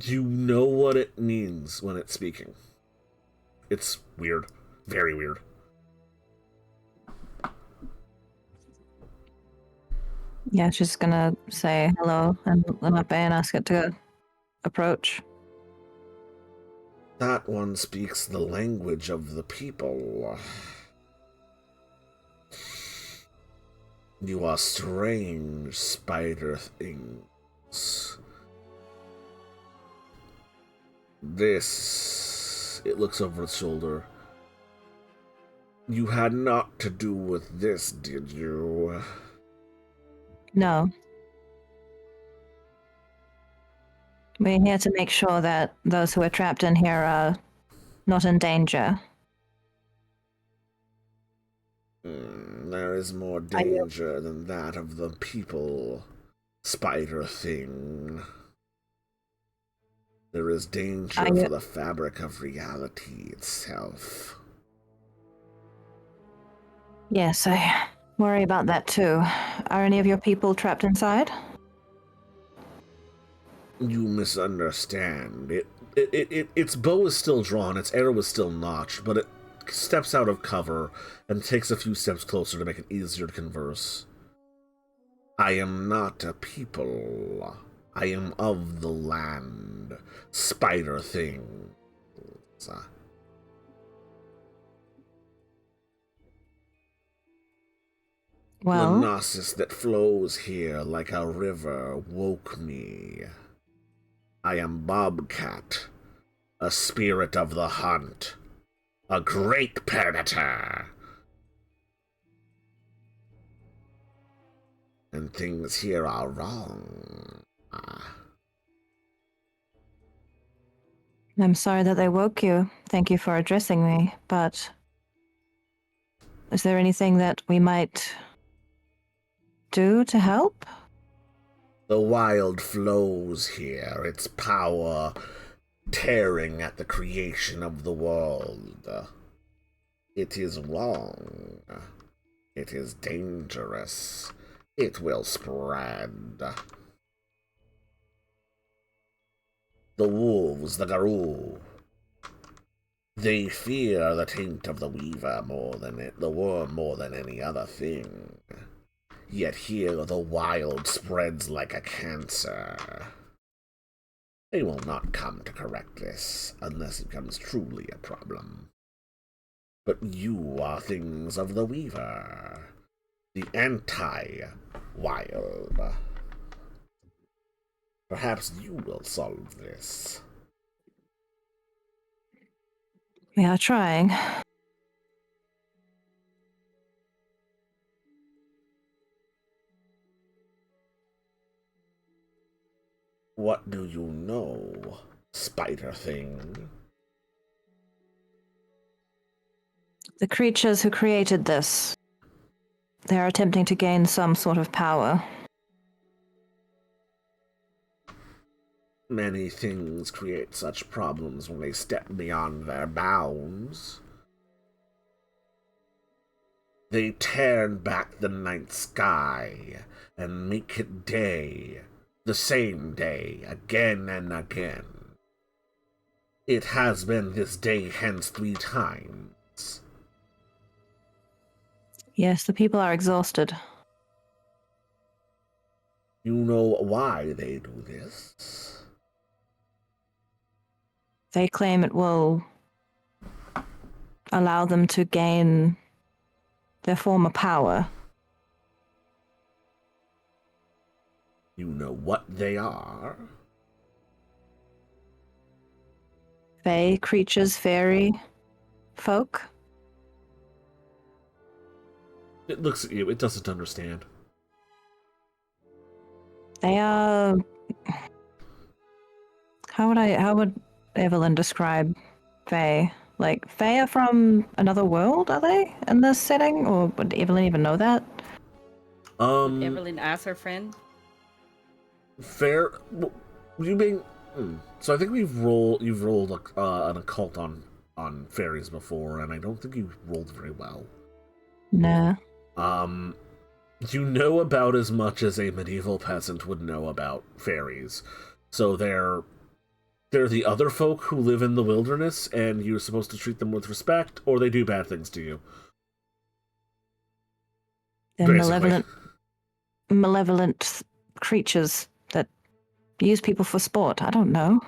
you know what it means when it's speaking. It's weird. Very weird. Yeah, she's gonna say hello and Nape and ask it to approach. That one speaks the language of the people. You are strange, spider things. This... It looks over its shoulder. You had naught to do with this, did you? No. We're here to make sure that those who are trapped in here are not in danger. There is more danger than that of the people, spider thing. There is danger for the fabric of reality itself. Yes, I worry about that too. Are any of your people trapped inside? You misunderstand. Its bow is still drawn, its arrow is still notched, but it steps out of cover and takes a few steps closer to make it easier to converse. I am not a people. I am of the land. Spider things. Well, The gnosis that flows here like a river woke me. I am Bobcat, a spirit of the hunt, a great predator. And things here are wrong. I'm sorry that they woke you. Thank you for addressing me, but is there anything that we might do to help? The wild flows here, its power tearing at the creation of the world. It is wrong. It is dangerous. It will spread. The wolves, the Garou, they fear the taint of the weaver more than the worm more than any other thing. Yet here the wild spreads like a cancer. They will not come to correct this unless it becomes truly a problem. But you are things of the weaver, the anti-wild. Perhaps you will solve this. We are trying. What do you know, spider thing? The creatures who created this, they are attempting to gain some sort of power. Many things create such problems when they step beyond their bounds. They turn back the night sky and make it day, the same day, again and again. It has been this day hence 3 times. Yes, the people are exhausted. You know why they do this? They claim it will allow them to gain their former power. You know what they are? Fae creatures, fairy folk. It looks at you, it doesn't understand. They are. How would Evelyn describe Fae? Like, Fae are from another world, are they, in this setting? Or would Evelyn even know that? Evelyn asked her friend. Fair. You being. So I think you've rolled an occult on fairies before, and I don't think you rolled very well. Nah. You know about as much as a medieval peasant would know about fairies. So they're the other folk who live in the wilderness, and you're supposed to treat them with respect, or they do bad things to you. They're Basically. malevolent creatures that use people for sport. I don't know.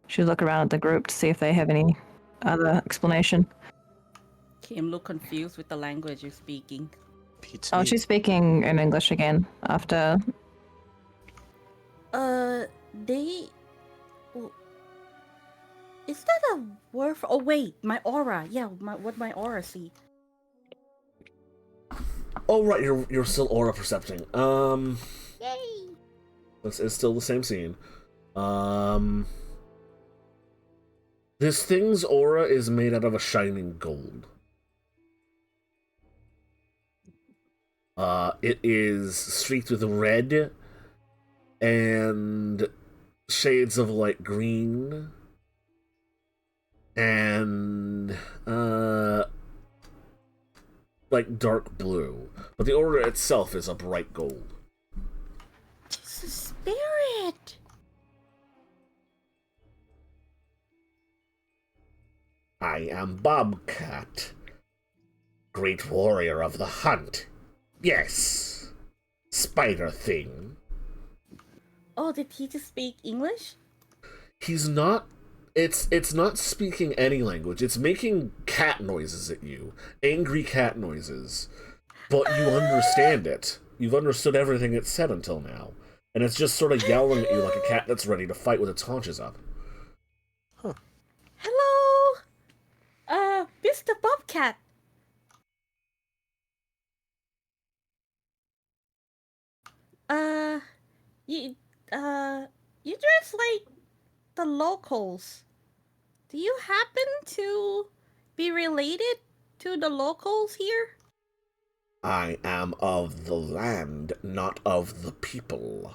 Should look around at the group to see if they have any other explanation. Kim looked confused with the language you're speaking. Beats Oh, me. she's speaking in English again after. They. Is that a word for... Oh, wait, my aura. Yeah, what my aura see. Oh right, you're still aura percepting. Yay! This is still the same scene. This thing's aura is made out of a shining gold. It is streaked with red and shades of light green and like dark blue. But the aura itself is a bright gold. It's a spirit! I am Bobcat, great warrior of the hunt. Yes, spider thing. Oh, did he just speak English? He's not. It's not speaking any language. It's making cat noises at you, angry cat noises. But you understand it. You've understood everything it said until now, and it's just sort of yelling at you like a cat that's ready to fight with its haunches up. Hello? Mr. Bobcat. You, you dress like the locals. Do you happen to be related to the locals here? I am of the land, not of the people.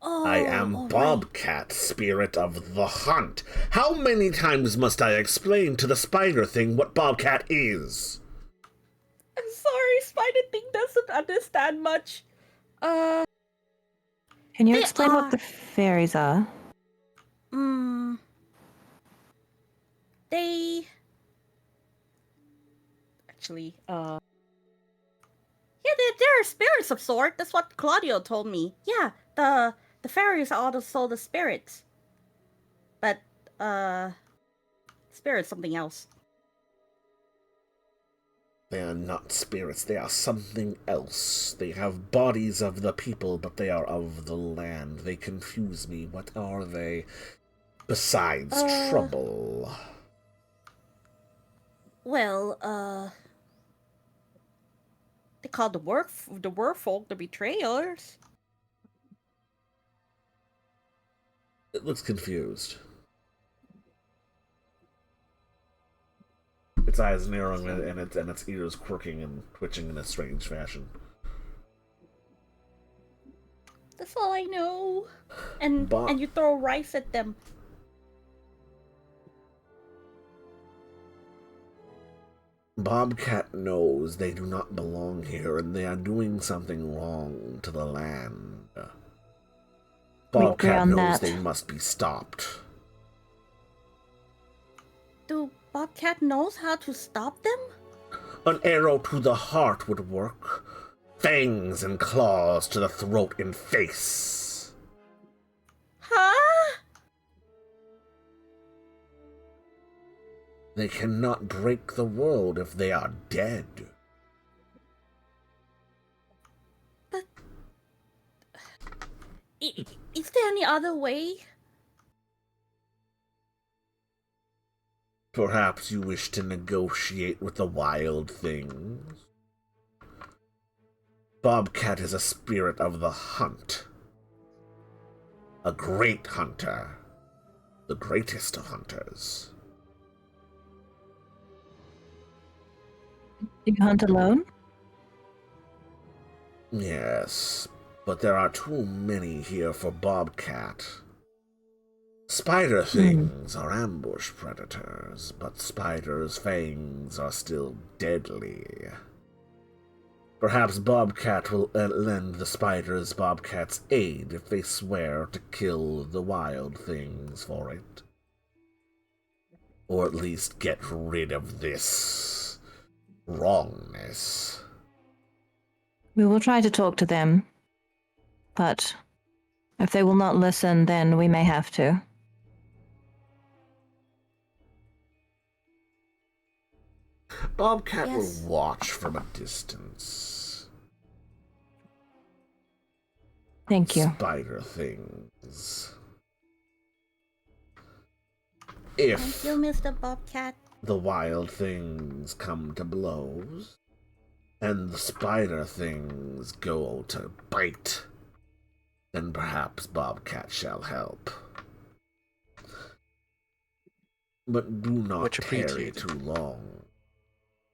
Oh, I am all right. Bobcat, spirit of the hunt. How many times must I explain to the spider thing what Bobcat is? I'm sorry, Spider Thing doesn't understand much. Can you They explain are- what the fairies are? They actually, yeah, they're spirits of sort. That's what Claudio told me. Yeah, the fairies are also the spirits, but spirits something else. They are not spirits, they are something else. They have bodies of the people, but they are of the land. They confuse me. What are they? Besides trouble. Well, they call the werfolk the betrayers. It looks confused. Its eyes narrowing and its ears quirking and twitching in a strange fashion. That's all I know. And you throw rice at them. Bobcat knows they do not belong here and they are doing something wrong to the land. Bobcat knows they must be stopped. Do Bobcat knows how to stop them? An arrow to the heart would work. Fangs and claws to the throat and face. Huh? They cannot break the world if they are dead. But... is there any other way? Perhaps you wish to negotiate with the wild things? Bobcat is a spirit of the hunt. A great hunter. The greatest of hunters. You hunt alone? Yes, but there are too many here for Bobcat. Spider things are ambush predators, but spiders' fangs are still deadly. Perhaps Bobcat will lend the spiders Bobcat's aid if they swear to kill the wild things for it. Or at least get rid of this wrongness. We will try to talk to them, but if they will not listen, then we may have to. Bobcat will watch from a distance. Thank you. Spider things. If Thank you, Mr. Bobcat. the wild things come to blows, and the spider things go to bite, then perhaps Bobcat shall help. But do not tarry too long.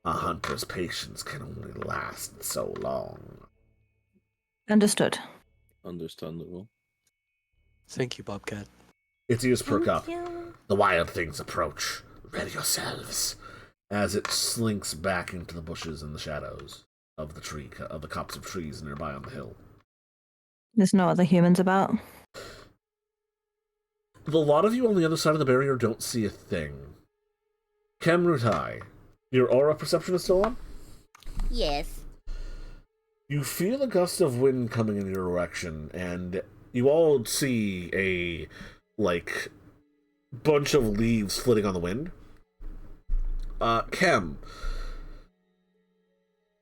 A hunter's patience can only last so long. Understood. Understandable. Thank you, Bobcat. Its ears perk up. You. The wild things approach. Ready yourselves. As it slinks back into the bushes and the shadows of the copse of trees nearby on the hill. There's no other humans about? The lot of you on the other side of the barrier don't see a thing. Kemrutai, your aura perception is still on? Yes. You feel a gust of wind coming in your direction, and you all see a, bunch of leaves flitting on the wind. Kem,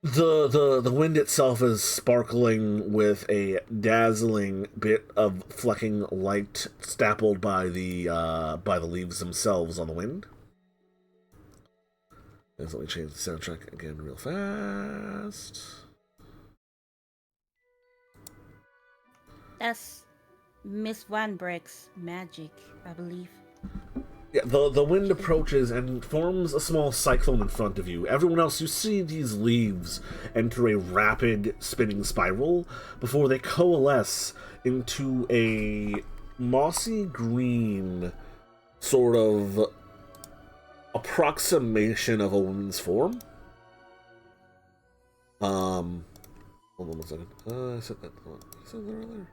the wind itself is sparkling with a dazzling bit of flecking light stappled by the leaves themselves on the wind. Let me change the soundtrack again real fast. That's Miss Van Breck's magic, I believe. Yeah, the wind approaches and forms a small cyclone in front of you. Everyone else, you see these leaves enter a rapid spinning spiral before they coalesce into a mossy green sort of approximation of a woman's form. Hold on 1 second. I said that. Hold on. I said that earlier.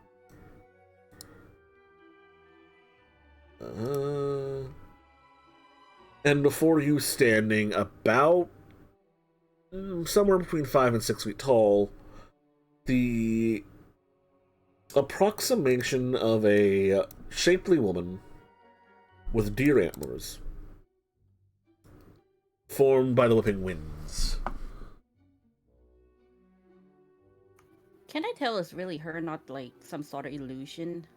And before you, standing about somewhere between 5 and 6 feet tall, the approximation of a shapely woman with deer antlers, formed by the whipping winds. Can I tell it's really her, not some sort of illusion?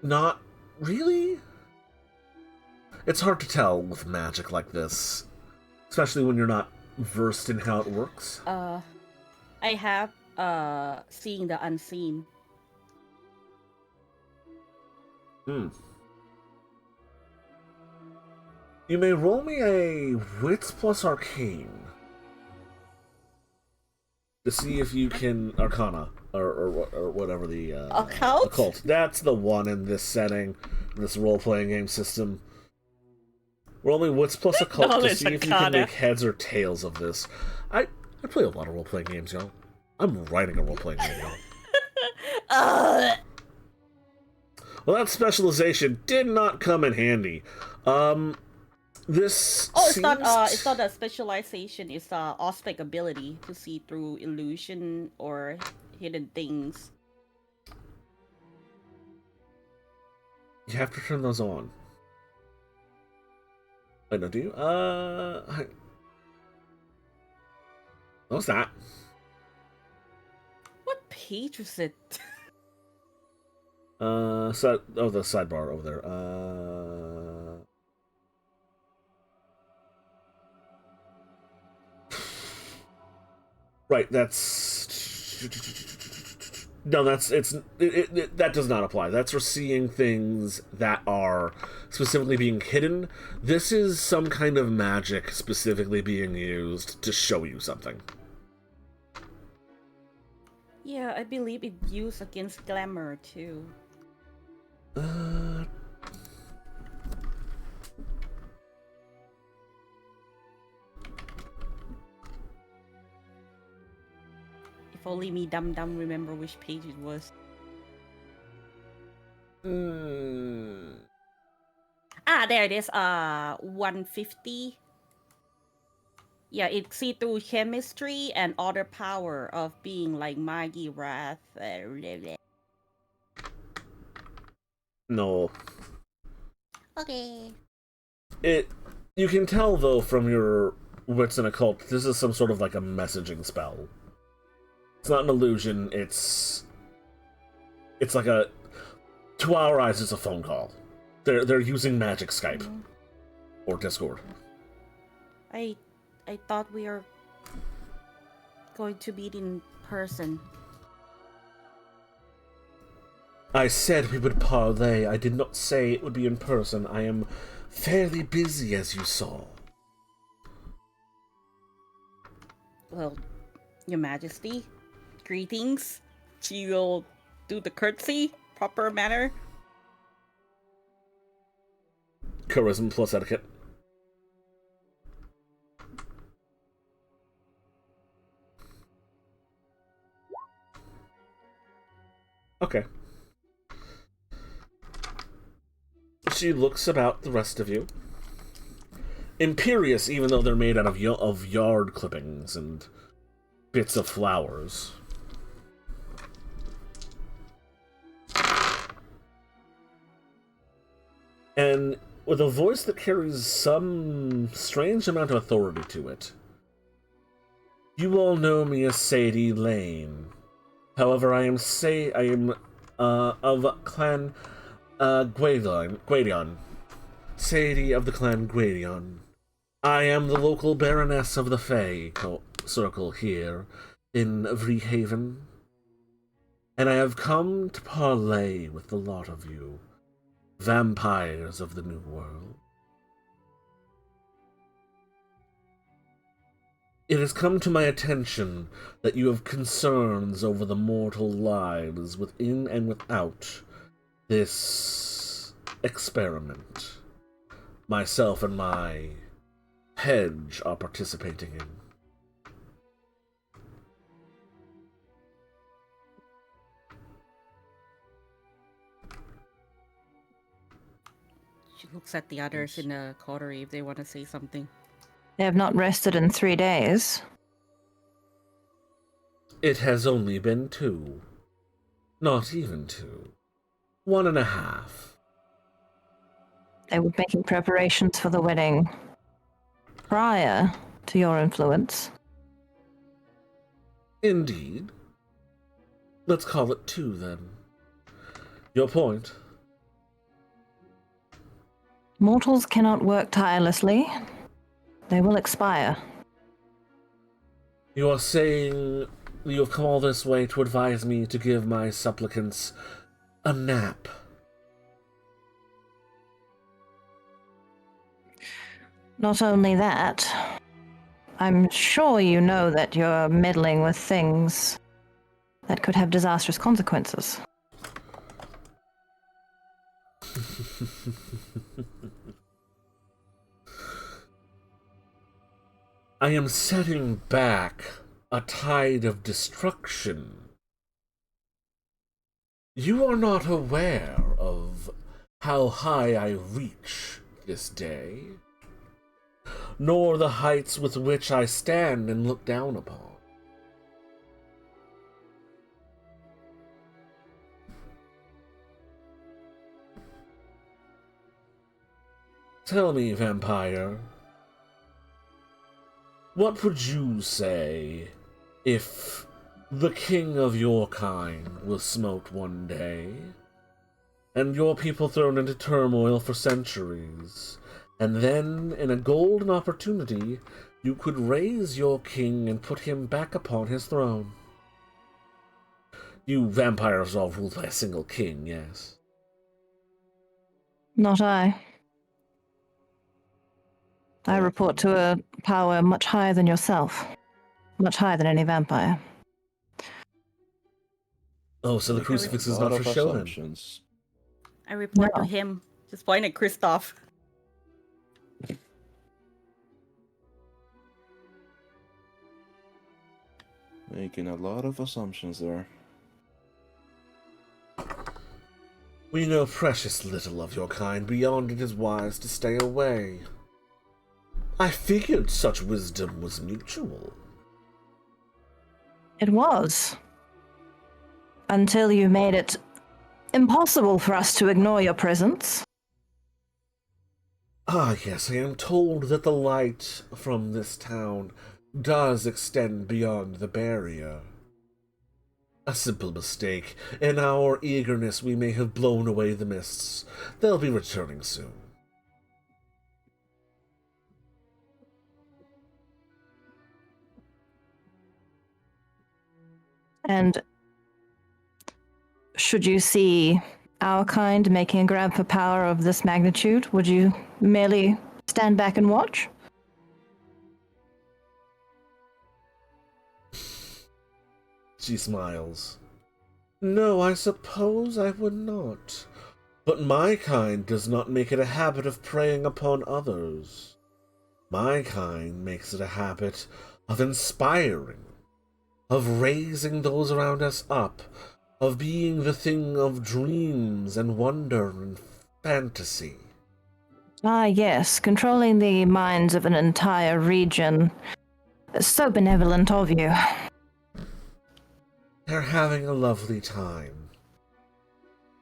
Not really. It's hard to tell with magic like this, especially when you're not versed in how it works. I have seeing the unseen. You may roll me a Wits plus Arcane to see if you can Arcana or whatever the Occult? occult. That's the one in this setting, in this role-playing game system. Rolling wits plus occult to Knowledge see if you can Arcana. make heads or tails of this. I play a lot of role-playing games, y'all. I'm writing a role-playing game, y'all. Well, that specialization did not come in handy. This Oh, seems... it's not a specialization. It's aspect ability to see through illusion or hidden things. You have to turn those on. Wait, no, do you? What's that? What page was it? The sidebar over there. Right, that's... No, that does not apply. That's for seeing things that are specifically being hidden. This is some kind of magic specifically being used to show you something. Yeah, I believe it's used against glamour too. If only me dumb remember which page it was. Ah, there it is. 150. Yeah, it see through chemistry and other power of being like Maggie Wrath. No. Okay. You can tell, though, from your wits and occult, this is some sort of like a messaging spell. It's not an illusion, it's like a... To our eyes, it's a phone call. They're using magic Skype. Or Discord. I thought we are going to meet in person. I said we would parlay. I did not say it would be in person. I am fairly busy, as you saw. Well, Your Majesty, greetings. She will do the curtsy, proper manner. Charisma plus etiquette. Okay. She looks about the rest of you. Imperious, even though they're made out of yard clippings and bits of flowers. And with a voice that carries some strange amount of authority to it. You all know me as Sadie Lane. However, I am of clan Gwydion. Sadie of the clan Gwydion. I am the local baroness of the Fae circle here in Vreehaven. And I have come to parlay with the lot of you, vampires of the New World. It has come to my attention that you have concerns over the mortal lives within and without this experiment. Myself and my hedge are participating in. She looks at the others in the coterie if they want to say something. They have not rested in 3 days. It has only been 2. Not even 2. 1.5. They were making preparations for the wedding prior to your influence. Indeed. Let's call it 2, then. Your point? Mortals cannot work tirelessly. They will expire. You are saying you have come all this way to advise me to give my supplicants a nap. Not only that, I'm sure you know that you're meddling with things that could have disastrous consequences. I am setting back a tide of destruction. You are not aware of how high I reach this day, nor the heights with which I stand and look down upon. Tell me, vampire, what would you say if the king of your kind was smote one day, and your people thrown into turmoil for centuries, and then, in a golden opportunity, you could raise your king and put him back upon his throne? You vampires are all ruled by a single king, yes? Not I. I report to a power much higher than yourself. Much higher than any vampire. Oh, so the Making crucifix a is lot not for of show then? assumptions. I report to No. him. Just point at Kristoff. Making a lot of assumptions there. We know precious little of your kind beyond it is wise to stay away. I figured such wisdom was mutual. It was. Until you made it impossible for us to ignore your presence. Ah, yes, I am told that the light from this town does extend beyond the barrier. A simple mistake. In our eagerness, we may have blown away the mists. They'll be returning soon. And should you see our kind making a grab for power of this magnitude, would you merely stand back and watch? She smiles. No, I suppose I would not. But my kind does not make it a habit of preying upon others. My kind makes it a habit of inspiring, of raising those around us up, of being the thing of dreams and wonder and fantasy. Ah, yes, controlling the minds of an entire region. So benevolent of you. They're having a lovely time.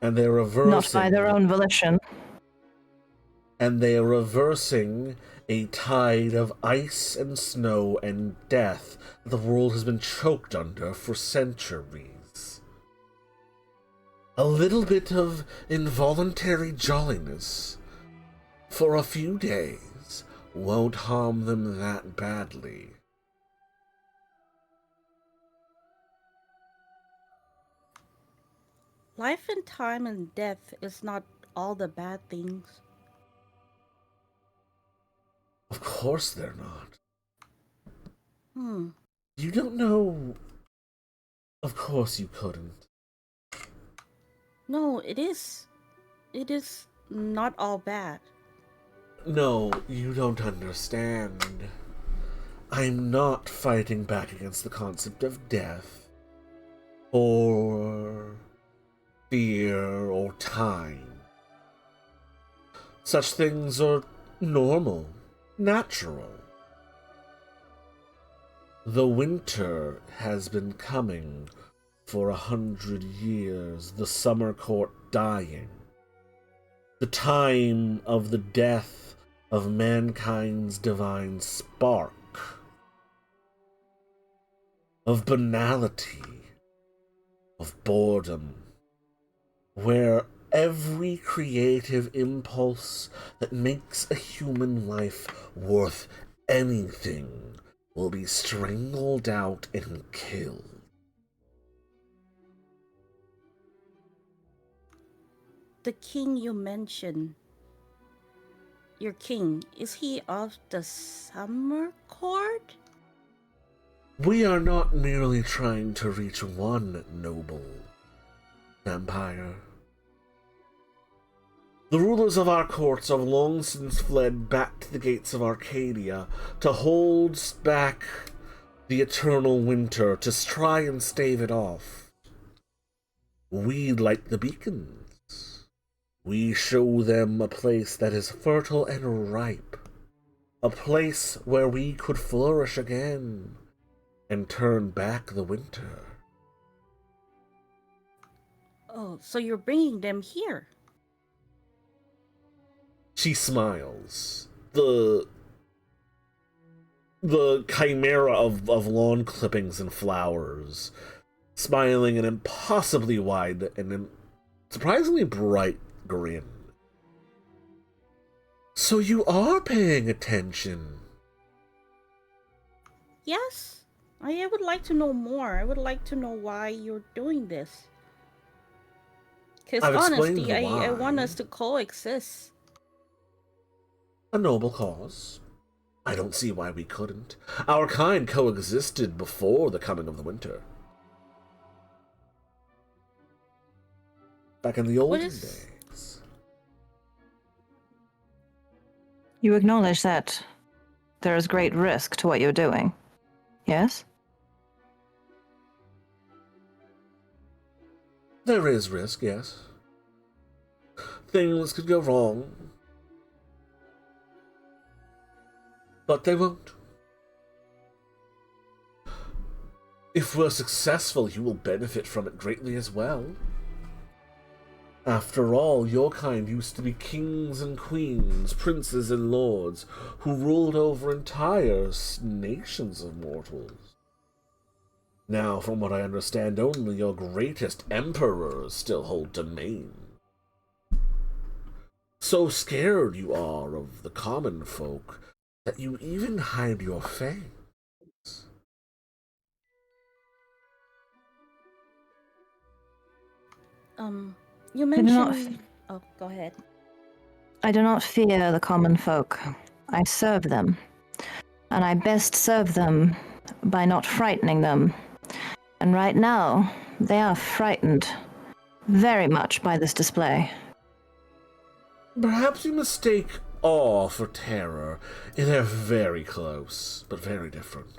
And they're Not by their own volition. And they are reversing a tide of ice and snow and death the world has been choked under for centuries. A little bit of involuntary jolliness for a few days won't harm them that badly. Life and time and death is not all the bad things. Of course they're not. Hmm. You don't know. Of course you couldn't. No, it is. It is not all bad. No, you don't understand. I'm not fighting back against the concept of death, or fear, or time. Such things are normal, natural. The winter has been coming for 100 years, the summer court dying. The time of the death of mankind's divine spark. Of banality, of boredom, where every creative impulse that makes a human life worth anything will be strangled out and killed. The king you mentioned, your king, is he of the summer court? We are not merely trying to reach one noble vampire. The rulers of our courts have long since fled back to the gates of Arcadia to hold back the eternal winter, to try and stave it off. We light the beacons. We show them a place that is fertile and ripe, a place where we could flourish again and turn back the winter. Oh, so you're bringing them here? She smiles. The chimera of lawn clippings and flowers, smiling an impossibly wide and surprisingly bright grin. So you are paying attention. Yes. I would like to know more. I would like to know why you're doing this. Because I've explained honestly, I want why. us to coexist. A noble cause. I don't see why we couldn't. Our kind coexisted before the coming of the winter. Back in the olden days. You acknowledge that there is great risk to what you're doing, yes? There is risk, yes. Things could go wrong. But they won't. If we're successful, you will benefit from it greatly as well. After all, your kind used to be kings and queens, princes and lords, who ruled over entire nations of mortals. Now, from what I understand, only your greatest emperors still hold domain. So scared you are of the common folk that you even hide your fangs. You I do not mentioned... Oh, go ahead. I do not fear the common folk. I serve them. And I best serve them by not frightening them. And right now, they are frightened very much by this display. Perhaps you mistake awe for terror. They're very close, but very different.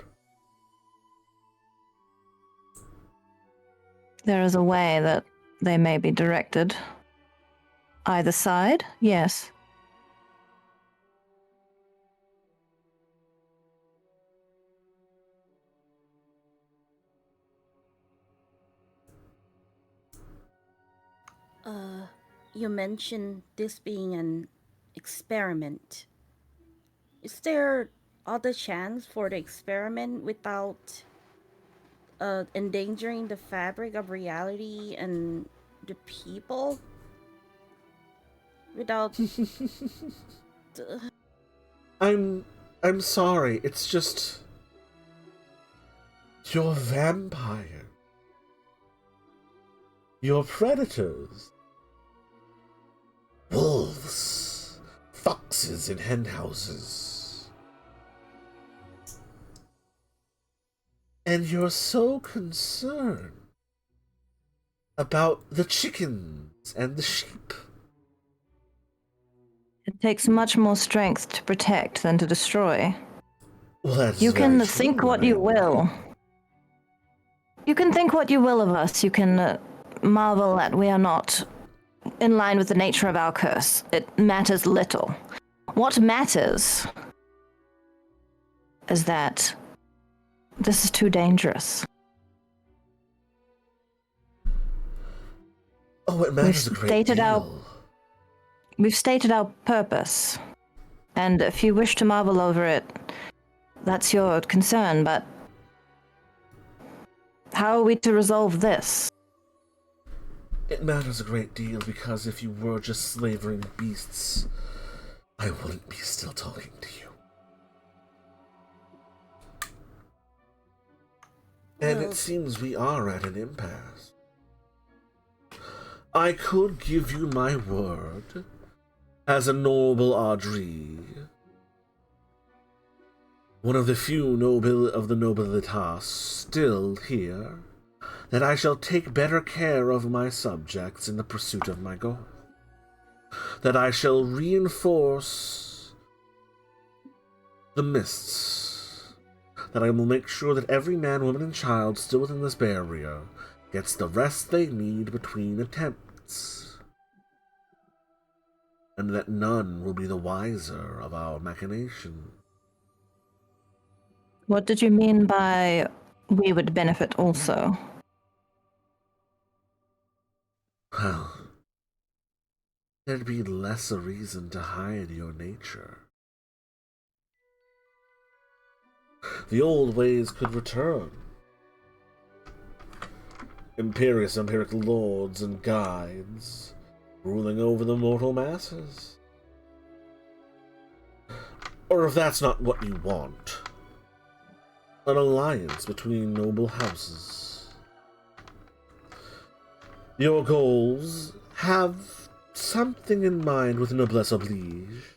There is a way that they may be directed. Either side, yes. You mentioned this being an experiment. Is there other chance for the experiment without endangering the fabric of reality and the people? Without... I'm sorry, it's just... You're vampire. You're predators. Wolves. Foxes in henhouses. And you're so concerned about the chickens and the sheep. It takes much more strength to protect than to destroy. Well, that's You can very think true, what you Mary. will. You can think what you will of us. You can marvel that we are not in line with the nature of our curse. It matters little. What matters is that this is too dangerous. Oh, it matters a great deal. We've stated our purpose, and if you wish to marvel over it, that's your concern, but how are we to resolve this? It matters a great deal because if you were just slavering beasts, I wouldn't be still talking to you. And it seems we are at an impasse. I could give you my word as a noble Audrey one of the few of the nobilitas still here, that I shall take better care of my subjects in the pursuit of my goal. That I shall reinforce the mists. That I will make sure that every man, woman, and child still within this barrier gets the rest they need between attempts. And that none will be the wiser of our machination. What did you mean by we would benefit also? Well, there'd be less a reason to hide your nature. The old ways could return. Imperious empiric lords and guides ruling over the mortal masses. Or if that's not what you want, an alliance between noble houses. Your goals have something in mind with noblesse oblige.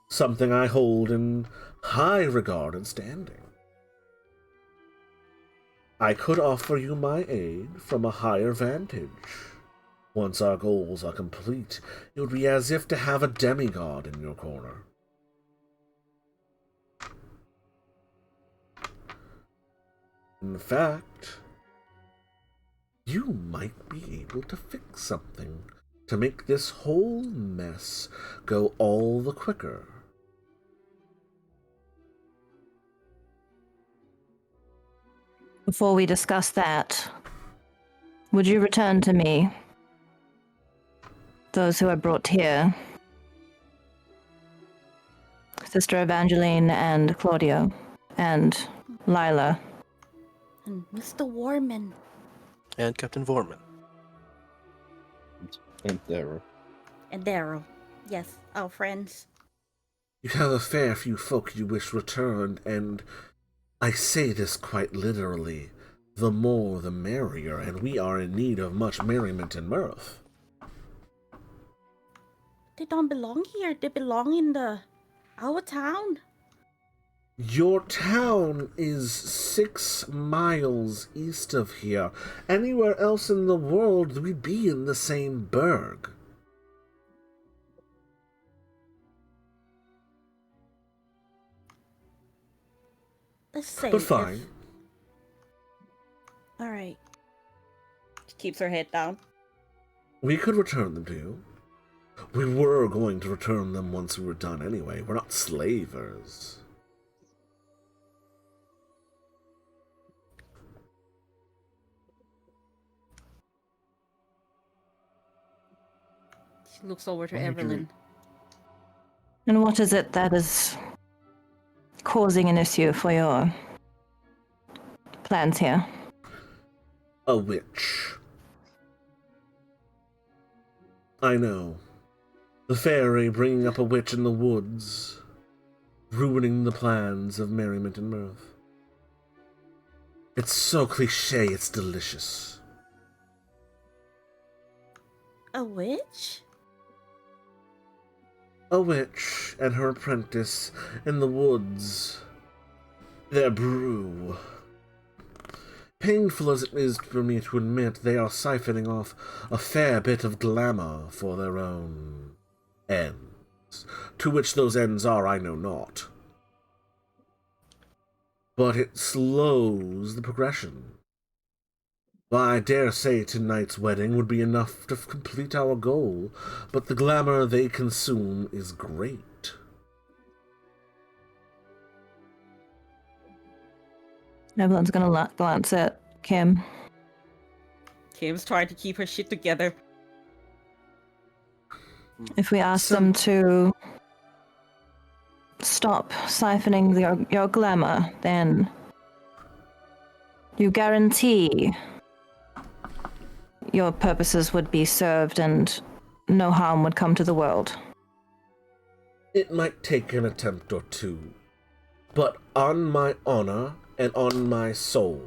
Something I hold in high regard and standing. I could offer you my aid from a higher vantage. Once our goals are complete, it would be as if to have a demigod in your corner. In fact, you might be able to fix something to make this whole mess go all the quicker. Before we discuss that, would you return to me those who are brought here? Sister Evangeline and Claudio and Lila. And Mr. Warman. And Captain Vorman. And there. And Daryl. Yes, our friends. You have a fair few folk you wish returned, and I say this quite literally. The more the merrier, and we are in need of much merriment and mirth. They don't belong here. They belong in our town. Your town is 6 miles east of here. Anywhere else in the world, we'd be in the same burg. Let's say. But fine. All right. She keeps her head down. We could return them to you. We were going to return them once we were done anyway. We're not slavers. She looks over to Why would you Evelyn. And what is it that is causing an issue for your plans here? A witch. I know. The fairy bringing up a witch in the woods, ruining the plans of merriment and mirth. It's so cliché, it's delicious. A witch? A witch and her apprentice in the woods. Their brew. Painful as it is for me to admit, they are siphoning off a fair bit of glamour for their own ends. To which those ends are, I know not. But it slows the progression. Why, I dare say tonight's wedding would be enough to complete our goal, but the glamour they consume is great. Evelyn's gonna glance at Kim. Kim's trying to keep her shit together. If we ask them to stop siphoning your glamour, then you guarantee your purposes would be served and no harm would come to the world. It might take an attempt or two, but on my honor and on my soul,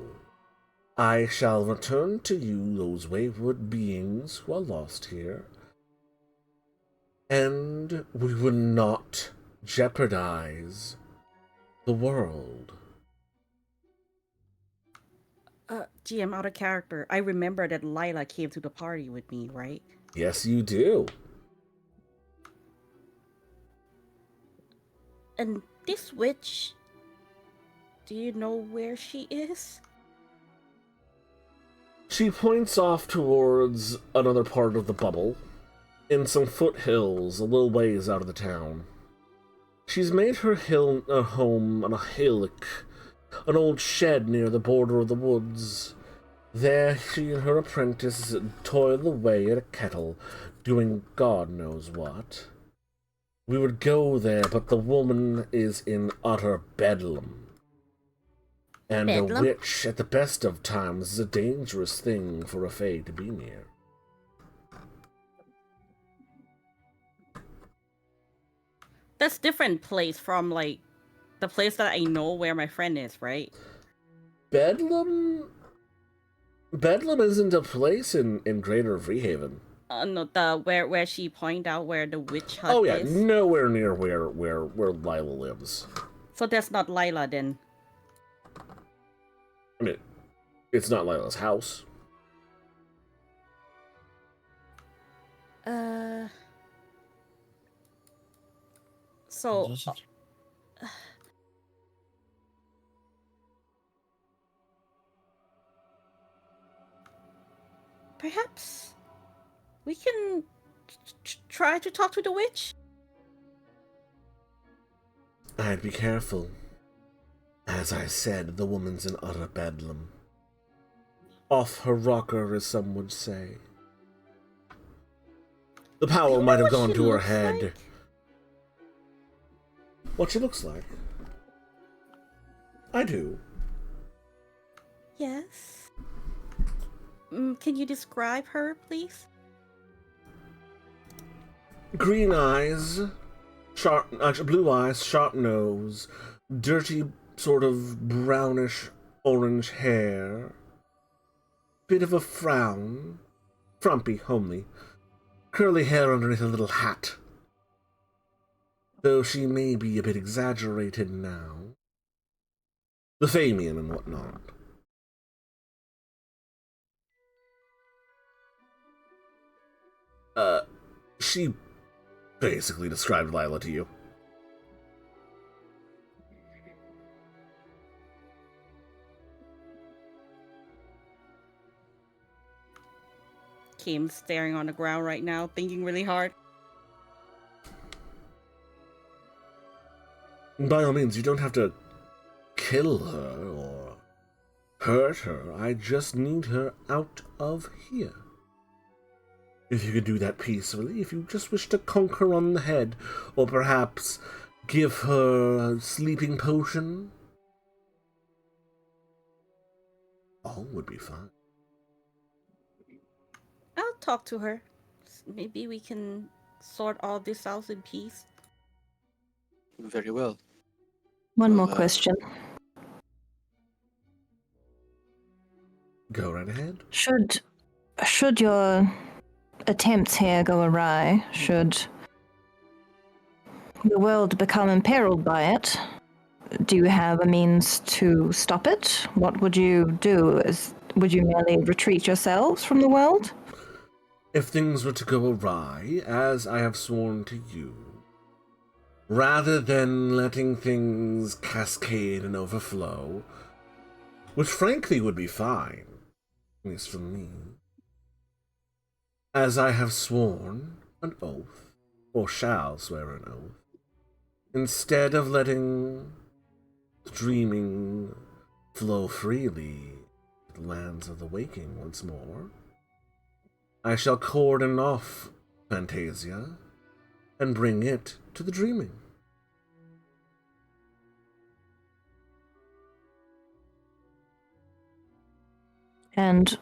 I shall return to you those wayward beings who are lost here, and we would not jeopardize the world. GM out of character. I remember that Lila came to the party with me, right? Yes, you do. And this witch, do you know where she is? She points off towards another part of the bubble, in some foothills a little ways out of the town. She's made her home on a hillock, an old shed near the border of the woods. There she and her apprentice toil away at a kettle, doing God knows what. We would go there, but the woman is in utter bedlam. And Bedlam? a witch, at the best of times, is a dangerous thing for a fae to be near. That's different place from, like, the place that I know where my friend is, right? Bedlam? Bedlam isn't a place in Greater Freehaven. No, the where she pointed out where the witch hut Oh yeah, is. nowhere near where Lila lives. So that's not Lila then. I mean, it's not Lila's house. So Does it? perhaps we can try to talk to the witch. I'd be careful. As I said, the woman's in utter bedlam. Off her rocker, as some would say. The Do power you might know have what gone she to her looks head. like? What she looks like? I do. Yes. Can you describe her, please? Green eyes, blue eyes, sharp nose, dirty sort of brownish orange hair, bit of a frown, frumpy, homely, curly hair underneath a little hat. Though she may be a bit exaggerated now. The Famian and whatnot. She basically described Lila to you. Kim's staring on the ground right now, thinking really hard. By all means, you don't have to kill her or hurt her. I just need her out of here. If you could do that peacefully, if you just wish to conk her on the head, or perhaps give her a sleeping potion, all would be fine. I'll talk to her. Maybe we can sort all this out in peace. Very well. One more Well, question. Go right ahead. Should your attempts here go awry, should the world become imperiled by it, do you have a means to stop it? What would you do? Would you merely retreat yourselves from the world? If things were to go awry, as I have sworn to you, rather than letting things cascade and overflow, which frankly would be fine, at least for me, as I have sworn an oath, or shall swear an oath, instead of letting dreaming flow freely to the lands of the waking once more, I shall cordon off Fantasia and bring it to the dreaming. And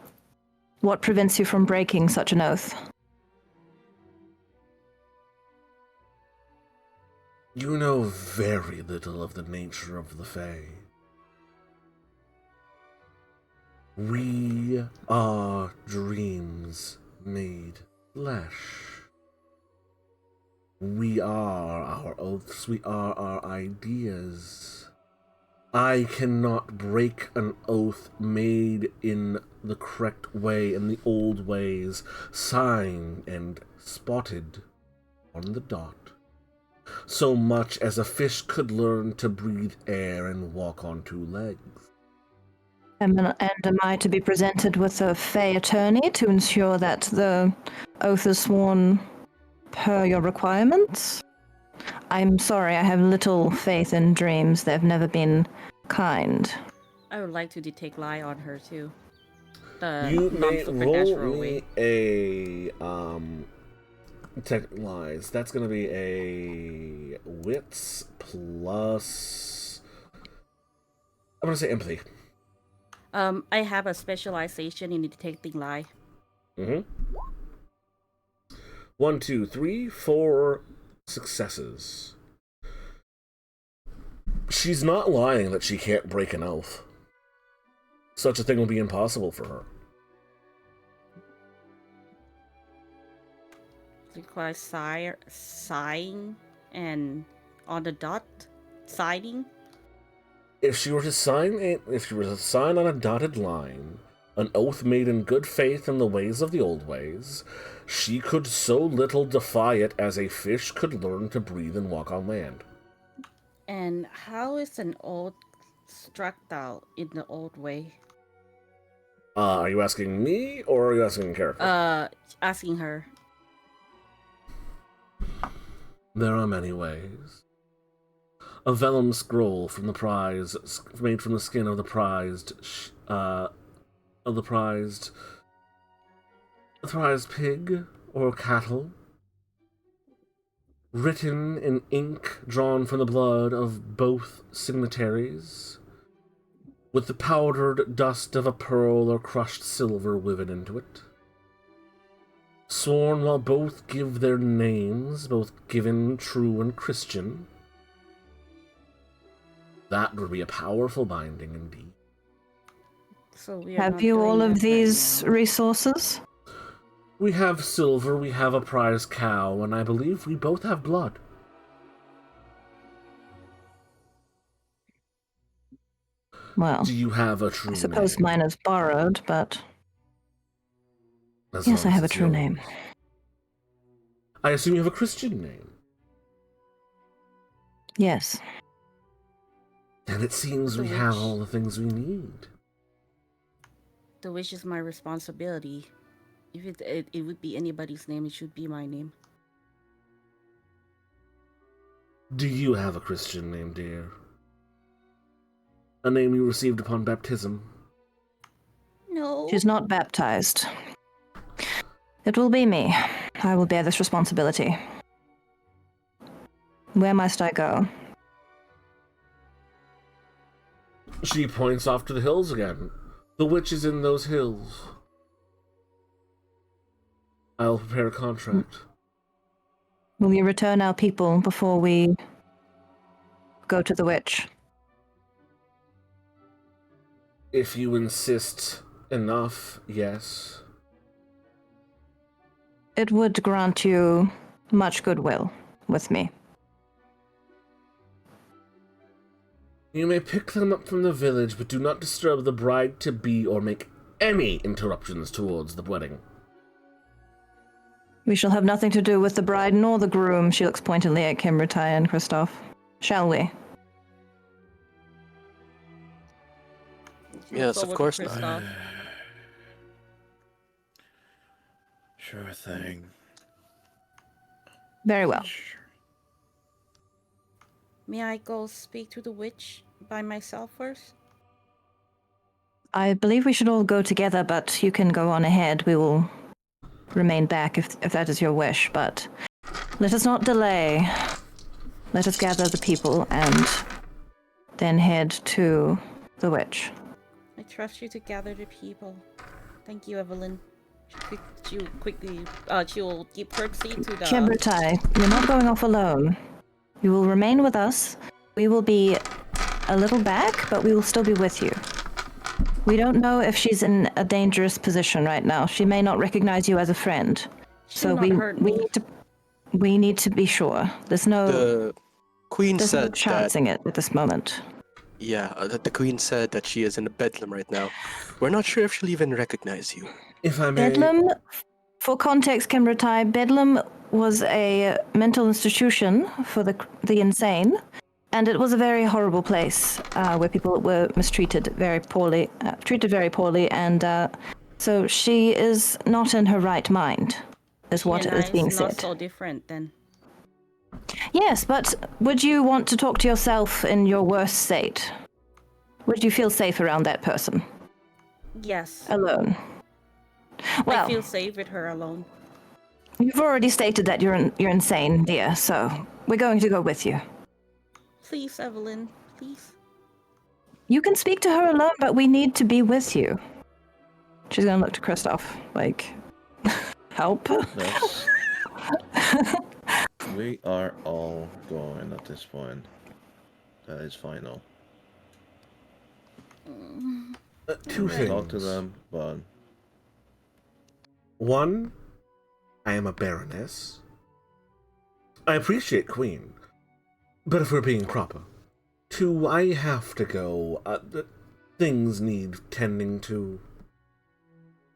what prevents you from breaking such an oath? You know very little of the nature of the Fae. We are dreams made flesh. We are our oaths, we are our ideas. I cannot break an oath made in the correct way, in the old ways, signed and spotted on the dot, so much as a fish could learn to breathe air and walk on two legs. And am I to be presented with a Fey attorney to ensure that the oath is sworn per your requirements? I'm sorry, I have little faith in dreams. They've never been kind. I would like to detect lie on her too. The You may roll non-supernatural me way. a tech lies. That's gonna be a wits plus. I'm gonna say empathy. I have a specialization in detecting lie. Mm-hmm. 1, 2, 3, 4 successes. She's not lying that she can't break an oath. Such a thing will be impossible for her. Requires sighing and on the dot siding. If she were to sign on a dotted line, an oath made in good faith in the ways of the old ways, she could so little defy it as a fish could learn to breathe and walk on land. And how is an oath struck out in the old way? Are you asking me, or are you asking character? Asking her. There are many ways. A vellum scroll from the prize, made from the skin of the prized pig or cattle, written in ink drawn from the blood of both signatories, with the powdered dust of a pearl or crushed silver woven into it. Sworn while both give their names, both given true and Christian. That would be a powerful binding indeed. So we are Have not you doing all of that these right now. resources? We have silver, we have a prize cow, and I believe we both have blood. Well, Do you have a true I suppose name? mine is borrowed, but As yes, long I as have a it's true yours. name. I assume you have a Christian name. Yes. Then it seems The we have witch. all the things we need. The wish is my responsibility. If it would be anybody's name, it should be my name. Do you have a Christian name, dear? A name you received upon baptism? No. She's not baptized. It will be me. I will bear this responsibility. Where must I go? She points off to the hills again. The witch is in those hills. I'll prepare a contract. Will you return our people before we go to the witch? If you insist enough, yes. It would grant you much goodwill with me. You may pick them up from the village, but do not disturb the bride-to-be or make any interruptions towards the wedding. We shall have nothing to do with the bride nor the groom. She looks pointedly at Kimbertai and Kristoff. Shall we? She Yes, looks of over to course not. Kristoff. Sure thing. Very well. Sure. May I go speak to the witch by myself first? I believe we should all go together, but you can go on ahead. We will remain back if that is your wish, but let us not delay. Let us gather the people and then head to the witch. I trust you to gather the people. Thank you, Evelyn. She'll give courtesy to the... Kimbertai, you're not going off alone. You will remain with us. We will be a little back, but we will still be with you. We don't know if she's in a dangerous position right now. She may not recognize you as a friend. She'll So not hurt me. we need to be sure. There's no The queen there's no said that chancing it at this moment. Yeah, the queen said that she is in a bedlam right now. We're not sure if she'll even recognize you. If I may... Bedlam, for context, Kimbertai, Bedlam was a mental institution for the insane, and it was a very horrible place where people were mistreated very poorly, and so she is not in her right mind, is what is being said. Not so different then. Yes, but would you want to talk to yourself in your worst state? Would you feel safe around that person? Yes. Alone? Well, I feel safe with her alone. You've already stated that you're insane, dear, so we're going to go with you. Please, Evelyn, please. You can speak to her alone, but we need to be with you. She's gonna look to Kristoff, like, help? That's... We are all going at this point. That is final. Two things. Talk to them, but... One, I am a baroness. I appreciate Queen, but if we're being proper. Two, I have to go. Things need tending to.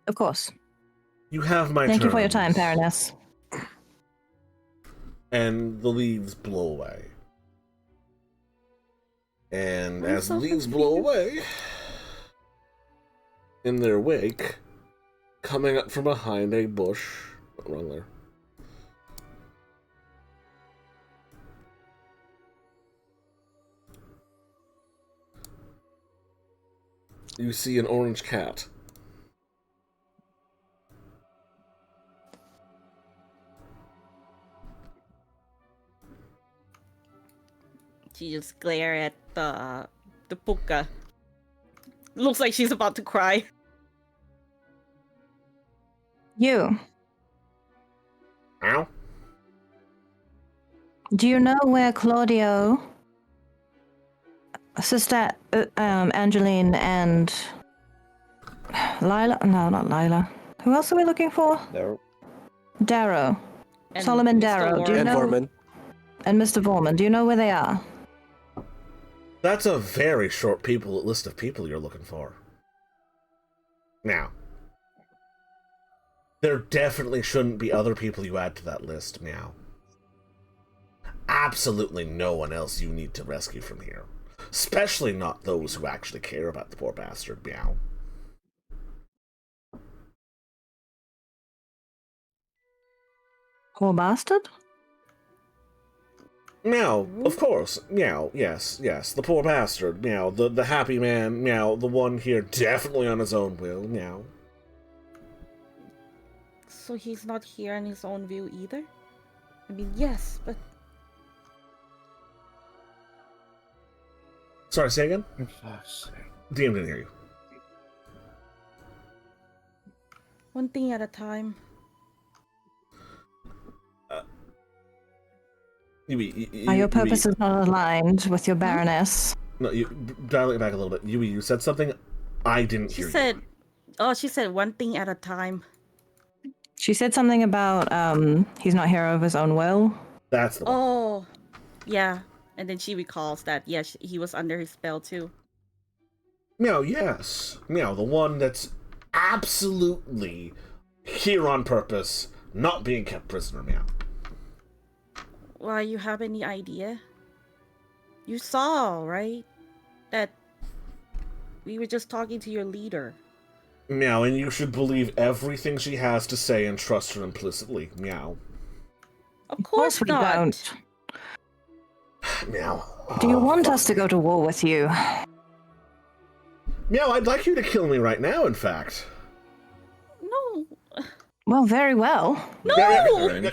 Of course. You have my Thank you for your terms. time, Baroness. And the leaves blow away. And I'm as the so leaves blow away, in their wake, coming up from behind a bush, wrong there. You see an orange cat. She just glare at the puka. Looks like she's about to cry. You. Ow. Do you know where Claudio, Sister Angeline, and Lila? No, not Lila. Who else are we looking for? Darrow. And Solomon Mr. Darrow. Do you And know? Vorman. And Mr. Vorman. Do you know where they are? That's a very short list of people you're looking for. Now, there definitely shouldn't be other people you add to that list, meow. Absolutely no one else you need to rescue from here. Especially not those who actually care about the poor bastard, meow. Poor bastard? Meow, of course. Meow, yes. The poor bastard. Meow, the happy man. Meow, the one here definitely on his own will. Meow. So he's not here on his own view either? I mean, yes, but... Sorry, say again? DM didn't hear you. One thing at a time. Your purpose is not aligned with your Baroness. No, you dial it back a little bit. You said something I didn't hear. She said one thing at a time. She said something about he's not here of his own will. That's the one. Oh, yeah. And then she recalls that, yes, he was under his spell too. Meow, yes. Meow, the one that's absolutely here on purpose, not being kept prisoner, meow. Why, you have any idea? You saw, right? That we were just talking to your leader. Meow, and you should believe everything she has to say and trust her implicitly, meow. Of course we not. don't. Meow. Do you want us to go to war with you? Meow, I'd like you to kill me right now, in fact. No. Well, very well. No!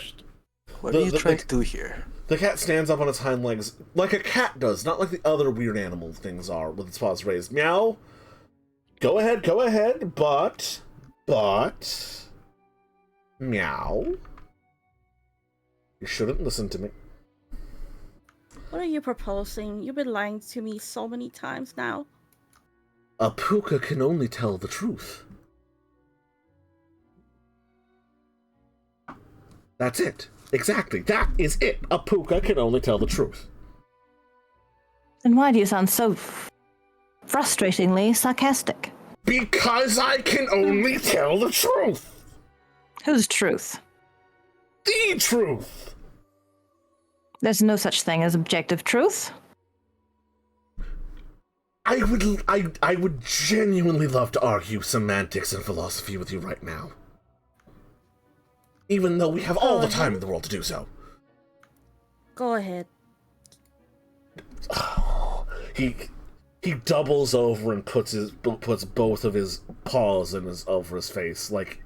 What are you trying to do here? The cat stands up on its hind legs, like a cat does, not like the other weird animal things are, with its paws raised. Meow. Go ahead, but... Meow. You shouldn't listen to me. What are you proposing? You've been lying to me so many times now. A puka can only tell the truth. That's it. Exactly. That is it. A puka can only tell the truth. Then why do you sound so frustratingly sarcastic. Because I can only tell the truth. Whose truth? The truth. There's no such thing as objective truth. I would genuinely love to argue semantics and philosophy with you right now. Even though we have all the time in the world to do so. Go ahead. He doubles over and puts both of his paws over his face, like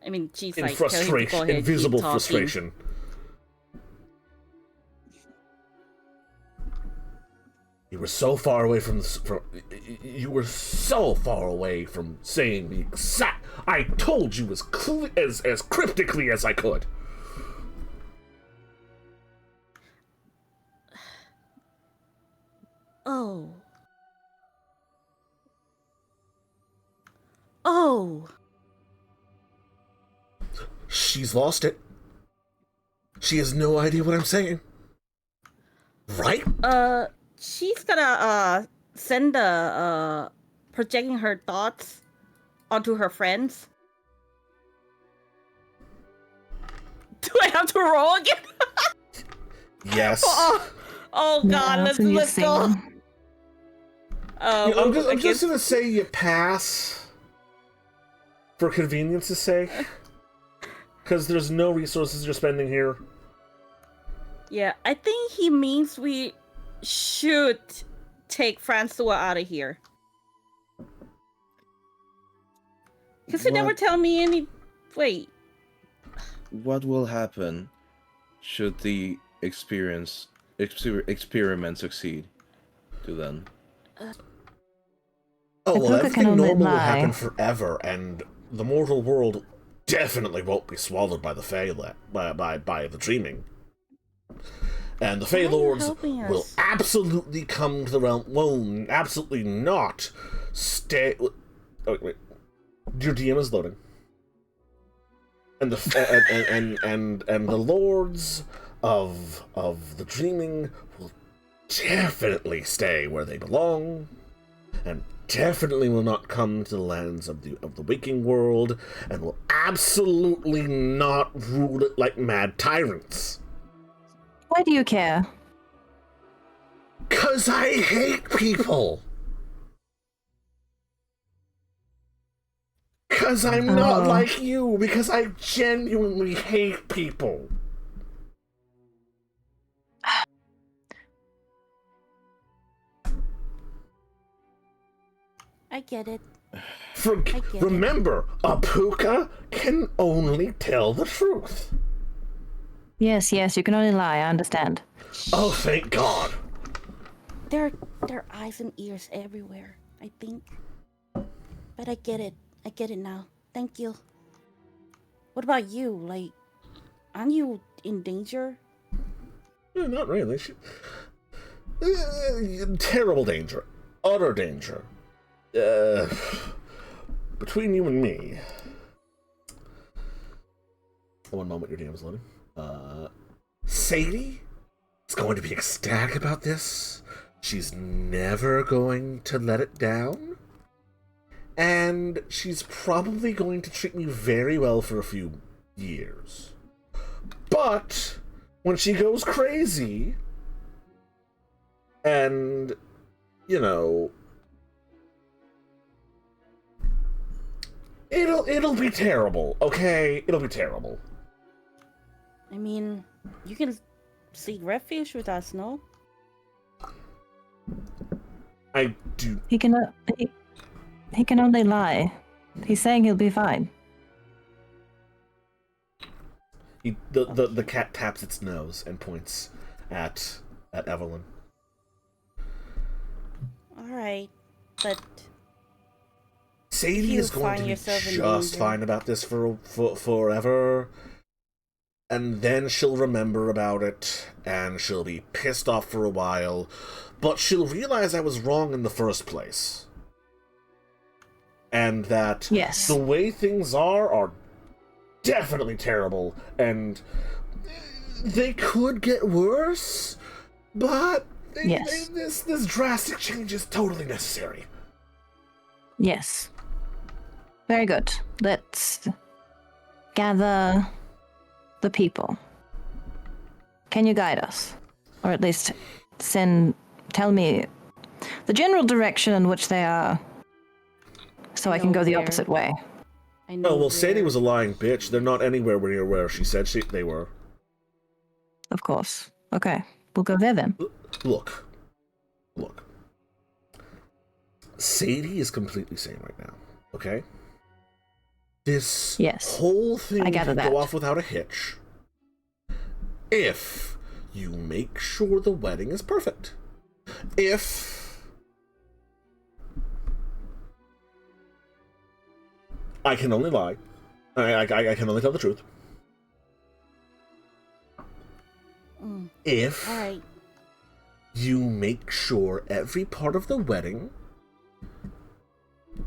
I mean, she's in like, tell him to go frustration, ahead, in visible keep talking. frustration. You were so far away from you were so far away from saying the exact. I told you as cryptically as I could. Oh. Oh. She's lost it. She has no idea what I'm saying. Right? She's gonna send projecting her thoughts onto her friends. Do I have to roll again? Yes. Oh god, Yeah, let's so you go. sing. I'm just gonna say you pass for convenience's sake, because there's no resources you're spending here. Yeah, I think he means we should take Francois out of here. Because he never tell me any. Wait. What will happen should the experiment succeed to then? Oh, well, Apuka can everything only normal will lie. happen forever, and the mortal world definitely won't be swallowed by the by the dreaming. And the Fey Why are you Lords helping us? will absolutely come to the realm. Will absolutely not stay. Oh, wait. Your DM is loading. And and the lords of the dreaming will definitely stay where they belong, and definitely will not come to the lands of the waking world, and will absolutely not rule it like mad tyrants. Why do you care? 'Cause I hate people. 'Cause I'm not like you. Because I genuinely hate people. I get it. get Remember, Apuka can only tell the truth. Yes, you can only lie, I understand. Oh, thank God. There are eyes and ears everywhere, I think. But I get it. I get it now. Thank you. What about you? Like, aren't you in danger? No, not really. Terrible danger. Utter danger. Between you and me. One moment, your DM is loading. Sadie is going to be ecstatic about this. She's never going to let it down. And she's probably going to treat me very well for a few years. But when she goes crazy, and, you know, it'll be terrible, okay? It'll be terrible. I mean, you can seek refuge with us, no? I do. He can only lie. He's saying he'll be fine. The cat taps its nose and points at Evelyn. Alright, but Sadie you is going to find be yourself in just danger. fine about this for forever. And then she'll remember about it, and she'll be pissed off for a while, but she'll realize I was wrong in the first place. And that Yes. the way things are definitely terrible, and they could get worse, but Yes. This drastic change is totally necessary. Yes. Very good. Let's gather the people. Can you guide us? Or at least tell me the general direction in which they are, so I can go the opposite way. I know. Oh, well, Sadie was a lying bitch. They're not anywhere near where she said they were. Of course. Okay, we'll go there then. Look. Sadie is completely sane right now, okay? This Yes, whole thing I gather can go that. off without a hitch if you make sure the wedding is perfect. If I can only lie, I can only tell the truth. If All right. you make sure every part of the wedding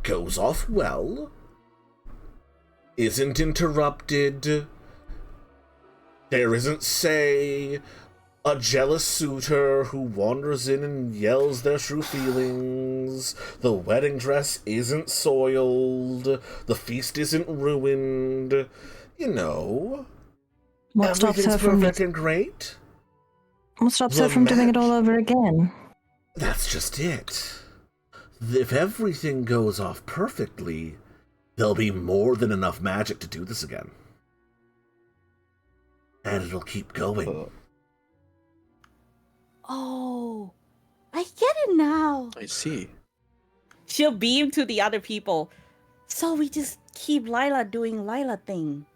goes off well, isn't interrupted, there isn't, say, a jealous suitor who wanders in and yells their true feelings, the wedding dress isn't soiled, the feast isn't ruined, you know, What stops everything's her from perfect and great. What stops The her from doing it all match. over again? That's just it. If everything goes off perfectly, there'll be more than enough magic to do this again. And it'll keep going. Oh, I get it now. I see. She'll beam to the other people. So we just keep Lila doing Lila thing.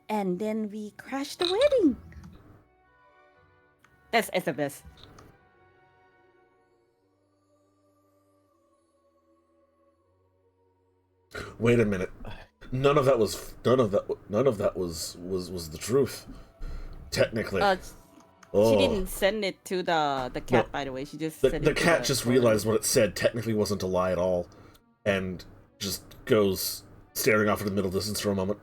And then we crash the wedding. That's SMS. Wait a minute. None of that was the truth. Technically. She didn't send it to the cat, No. by the way. She just sent it The to cat just realized what it said technically wasn't a lie at all, and just goes staring off into the middle distance for a moment.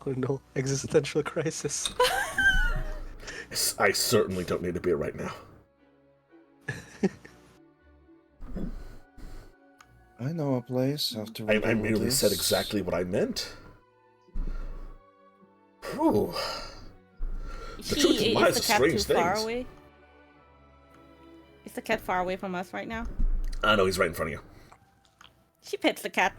Oh no, existential crisis. I certainly don't need a beer right now. I know a place after we I deal with merely this. said exactly what I meant. Whew. The truth Is lies the are cat too strange far things. away? Is the cat far away from us right now? I know he's right in front of you. She pets the cat.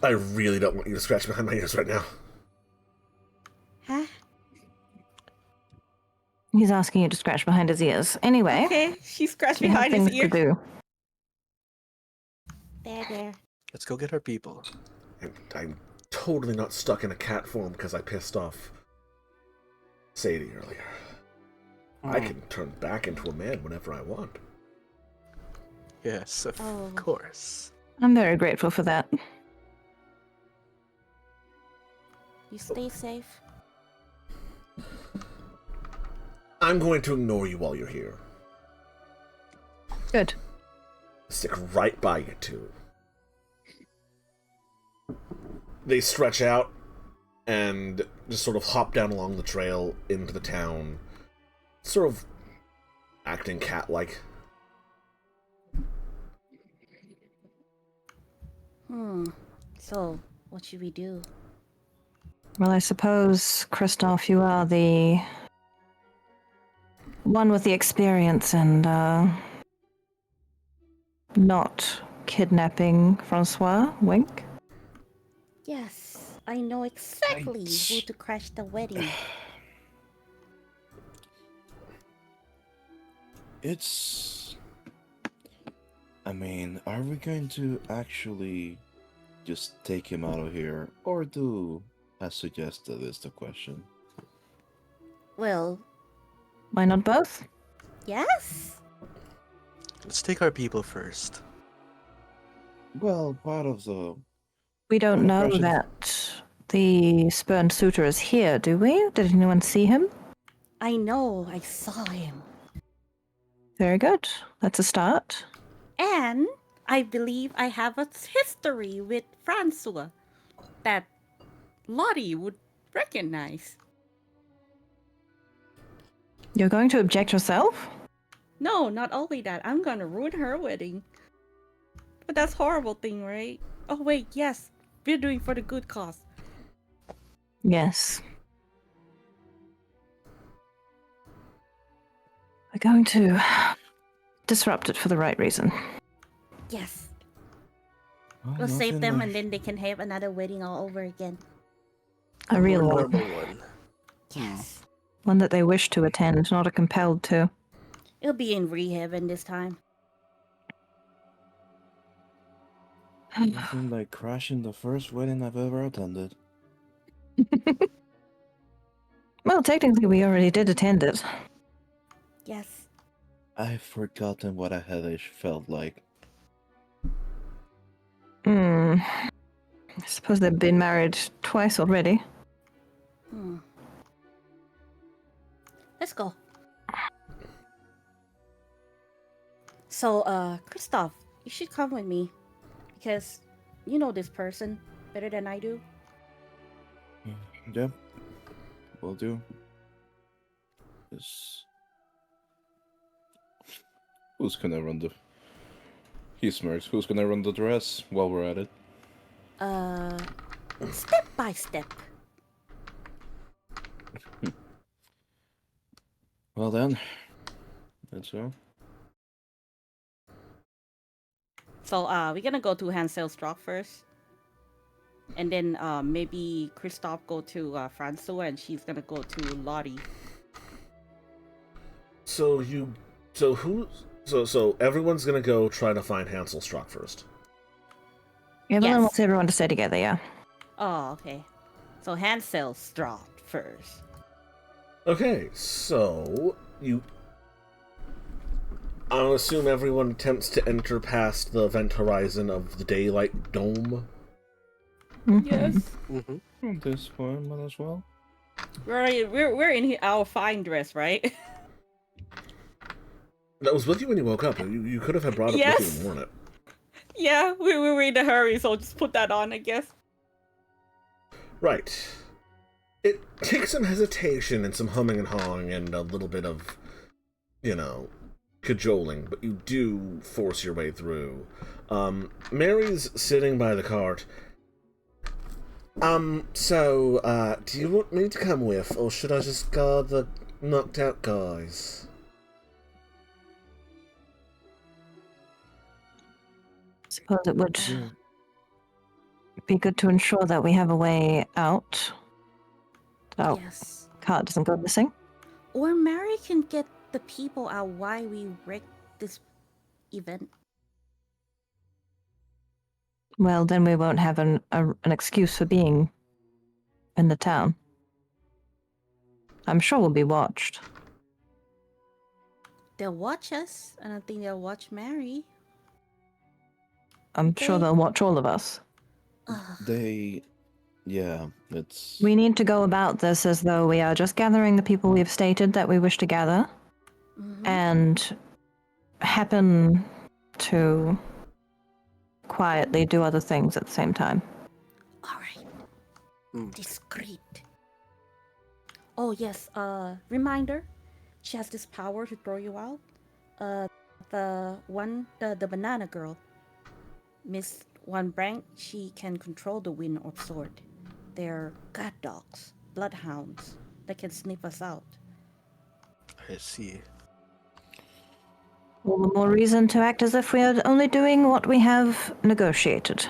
I really don't want you to scratch behind my ears right now. Huh? He's asking you to scratch behind his ears. Anyway, Okay, she scratched we have behind his things to ear. do. There. Let's go get our people. And I'm totally not stuck in a cat form because I pissed off Sadie earlier. I can turn back into a man whenever I want. Yes, of Oh. course. I'm very grateful for that. You stay safe. I'm going to ignore you while you're here. Good. Stick right by you two. They stretch out and just sort of hop down along the trail into the town, sort of acting cat-like. So, what should we do? Well, I suppose, Christoph, you are the one with the experience and not kidnapping Francois. Wink. Yes, I know exactly Right. who to crash the wedding. It's... I mean, are we going to actually just take him out of here, or do as suggested is the question? Well, Why not both? yes. Let's take our people first. Well, part of the... We don't Well, know Russians- that the spurned suitor is here, do we? Did anyone see him? I know, I saw him. Very good. That's a start. And I believe I have a history with Francois that Lottie would recognize. You're going to object yourself? No, not only that. I'm gonna ruin her wedding. But that's horrible thing, right? Oh wait, yes. We're doing for the good cause. Yes. We're going to disrupt it for the right reason. Yes. Well, We'll save nothing them like- and then they can have another wedding all over again. A real More one. normal one. Yes. One that they wish to attend, not a compelled to. It'll be in rehab this time. Nothing like crashing the first wedding I've ever attended. Well, technically we already did attend it. Yes. I've forgotten what a headache felt like. I suppose they've been married twice already. Let's go. So, Christoph, you should come with me. Because you know this person better than I do. Yep. Will do. Who's gonna run the... He smirks. Who's gonna run the dress while we're at it? Step by step. Well then. Let's go. So, we're gonna go to Hansel's truck first. And then, maybe Christoph go to, Francois and she's gonna go to Lottie. So everyone's gonna go try to find Hansel Strock first. Evelyn Yes. wants everyone to stay together, yeah. Oh, okay. So Hansel's truck first. Okay, so I'll assume everyone attempts to enter past the event horizon of the daylight dome. Yes. Mm-hmm. This one might as well. We're in our fine dress, right? That was with you when you woke up. You could have brought it with you Yes. and worn it. Yeah, we were in a hurry, so just put that on, I guess. Right. It takes some hesitation and some humming and hawing and a little bit of, cajoling, but you do force your way through. Mary's sitting by the cart. Do you want me to come with, or should I just guard the knocked out guys? Suppose it would be good to ensure that we have a way out. So Yes. cart doesn't go missing. Or Mary can get the people out why we wrecked this event. Well, then we won't have an excuse for being in the town. I'm sure we'll be watched. They'll watch us, and I think they'll watch Mary. I'm sure they'll watch all of us. It's... We need to go about this as though we are just gathering the people we have stated that we wish to gather, and happen to quietly do other things at the same time. Alright. Discreet. Oh yes, reminder. She has this power to throw you out. The banana girl. Miss One Brank, she can control the wind of sword. They're guard dogs, bloodhounds, that can sniff us out. I see. All the more reason to act as if we are only doing what we have negotiated.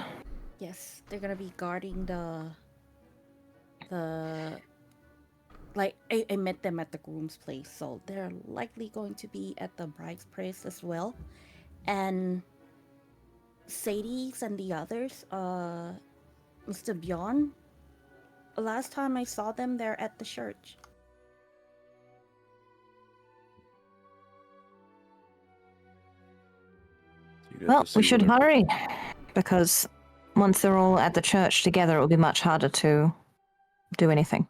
Yes, they're gonna be guarding like I met them at the groom's place, so they're likely going to be at the bride's place as well. And Sadie's and the others, Mr. Bjorn, last time I saw them, they're at the church. Well, we should hurry, because once they're all at the church together, it will be much harder to do anything.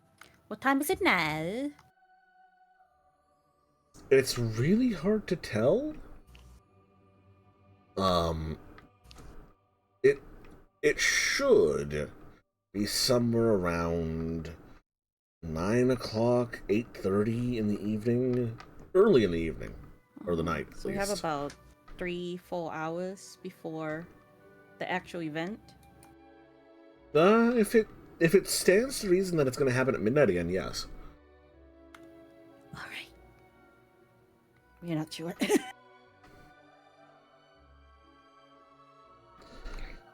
What time is it now? It's really hard to tell. It should be somewhere around 9 o'clock, 8:30 in the evening, early in the evening, or the night. So we have about 3-4 hours before the actual event. If it stands to reason that it's going to happen at midnight again, yes. All right. We're not sure.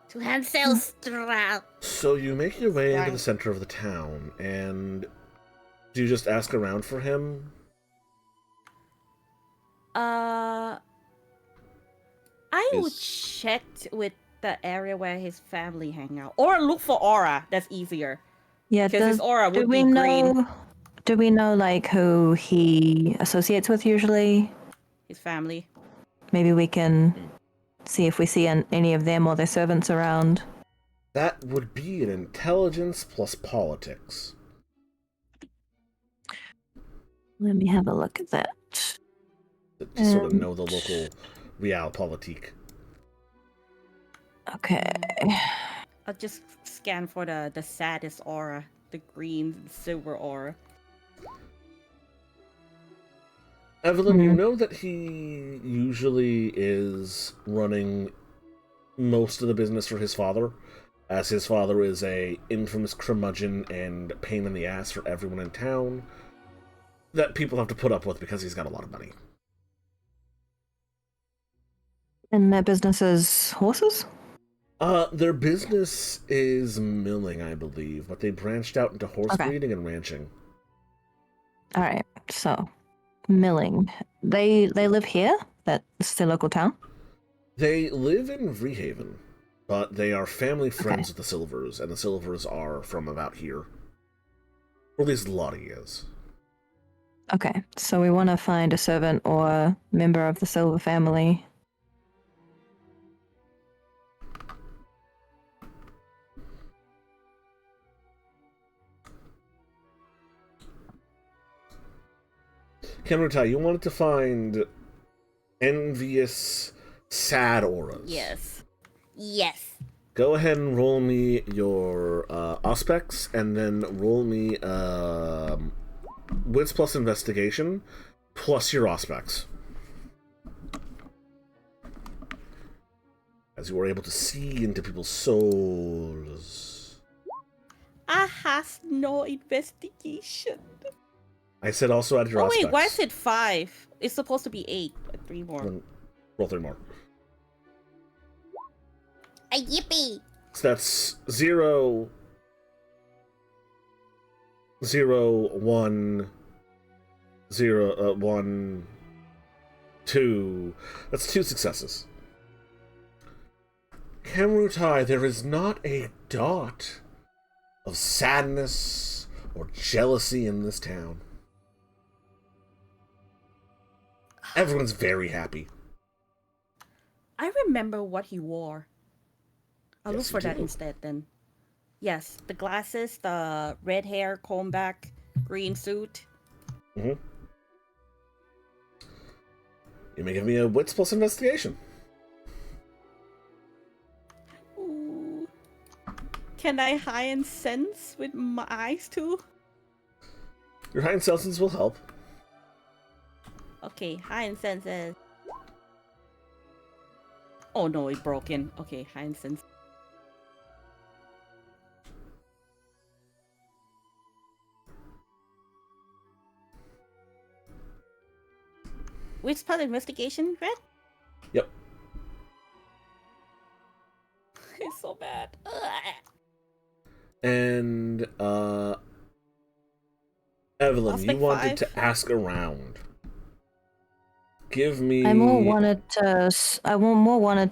To Hansel Strauss. So you make your way into the center of the town, and do you just ask around for him? I would check with the area where his family hang out, or look for aura. That's easier. Yeah, because his aura would be know, green. Do we know like who he associates with usually? His family. Maybe we can see if we see any of them or their servants around. That would be an intelligence plus politics. Let me have a look at that. To sort of know the local realpolitik. Okay. I'll just scan for the saddest aura, the green and silver aura. Evelyn, you know that he usually is running most of the business for his father, as his father is a infamous curmudgeon and pain in the ass for everyone in town that people have to put up with because he's got a lot of money. And their business is horses? Their business is milling, I believe, but they branched out into horse breeding and ranching. Alright, so milling. They live here? That's their local town? They live in Vreehaven, but they are family friends with the Silvers, and the Silvers are from about here. Or at least Lottie is. Okay, so we want to find a servant or member of the Silver family. Kenrutai, you wanted to find envious, sad auras. Yes. Yes. Go ahead and roll me your aspects, and then roll me wits plus investigation, plus your aspects. As you are able to see into people's souls. I has no investigation. I said also add your aspects. Oh wait, why is it 5? It's supposed to be 8, but 3 more. Then roll 3 more. A yippee! So that's 0, 0, 1, 0, 1, 2. That's 2 successes. Kamrutai, there is not a dot of sadness or jealousy in this town. Everyone's very happy. I remember what he wore. I'll look Yes, for you that do. instead then. Yes, the glasses, the red hair, comb back, green suit. You may give me a wits plus investigation. Ooh. Can I heighten sense with my eyes too? Your heightened senses will help. Okay, heightened senses. Oh no, it's broken. Okay, heightened sense. Which part of investigation, Red? Yep. It's so bad. Ugh. And, Evelyn, you Aspect wanted 5? to ask around. Give me... I more wanted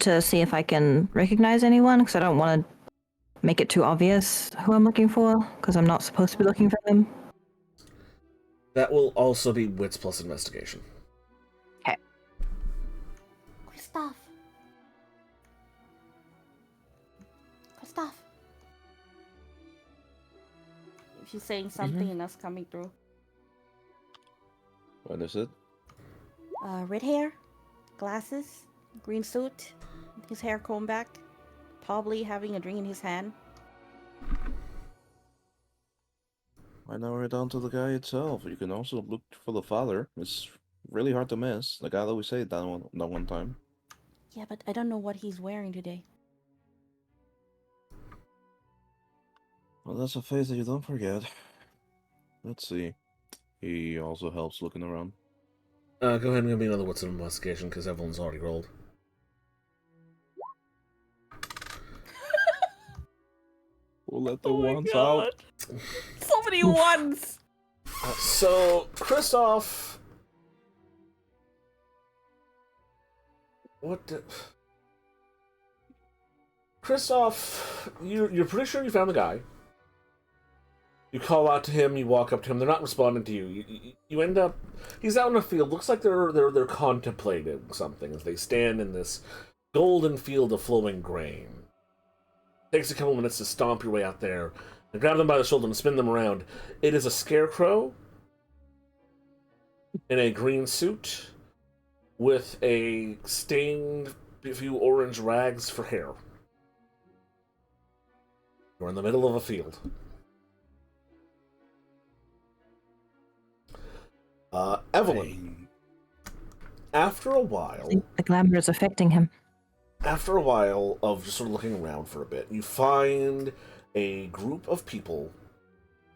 to see if I can recognize anyone, because I don't want to make it too obvious who I'm looking for, because I'm not supposed to be looking for them. That will also be wits plus investigation. Okay. Kristoff. Kristoff. If she's saying something and us coming through. What is it? Red hair, glasses, green suit, his hair combed back, probably having a drink in his hand. I narrow it down to the guy itself. You can also look for the father. It's really hard to miss. The guy that we said that one time. Yeah, but I don't know what he's wearing today. Well, that's a face that you don't forget. Let's see. He also helps looking around. Go ahead and give me another what's an investigation, because Evelyn's already rolled. We'll let the ones out. So many ones! So, Kristoff... What the... Kristoff, you're pretty sure you found the guy. You call out to him, you walk up to him, they're not responding to you. You end up... He's out in a field, looks like they're contemplating something as they stand in this golden field of flowing grain. Takes a couple minutes to stomp your way out there, and grab them by the shoulder and spin them around. It is a scarecrow in a green suit with a stained few orange rags for hair. You're in the middle of a field. Evelyn, after a while... I think the glamour is affecting him. After a while of just sort of looking around for a bit, you find a group of people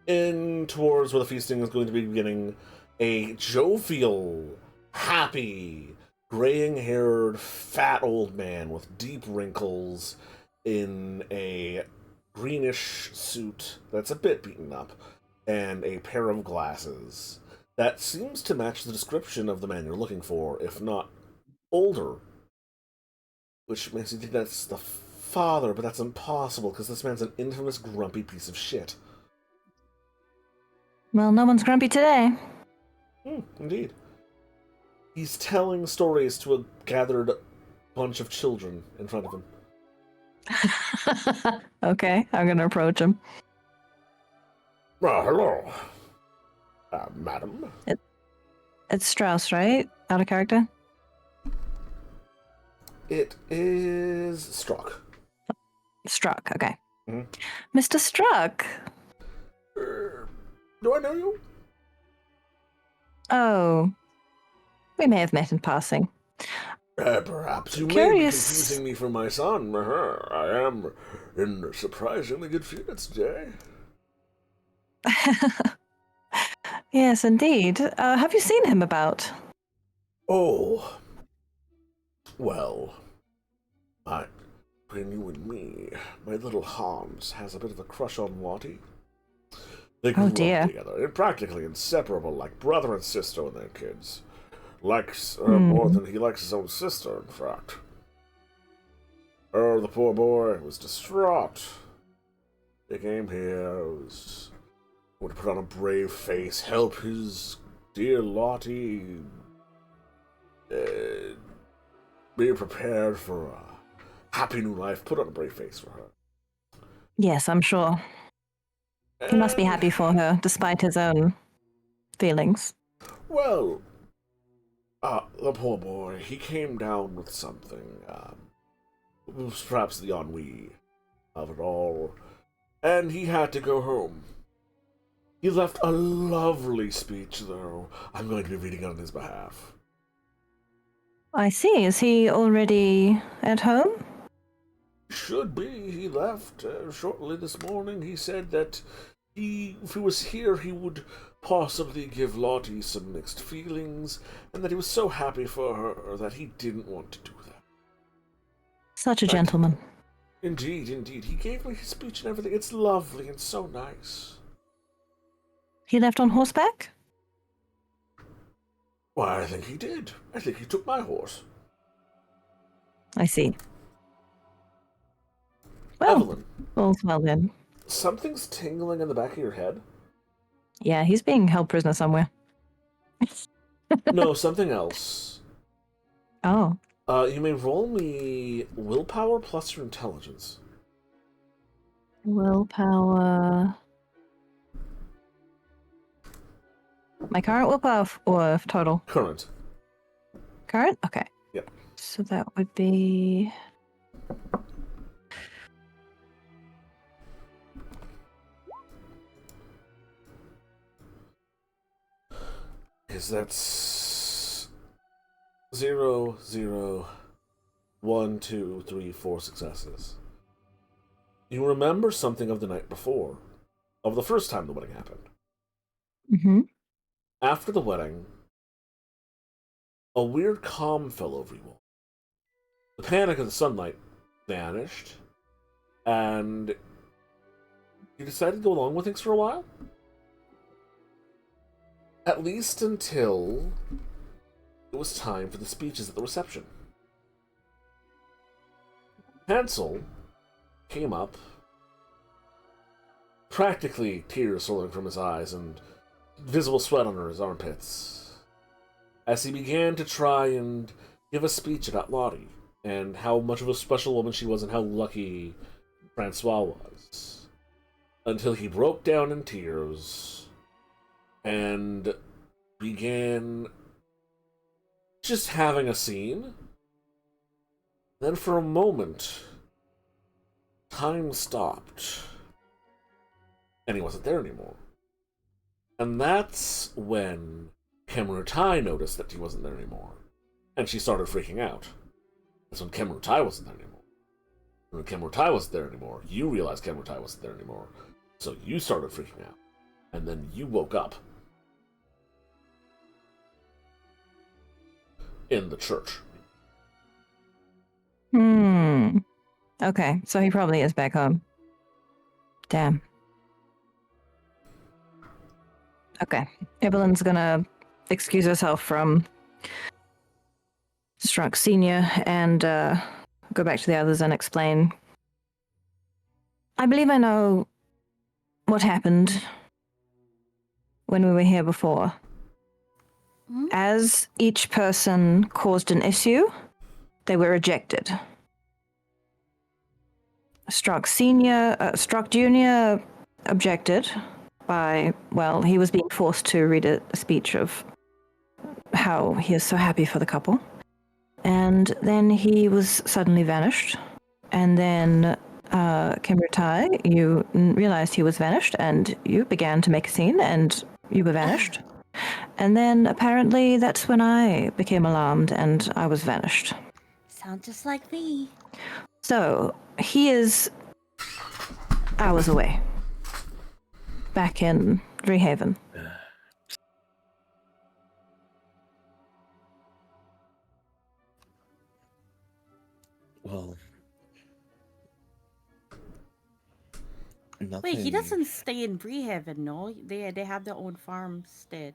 in towards where the feasting is going to be beginning. A jovial, happy, graying-haired, fat old man with deep wrinkles in a greenish suit that's a bit beaten up, and a pair of glasses that seems to match the description of the man you're looking for, if not older. Which makes you think that's the father, but that's impossible, because this man's an infamous, grumpy piece of shit. Well, no one's grumpy today. Indeed. He's telling stories to a gathered bunch of children in front of him. Okay, I'm gonna approach him. Hello. Madam. It's Strauss, right? Out of character? It is Struck. Struck, okay. Mhm. Mr. Struck! Do I know you? Oh, we may have met in passing. Perhaps you may be Curious. confusing me for my son. I am in surprisingly good spirits today. Yes, indeed. Have you seen him about? Oh. Well, between you and me, my little Hans has a bit of a crush on Lottie. They grew up together, and practically inseparable, like brother and sister when they're kids. Likes her more than he likes his own sister, in fact. The poor boy was distraught. He came here, would put on a brave face, help his dear Lottie be prepared for a happy new life, put on a brave face for her. Yes, I'm sure. He must be happy for her, despite his own feelings. Well, the poor boy, he came down with something, it was perhaps the ennui of it all, and he had to go home. He left a lovely speech, though. I'm going to be reading it on his behalf. I see. Is he already at home? Should be. He left shortly this morning. He said that if he was here, he would possibly give Lottie some mixed feelings, and that he was so happy for her that he didn't want to do that. Such a gentleman. Indeed, indeed. He gave me his speech and everything. It's lovely and so nice. He left on horseback? Why, I think he did. I think he took my horse. I see. Well, Evelyn, all's well then. something's tingling in the back of your head? Yeah, he's being held prisoner somewhere. No, something else. Oh. You may roll me willpower plus your intelligence. Willpower. My current willpower or total? Current. Current? Okay. Yep. So that would be... is that's 0, 0, 1, 2, 3, 4 successes. You remember something of the night before, of the first time the wedding happened. Mm-hmm. After the wedding, a weird calm fell over you all. The panic of the sunlight vanished, and you decided to go along with things for a while? At least until it was time for the speeches at the reception. Hansel came up, practically tears rolling from his eyes and visible sweat under his armpits, as he began to try and give a speech about Lottie and how much of a special woman she was and how lucky Francois was. Until he broke down in tears and began just having a scene. Then for a moment, time stopped. And he wasn't there anymore. And that's when Kemurutai noticed that he wasn't there anymore. And she started freaking out. That's when Kemurutai wasn't there anymore. When Kemurutai wasn't there anymore, you realized Kemurutai wasn't there anymore. So you started freaking out. And then you woke up. In the church. Okay, so he probably is back home. Damn. Okay, Evelyn's gonna excuse herself from Strunk Senior and go back to the others and explain. I believe I know what happened when we were here before. Hmm? As each person caused an issue, they were ejected. Struck Junior objected by, well, he was being forced to read a speech of how he is so happy for the couple. And then he was suddenly vanished. And then Kimbertai, you realized he was vanished, and you began to make a scene, and you were vanished. And then apparently that's when I became alarmed, and I was vanished. Sounds just like me. So, he is hours away. Back in Rehaven. Well, nothing. Wait, he doesn't stay in Brehaven, no? They have their own farmstead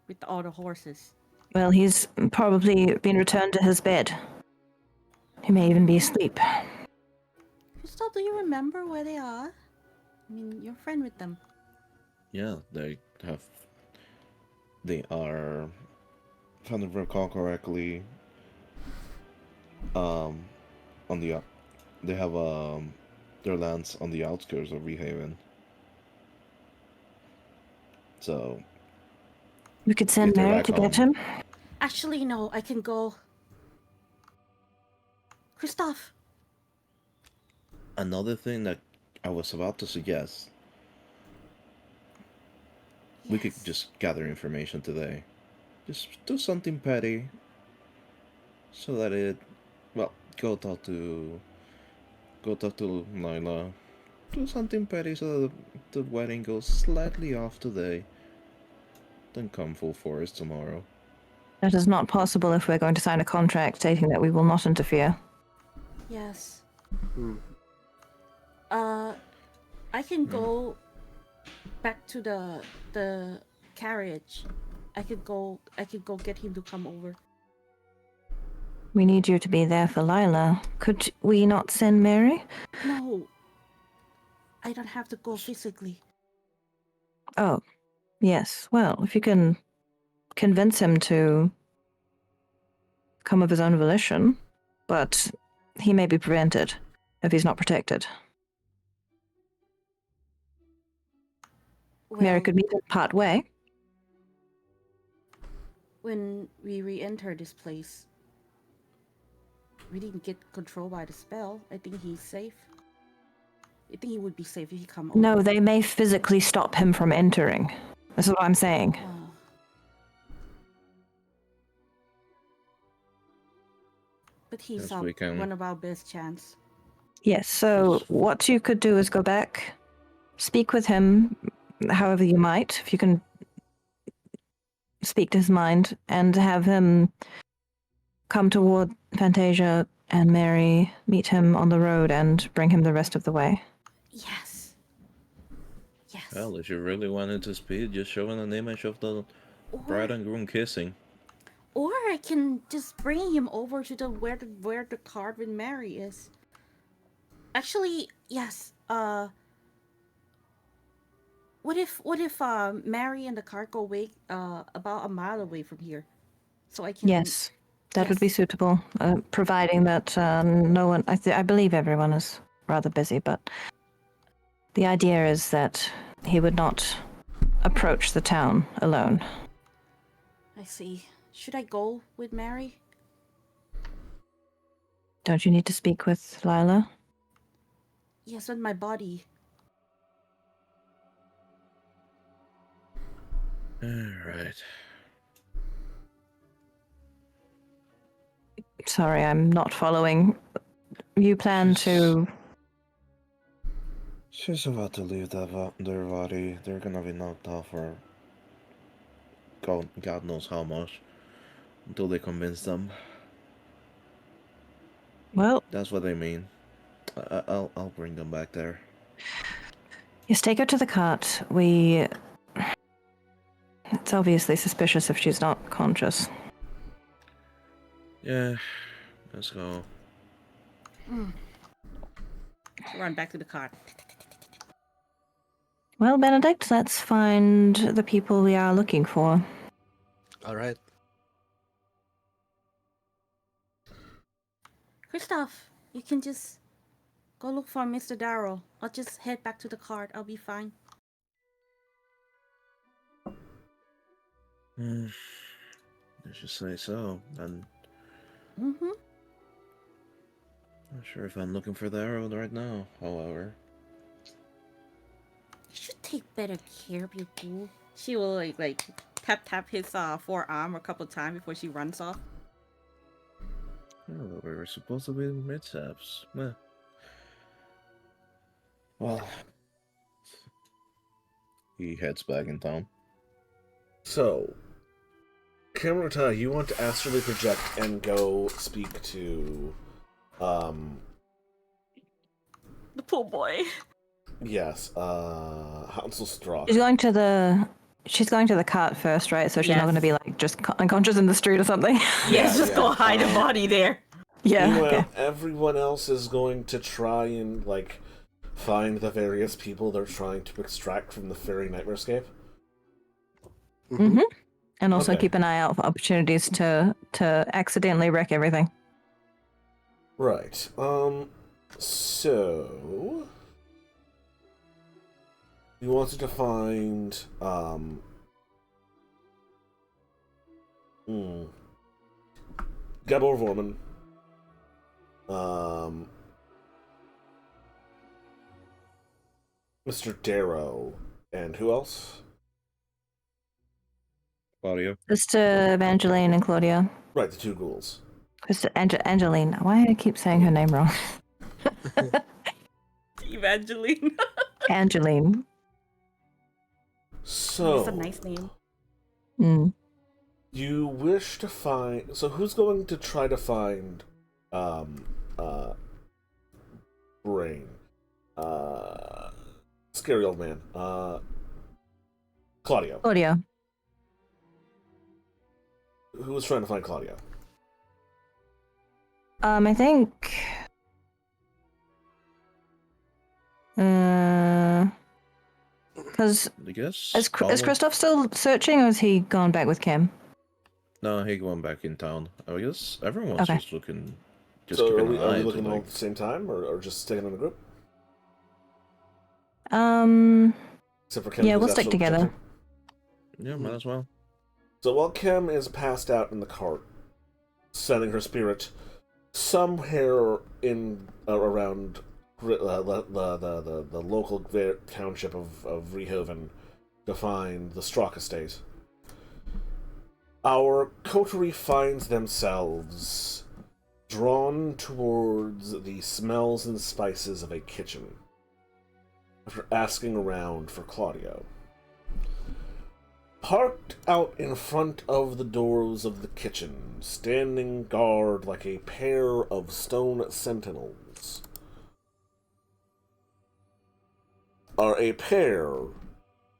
with all the horses. Well, he's probably been returned to his bed. He may even be asleep. Crystal, do you remember where they are? I mean, you're a friend with them. Yeah, they are, if I recall correctly, on the, they have their lands on the outskirts of Rehaven. So We could send If they're Mary back to get home. him. Actually, no, I can go. Christoph! another thing that I was about to suggest, we could Yes. just gather information today. Just do something petty, so that go talk to Lila. Do something petty so that the wedding goes slightly off today. Then come full force tomorrow. That is not possible if we're going to sign a contract stating that we will not interfere. Yes. I can go back to the carriage. I could go get him to come over. We need you to be there for Lila. Could we not send Mary? No. I don't have to go physically. Oh, yes. Well, if you can convince him to come of his own volition, but he may be prevented if he's not protected. Mary Well, could meet him part way. when we re-enter this place, we didn't get controlled by the spell. I think he's safe. I think he would be safe if he come over. No, they may physically stop him from entering. That's what I'm saying. Oh. But he's Yes, we can. one of our best chance. Yes, so what you could do is go back, speak with him however you might, if you can speak to his mind, and have him come toward Fantasia and Mary, meet him on the road, and bring him the rest of the way. Yes. Yes. Well, if you really wanted to speed, just showing an image of the bride and groom kissing. Or I can just bring him over to where the card with Mary is. Actually, yes. What if Mary and the card go away about a mile away from here, so I can. Yes, that would be Yes. suitable, providing that no one. I believe everyone is rather busy, but the idea is that he would not approach the town alone. I see. Should I go with Mary? Don't you need to speak with Lila? Yes, with my body. Alright. Sorry, I'm not following. You plan to. She's about to leave their body. They're gonna be knocked off for God knows how much until they convince them. Well, That's what they mean. I'll bring them back there. yes, take her to the cart. It's obviously suspicious if she's not conscious. Yeah, let's go. Run back to the cart. Well, Benedict, let's find the people we are looking for. All right. Christoph, you can just go look for Mr. Darrow. I'll just head back to the cart. I'll be fine. Let's just say so. And Mm-hmm. not sure if I'm looking for the arrow right now, however. You should take better care of your fool. She will like tap his forearm a couple times before she runs off. Oh, we were supposed to be mid-steps. Well, he heads back in town. So, Kamarata, you want to astrally project and go speak to, The pool boy. yes, Hansel Strock. She's going to the cart first, right? So she's not Yes. going to be like just unconscious in the street or something. Yes, just go hide the body there. Yeah. Meanwhile, Okay. everyone else is going to try and, like, find the various people they're trying to extract from the fairy nightmarescape. Mm-hmm. And also Okay. keep an eye out for opportunities to accidentally wreck everything. Right. So you wanted to find Gabor Vorman, Mr. Darrow, and who else? Claudio. Sister Evangeline and Claudia. Right, the two ghouls. Sister Angeline. Why do I keep saying her name wrong? Evangeline. Angeline. So That's a nice name. Mm. you wish to find. So who's going to try to find Brain? Scary old man. Claudio. Claudia. Who was trying to find Claudio? I think. Because I guess. is Christoph still searching, or has he gone back with Kim? No, he going back in town. I guess everyone's Okay. just looking. Just So are keeping we, an are eye we to, looking all like, at the same time, or just staying in a group? Except for Kim, Yeah, who's we'll stick actually together. projecting. Yeah, might as well. So while Kim is passed out in the cart, sending her spirit somewhere in around the local township of Rehoven to find the Strock estate, our coterie finds themselves drawn towards the smells and spices of a kitchen after asking around for Claudio. Parked out in front of the doors of the kitchen, standing guard like a pair of stone sentinels, are a pair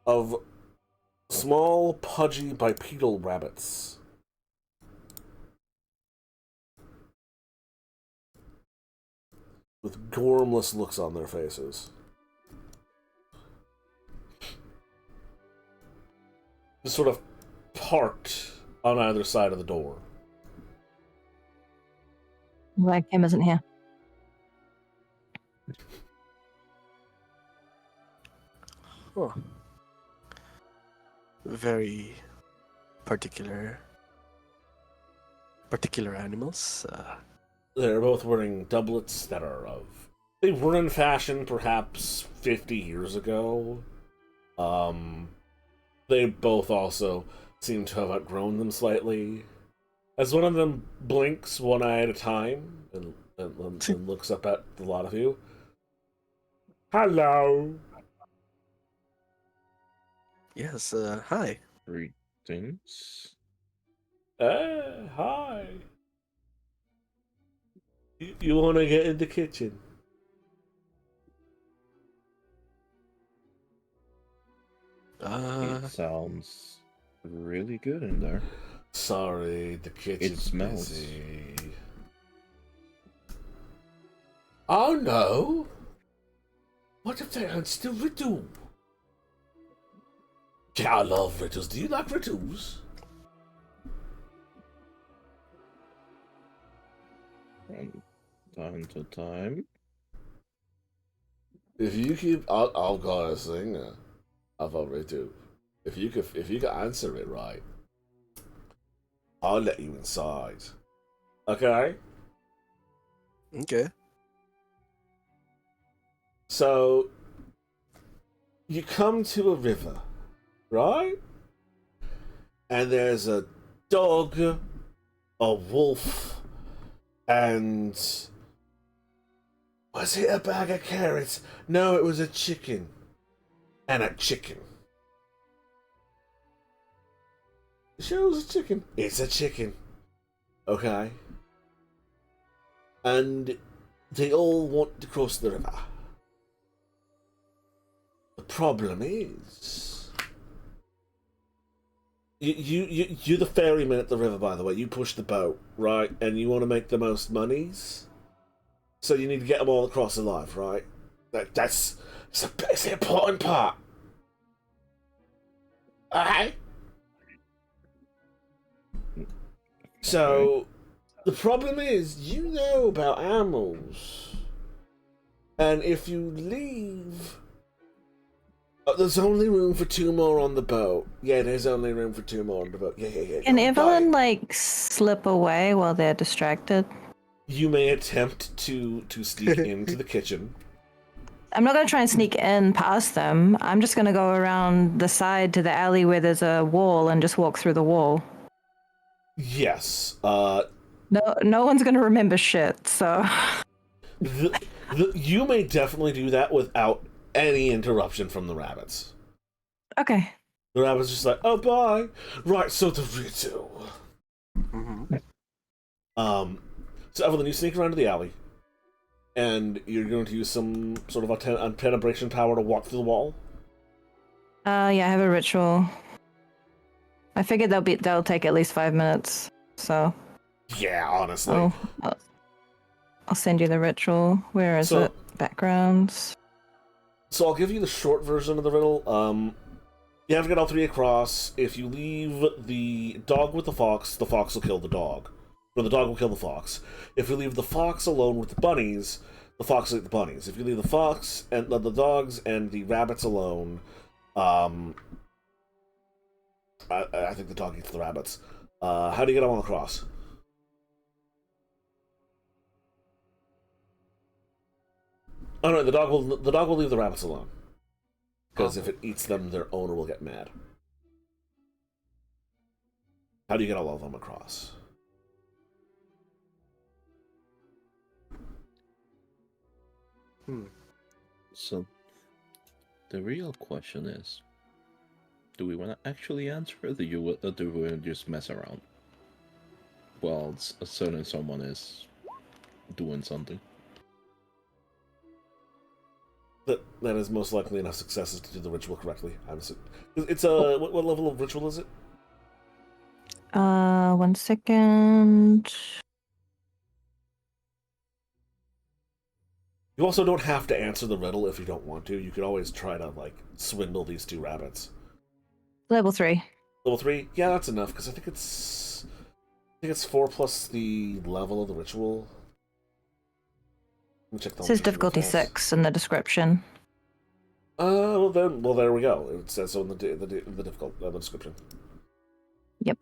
of small, pudgy bipedal rabbits. With gormless looks on their faces. Just sort of parked on either side of the door. Glad Kim isn't here. Huh. Very particular animals. They're both wearing doublets that are of... They were in fashion perhaps 50 years ago. They both also seem to have outgrown them slightly. As one of them blinks one eye at a time and looks up at the lot of you. Hello! Yes, hi. Greetings. Hi! You want to get in the kitchen? It sounds really good in there. Sorry, the kitchen's smells. busy. Oh no! What if they answered the riddle? Yeah, I love riddles. Do you like riddles? From time to time. If you keep, I'll go a singer of a riddle. If you can answer it right, I'll let you inside. Okay? Okay. So you come to a river, right? And there's a dog, a wolf, and was it a bag of carrots? No, it was a chicken. And a chicken. You sure it was a chicken? It's a chicken. Okay. And they all want to cross the river. The problem is, you're the ferryman at the river, by the way. You push the boat, right? And you want to make the most monies, so you need to get them all across alive, right? That's the important part. Alright? So, the problem is, you know about animals. And if you leave... there's only room for 2 more on the boat. Yeah, there's only room for 2 more on the boat. Yeah. Can Evelyn, like, slip away while they're distracted? You may attempt to sneak into the kitchen. I'm not going to try and sneak in past them. I'm just going to go around the side to the alley where there's a wall and just walk through the wall. Yes. No one's going to remember shit, so... You may definitely do that without any interruption from the rabbits. Okay. The rabbits just like, oh, bye. Right, so the riddle. Mm-hmm. So Evelyn, you sneak around to the alley, and you're going to use some sort of antenabration power to walk through the wall? Yeah, I have a ritual. I figured that'll take at least 5 minutes, so... Yeah, honestly. Oh, I'll send you the ritual. Where is it? Backgrounds. So I'll give you the short version of the riddle. You have to get all 3 across. If you leave the dog with the fox will kill the dog. Or the dog will kill the fox. If you leave the fox alone with the bunnies, the fox will eat the bunnies. If you leave the fox and the dogs and the rabbits alone, I think the dog eats the rabbits. How do you get them all across? Oh no, the dog will leave the rabbits alone. Because if it eats them, their owner will get mad. How do you get all of them across? So, the real question is, do we want to actually answer it, or do we want to just mess around while certain someone is doing something? That is most likely enough successes to do the ritual correctly. It's a what level of ritual is it? 1 second. You also don't have to answer the riddle if you don't want to. You could always try to like swindle these two rabbits. Level 3. Level 3, yeah, that's enough because I think it's 4 plus the level of the ritual. Let me check the It says real difficulty fast. 6 in the description. Well there we go. It says so in the description. Yep.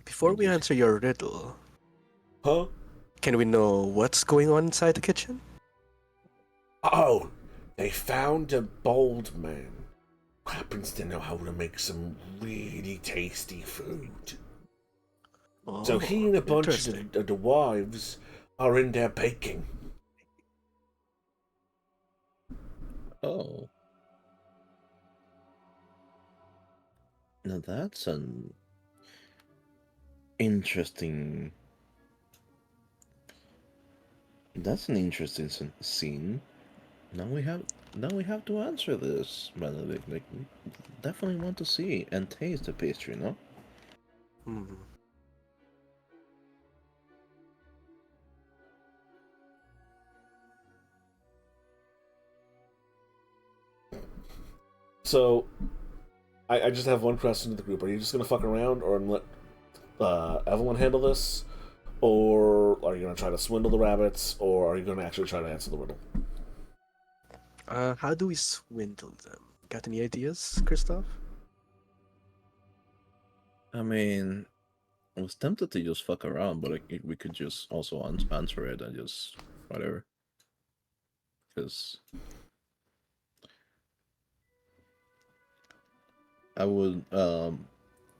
Before we answer your riddle, Huh? can we know what's going on inside the kitchen? Oh, they found a bald man who happens to know how to make some really tasty food. Oh, So he and a bunch interesting. of the wives are in there baking. Oh. Now that's an interesting... That's an interesting scene. Now we have to answer this, Benedict. Like, we definitely want to see and taste the pastry, no? Hmm. So, I just have one question to the group. Are you just going to fuck around or let Evelyn handle this? Or are you going to try to swindle the rabbits? Or are you going to actually try to answer the riddle? How do we swindle them? Got any ideas, Christoph? I mean, I was tempted to just fuck around, but we could just also answer it and just whatever. Because I would,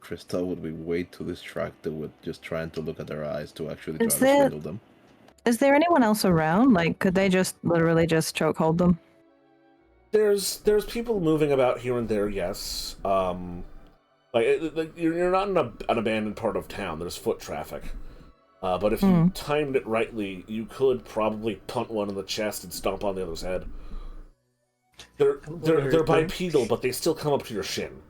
Krista would be way too distracted with just trying to look at their eyes to actually try to swindle them. Is there anyone else around? Like, could they just literally just chokehold them? There's people moving about here and there, yes. Like you're not in an abandoned part of town. There's foot traffic. But if you timed it rightly, you could probably punt one in the chest and stomp on the other's head. They're bipedal, but they still come up to your shin.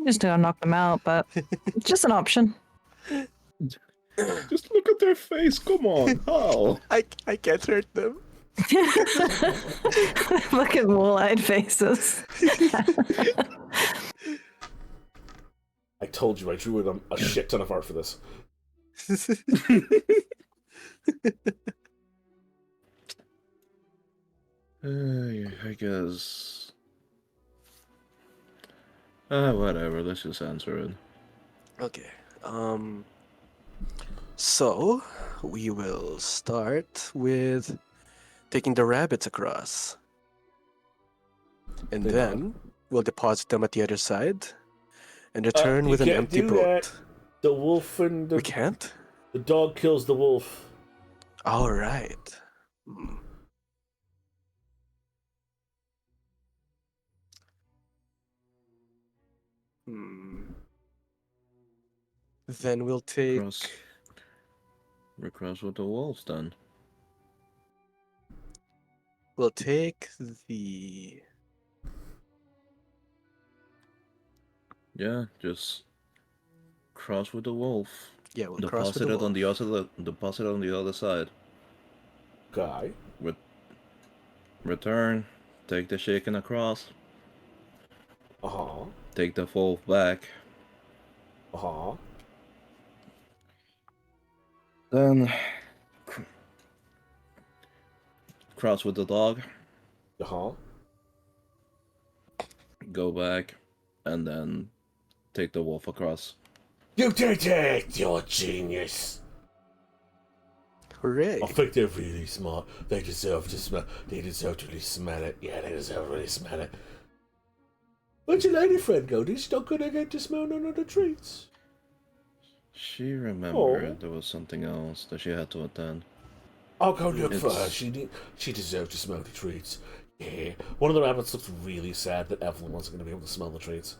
Just to knock them out, but it's just an option. Just look at their face. Come on, how? I can't hurt them. Look at wall-eyed faces. I told you, I drew in a shit ton of art for this. I guess. Whatever. Let's just answer it. Okay. So we will start with taking the rabbits across, and then we'll deposit them at the other side, and return with an empty boat. The wolf and We can't? the dog kills the wolf. All right. Then we'll take... We're cross with the wolves, then. We'll take the... Yeah, just cross with the wolf. Yeah, we'll cross with the wolf. Deposit it on the other side. Guy. Return. Take the chicken across. Uh-huh. Take the wolf back. Uh-huh. Then cross with the dog. Uh-huh. Go back, and then take the wolf across. You did it! You're a genius! Hooray! I think they're really smart. They deserve to smell. They deserve to really smell it. Yeah, they deserve to really smell it. Where'd your lady friend go? She's not gonna get to smell none of the treats. She remembered Oh. there was something else that she had to attend. I'll go look for her. It's She deserves to smell the treats. Yeah. One of the rabbits looked really sad that Evelyn wasn't going to be able to smell the treats.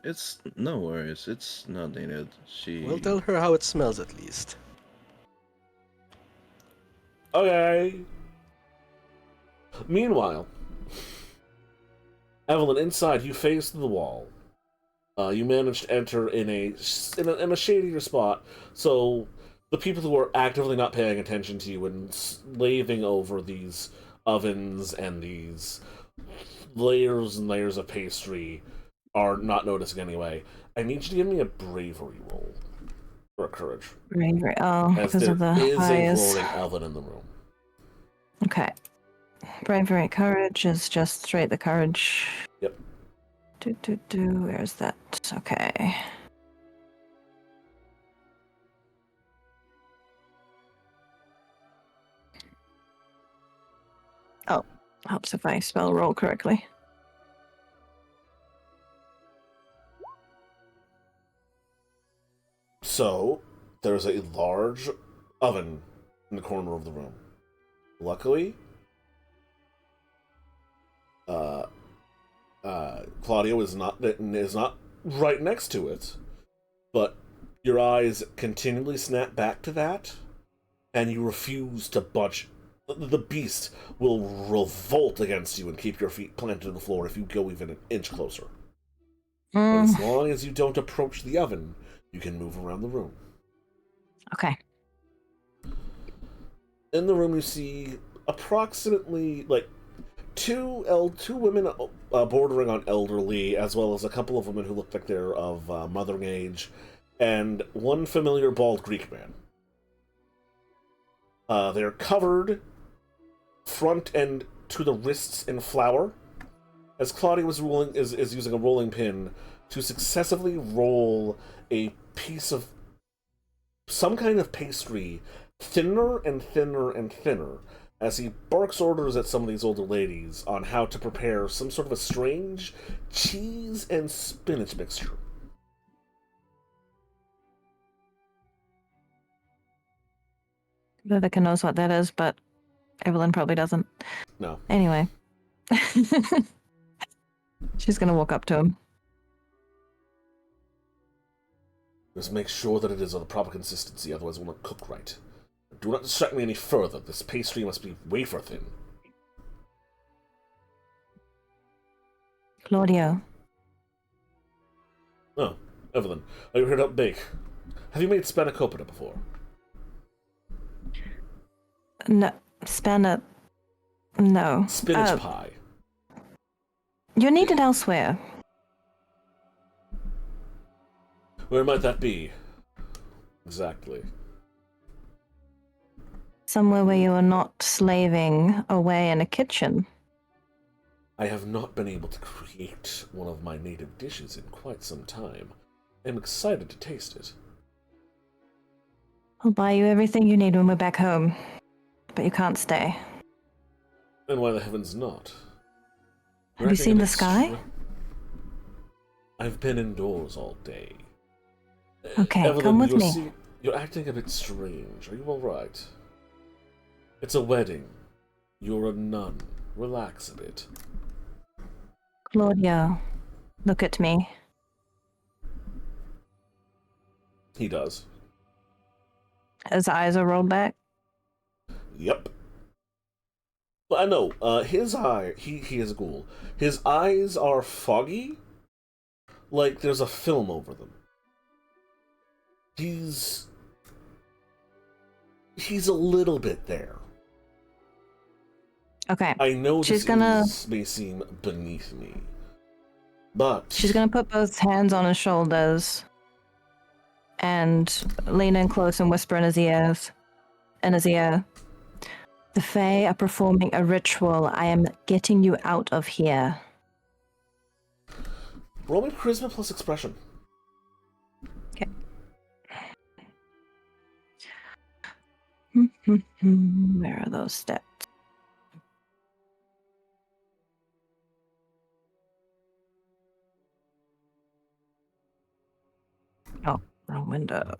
it's no worries. It's not needed. We'll She tell her how it smells at least. Okay. Meanwhile, Evelyn, inside, you face the wall. You managed to enter in a shadier spot, so the people who are actively not paying attention to you and slaving over these ovens and these layers and layers of pastry are not noticing anyway. I need you to give me a bravery roll or a courage, Bravery. Oh, as because there of the is a highs. roaring Evelyn in the room. Okay. Bravery, courage is just straight the courage. Yep. Where's that? Okay. Oh, helps if I spell roll correctly. So, there's a large oven in the corner of the room. Luckily, Claudio is not right next to it, but your eyes continually snap back to that, and you refuse to budge. The beast will revolt against you and keep your feet planted on the floor if you go even an inch closer. But as long as you don't approach the oven, you can move around the room. Okay. In the room, you see approximately like two women bordering on elderly, as well as a couple of women who look like they're of mothering age, and one familiar bald Greek man. They're covered front and to the wrists in flour, as Claudia is using a rolling pin to successively roll a piece of some kind of pastry thinner and thinner and thinner, as he barks orders at some of these older ladies on how to prepare some sort of a strange cheese and spinach mixture. Vivica knows what that is, but Evelyn probably doesn't. No. Anyway. She's gonna walk up to him. Just make sure that it is of the proper consistency, otherwise it will not cook right. Do not distract me any further. This pastry must be wafer thin. Claudio. Oh, Evelyn, are you here to help bake? Have you made spanakopita before? No. No. Spinach pie. You're needed elsewhere. Where might that be? Exactly. Somewhere where you are not slaving away in a kitchen. I have not been able to create one of my native dishes in quite some time. I'm excited to taste it. I'll buy you everything you need when we're back home. But you can't stay. And why the heavens not? Have you seen the sky? I've been indoors all day. Okay, Evelyn, come with me. You're acting a bit strange. Are you alright? It's a wedding. You're a nun. Relax a bit. Claudio, look at me. He does. His eyes are rolled back. Yep. But I know, his eye, he is a ghoul. His eyes are foggy, like there's a film over them. He's a little bit there. Okay. I know She's this may seem beneath me, but She's gonna put both hands on his shoulders and lean in close and whisper in his ear. The Fae are performing a ritual. I am getting you out of here. roll me charisma plus expression. Okay. Where are those steps? Oh, a window.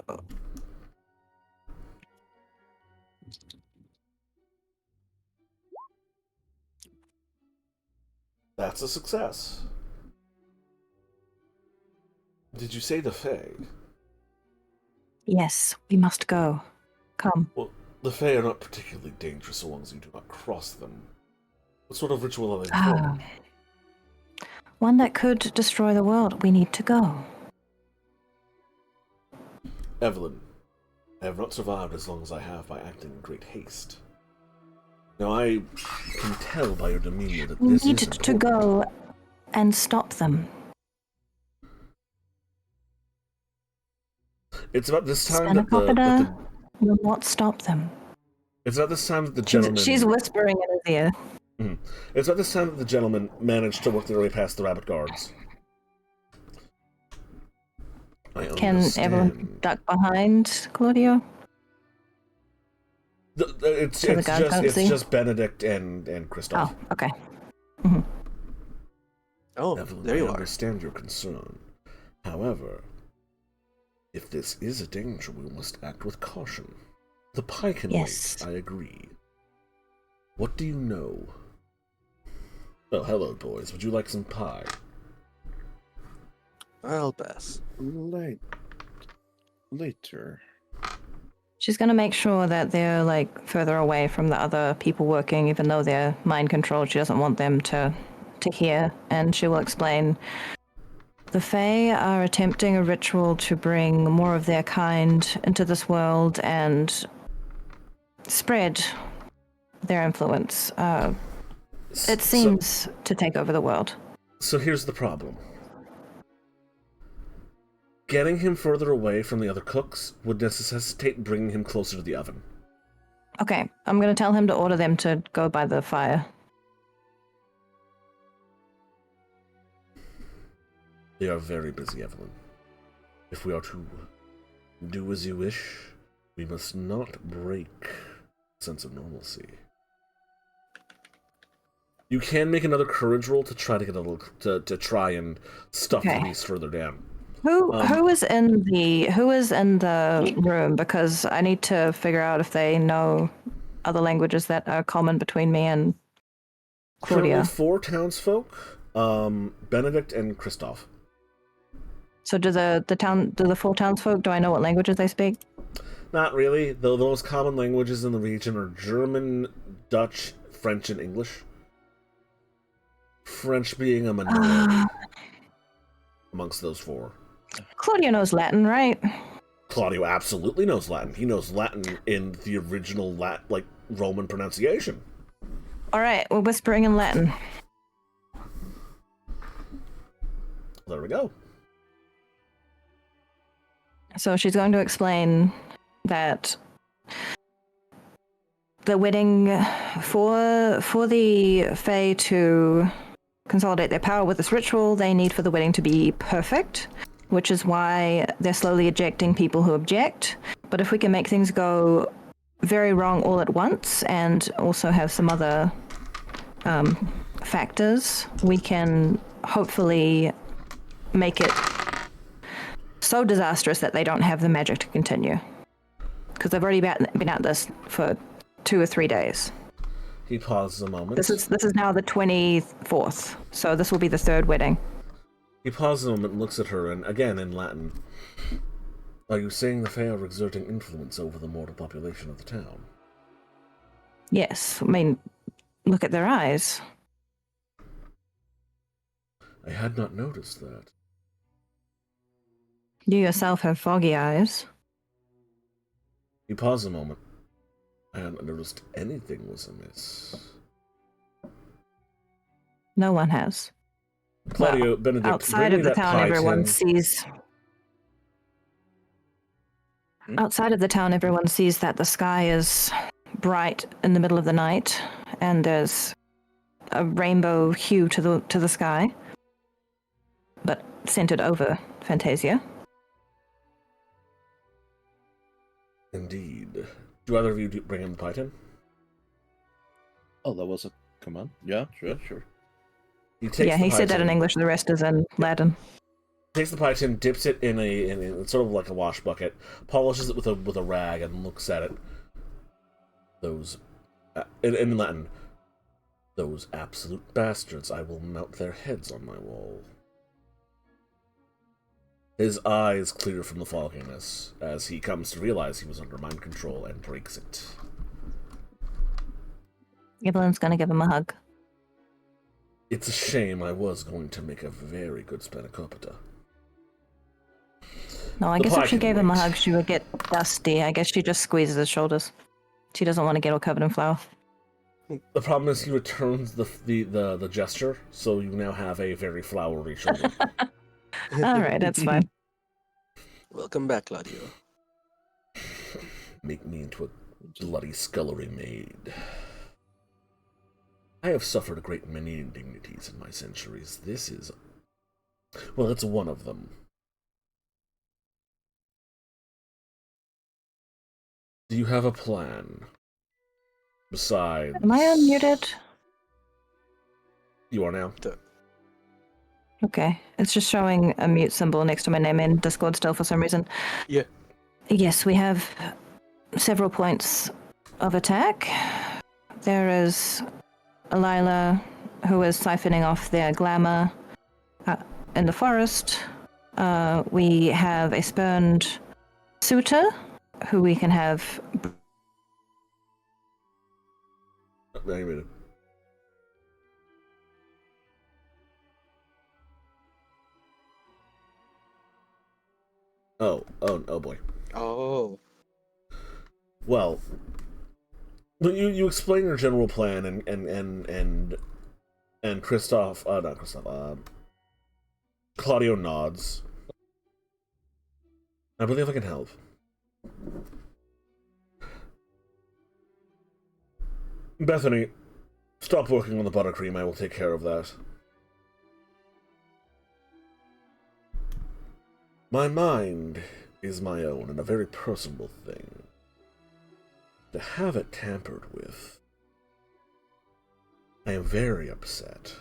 That's a success. Did you say the Fae? Yes, we must go. Come. Well, the Fae are not particularly dangerous so long as you do not cross them. What sort of ritual are they performing? One that could destroy the world. We need to go. Evelyn, I have not survived as long as I have by acting in great haste. Now, I can tell by your demeanor that We this need is to important. go and stop them. It's about this time that Spanakopita will not stop them. It's about this time that the gentleman... She's whispering in his ear. It's about this time that the gentleman managed to work their way past the rabbit guards. I Can understand. everyone duck behind Claudio? It's So the guards don't see? just Benedict and Christoph. Oh, okay. Oh, Evelyn, there you I are. understand your concern. However, if this is a danger, we must act with caution. The pie can Yes. wait, I agree. What do you know? Oh, hello, boys. Would you like some pie? I'll pass. Later. She's gonna make sure that they're like further away from the other people working, even though they're mind controlled. She doesn't want them to hear, and she will explain. The Fae are attempting a ritual to bring more of their kind into this world and spread their influence. It seems to take over the world. So here's the problem. Getting him further away from the other cooks would necessitate bringing him closer to the oven. Okay, I'm gonna tell him to order them to go by the fire. They are very busy, Evelyn. If we are to do as you wish, we must not break sense of normalcy. You can make another courage roll to try to get a little to try and stuff the beast further down. Who is in the room? Because I need to figure out if they know other languages that are common between me and Claudia. Currently 4 townsfolk, Benedict and Christoph. So do the 4 townsfolk, do I know what languages they speak? Not really. The most common languages in the region are German, Dutch, French, and English. French being a minority amongst those 4. Claudio knows Latin, right? Claudio absolutely knows Latin. He knows Latin in the original Roman pronunciation. All right, we're whispering in Latin. There we go. So she's going to explain that the wedding for the Fae to consolidate their power with this ritual, they need for the wedding to be perfect, which is why they're slowly ejecting people who object. But if we can make things go very wrong all at once and also have some other factors, we can hopefully make it so disastrous that they don't have the magic to continue. Because they've already been at this for 2 or 3 days. He pauses a moment. This is now the 24th, so this will be the 3rd wedding. He pauses a moment and looks at her, and again in Latin. Are you saying the Fae are exerting influence over the mortal population of the town? Yes, I mean, look at their eyes. I had not noticed that. You yourself have foggy eyes. He pauses a moment. I hadn't noticed anything was amiss. No one has. Claudio, Well, Benedict, outside bring of me the that town, pie everyone tin. sees. Outside of the town, everyone sees that the sky is bright in the middle of the night, and there's a rainbow hue to the sky, but centered over Fantasia. Indeed. Do either of you bring him the pie tin? Oh, that was a command? Yeah, sure. He takes Yeah, the he pie said that tin. in English, the rest is in Latin. Takes the pie tin, dips it in sort of like a wash bucket, polishes it with a rag, and looks at it. Those, in Latin, those absolute bastards. I will mount their heads on my wall. His eyes clear from the fogginess as he comes to realize he was under mind control and breaks it. Evelyn's gonna give him a hug. It's a shame. I was going to make a very good spanakopita. No, I The guess pie if she can gave him a wait. hug, she would get dusty. I guess she just squeezes his shoulders. She doesn't want to get all covered in flour. The problem is he returns the gesture, so you now have a very flowery shoulder. All right, that's fine. Welcome back, Claudio. Make me into a bloody scullery maid. I have suffered a great many indignities in my centuries. This is... well, it's one of them. Do you have a plan? Besides... Am I unmuted? You are now? Okay, it's just showing a mute symbol next to my name in Discord still for some reason. Yeah. Yes, we have several points of attack. There is Elila, who is siphoning off their glamour in the forest. We have a spurned suitor, who we can have... Wait a minute. Oh boy. Oh. Well, you explain your general plan, and Christoph, not Christoph, Claudio nods. I believe I can help. Bethany, stop working on the buttercream. I will take care of that. My mind is my own and a very personal thing. To have it tampered with, I am very upset.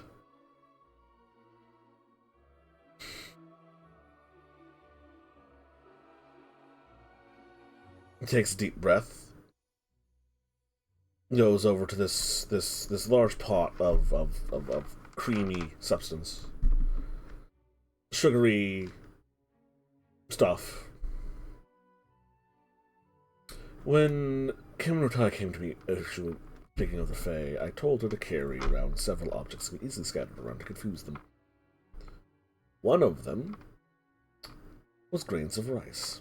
He takes a deep breath. Goes over to this large pot of creamy substance. Sugary stuff. When Kimrutai came to me, actually, speaking of the Fae, I told her to carry around several objects that could easily scattered around to confuse them. One of them was grains of rice.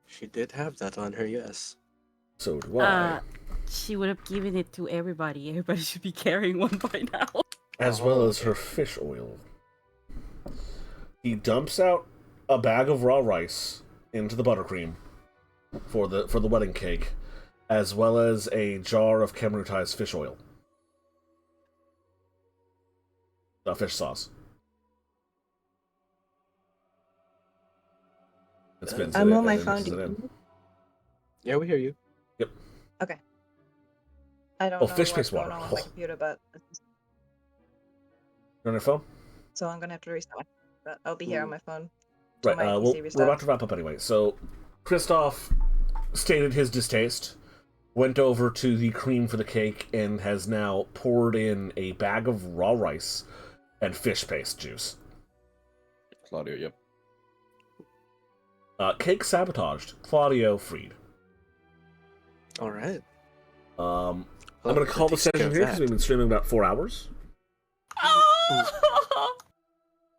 She did have that on her, yes. So do I. She would have given it to everybody. Everybody should be carrying one by now. As well as her fish oil. He dumps out a bag of raw rice into the buttercream for the wedding cake, as well as a jar of Kemrutai's fish oil. Fish sauce. It spins I'm it on my and phone. mixes it in. Yeah, we hear you. Yep. Okay. I don't Oh, know fish what's paste going water. on with my computer, but You're on your phone? so I'm gonna have to restart. But I'll be here on my phone. Right, my well, PC we're about restarts. to wrap up anyway. So, Christoph stated his distaste, went over to the cream for the cake, and has now poured in a bag of raw rice and fish paste juice. Claudio, yep. Cake sabotaged. Claudio freed. All right. I'm Well, going to call that the takes care session of here because that. we've been streaming about 4 hours. Oh!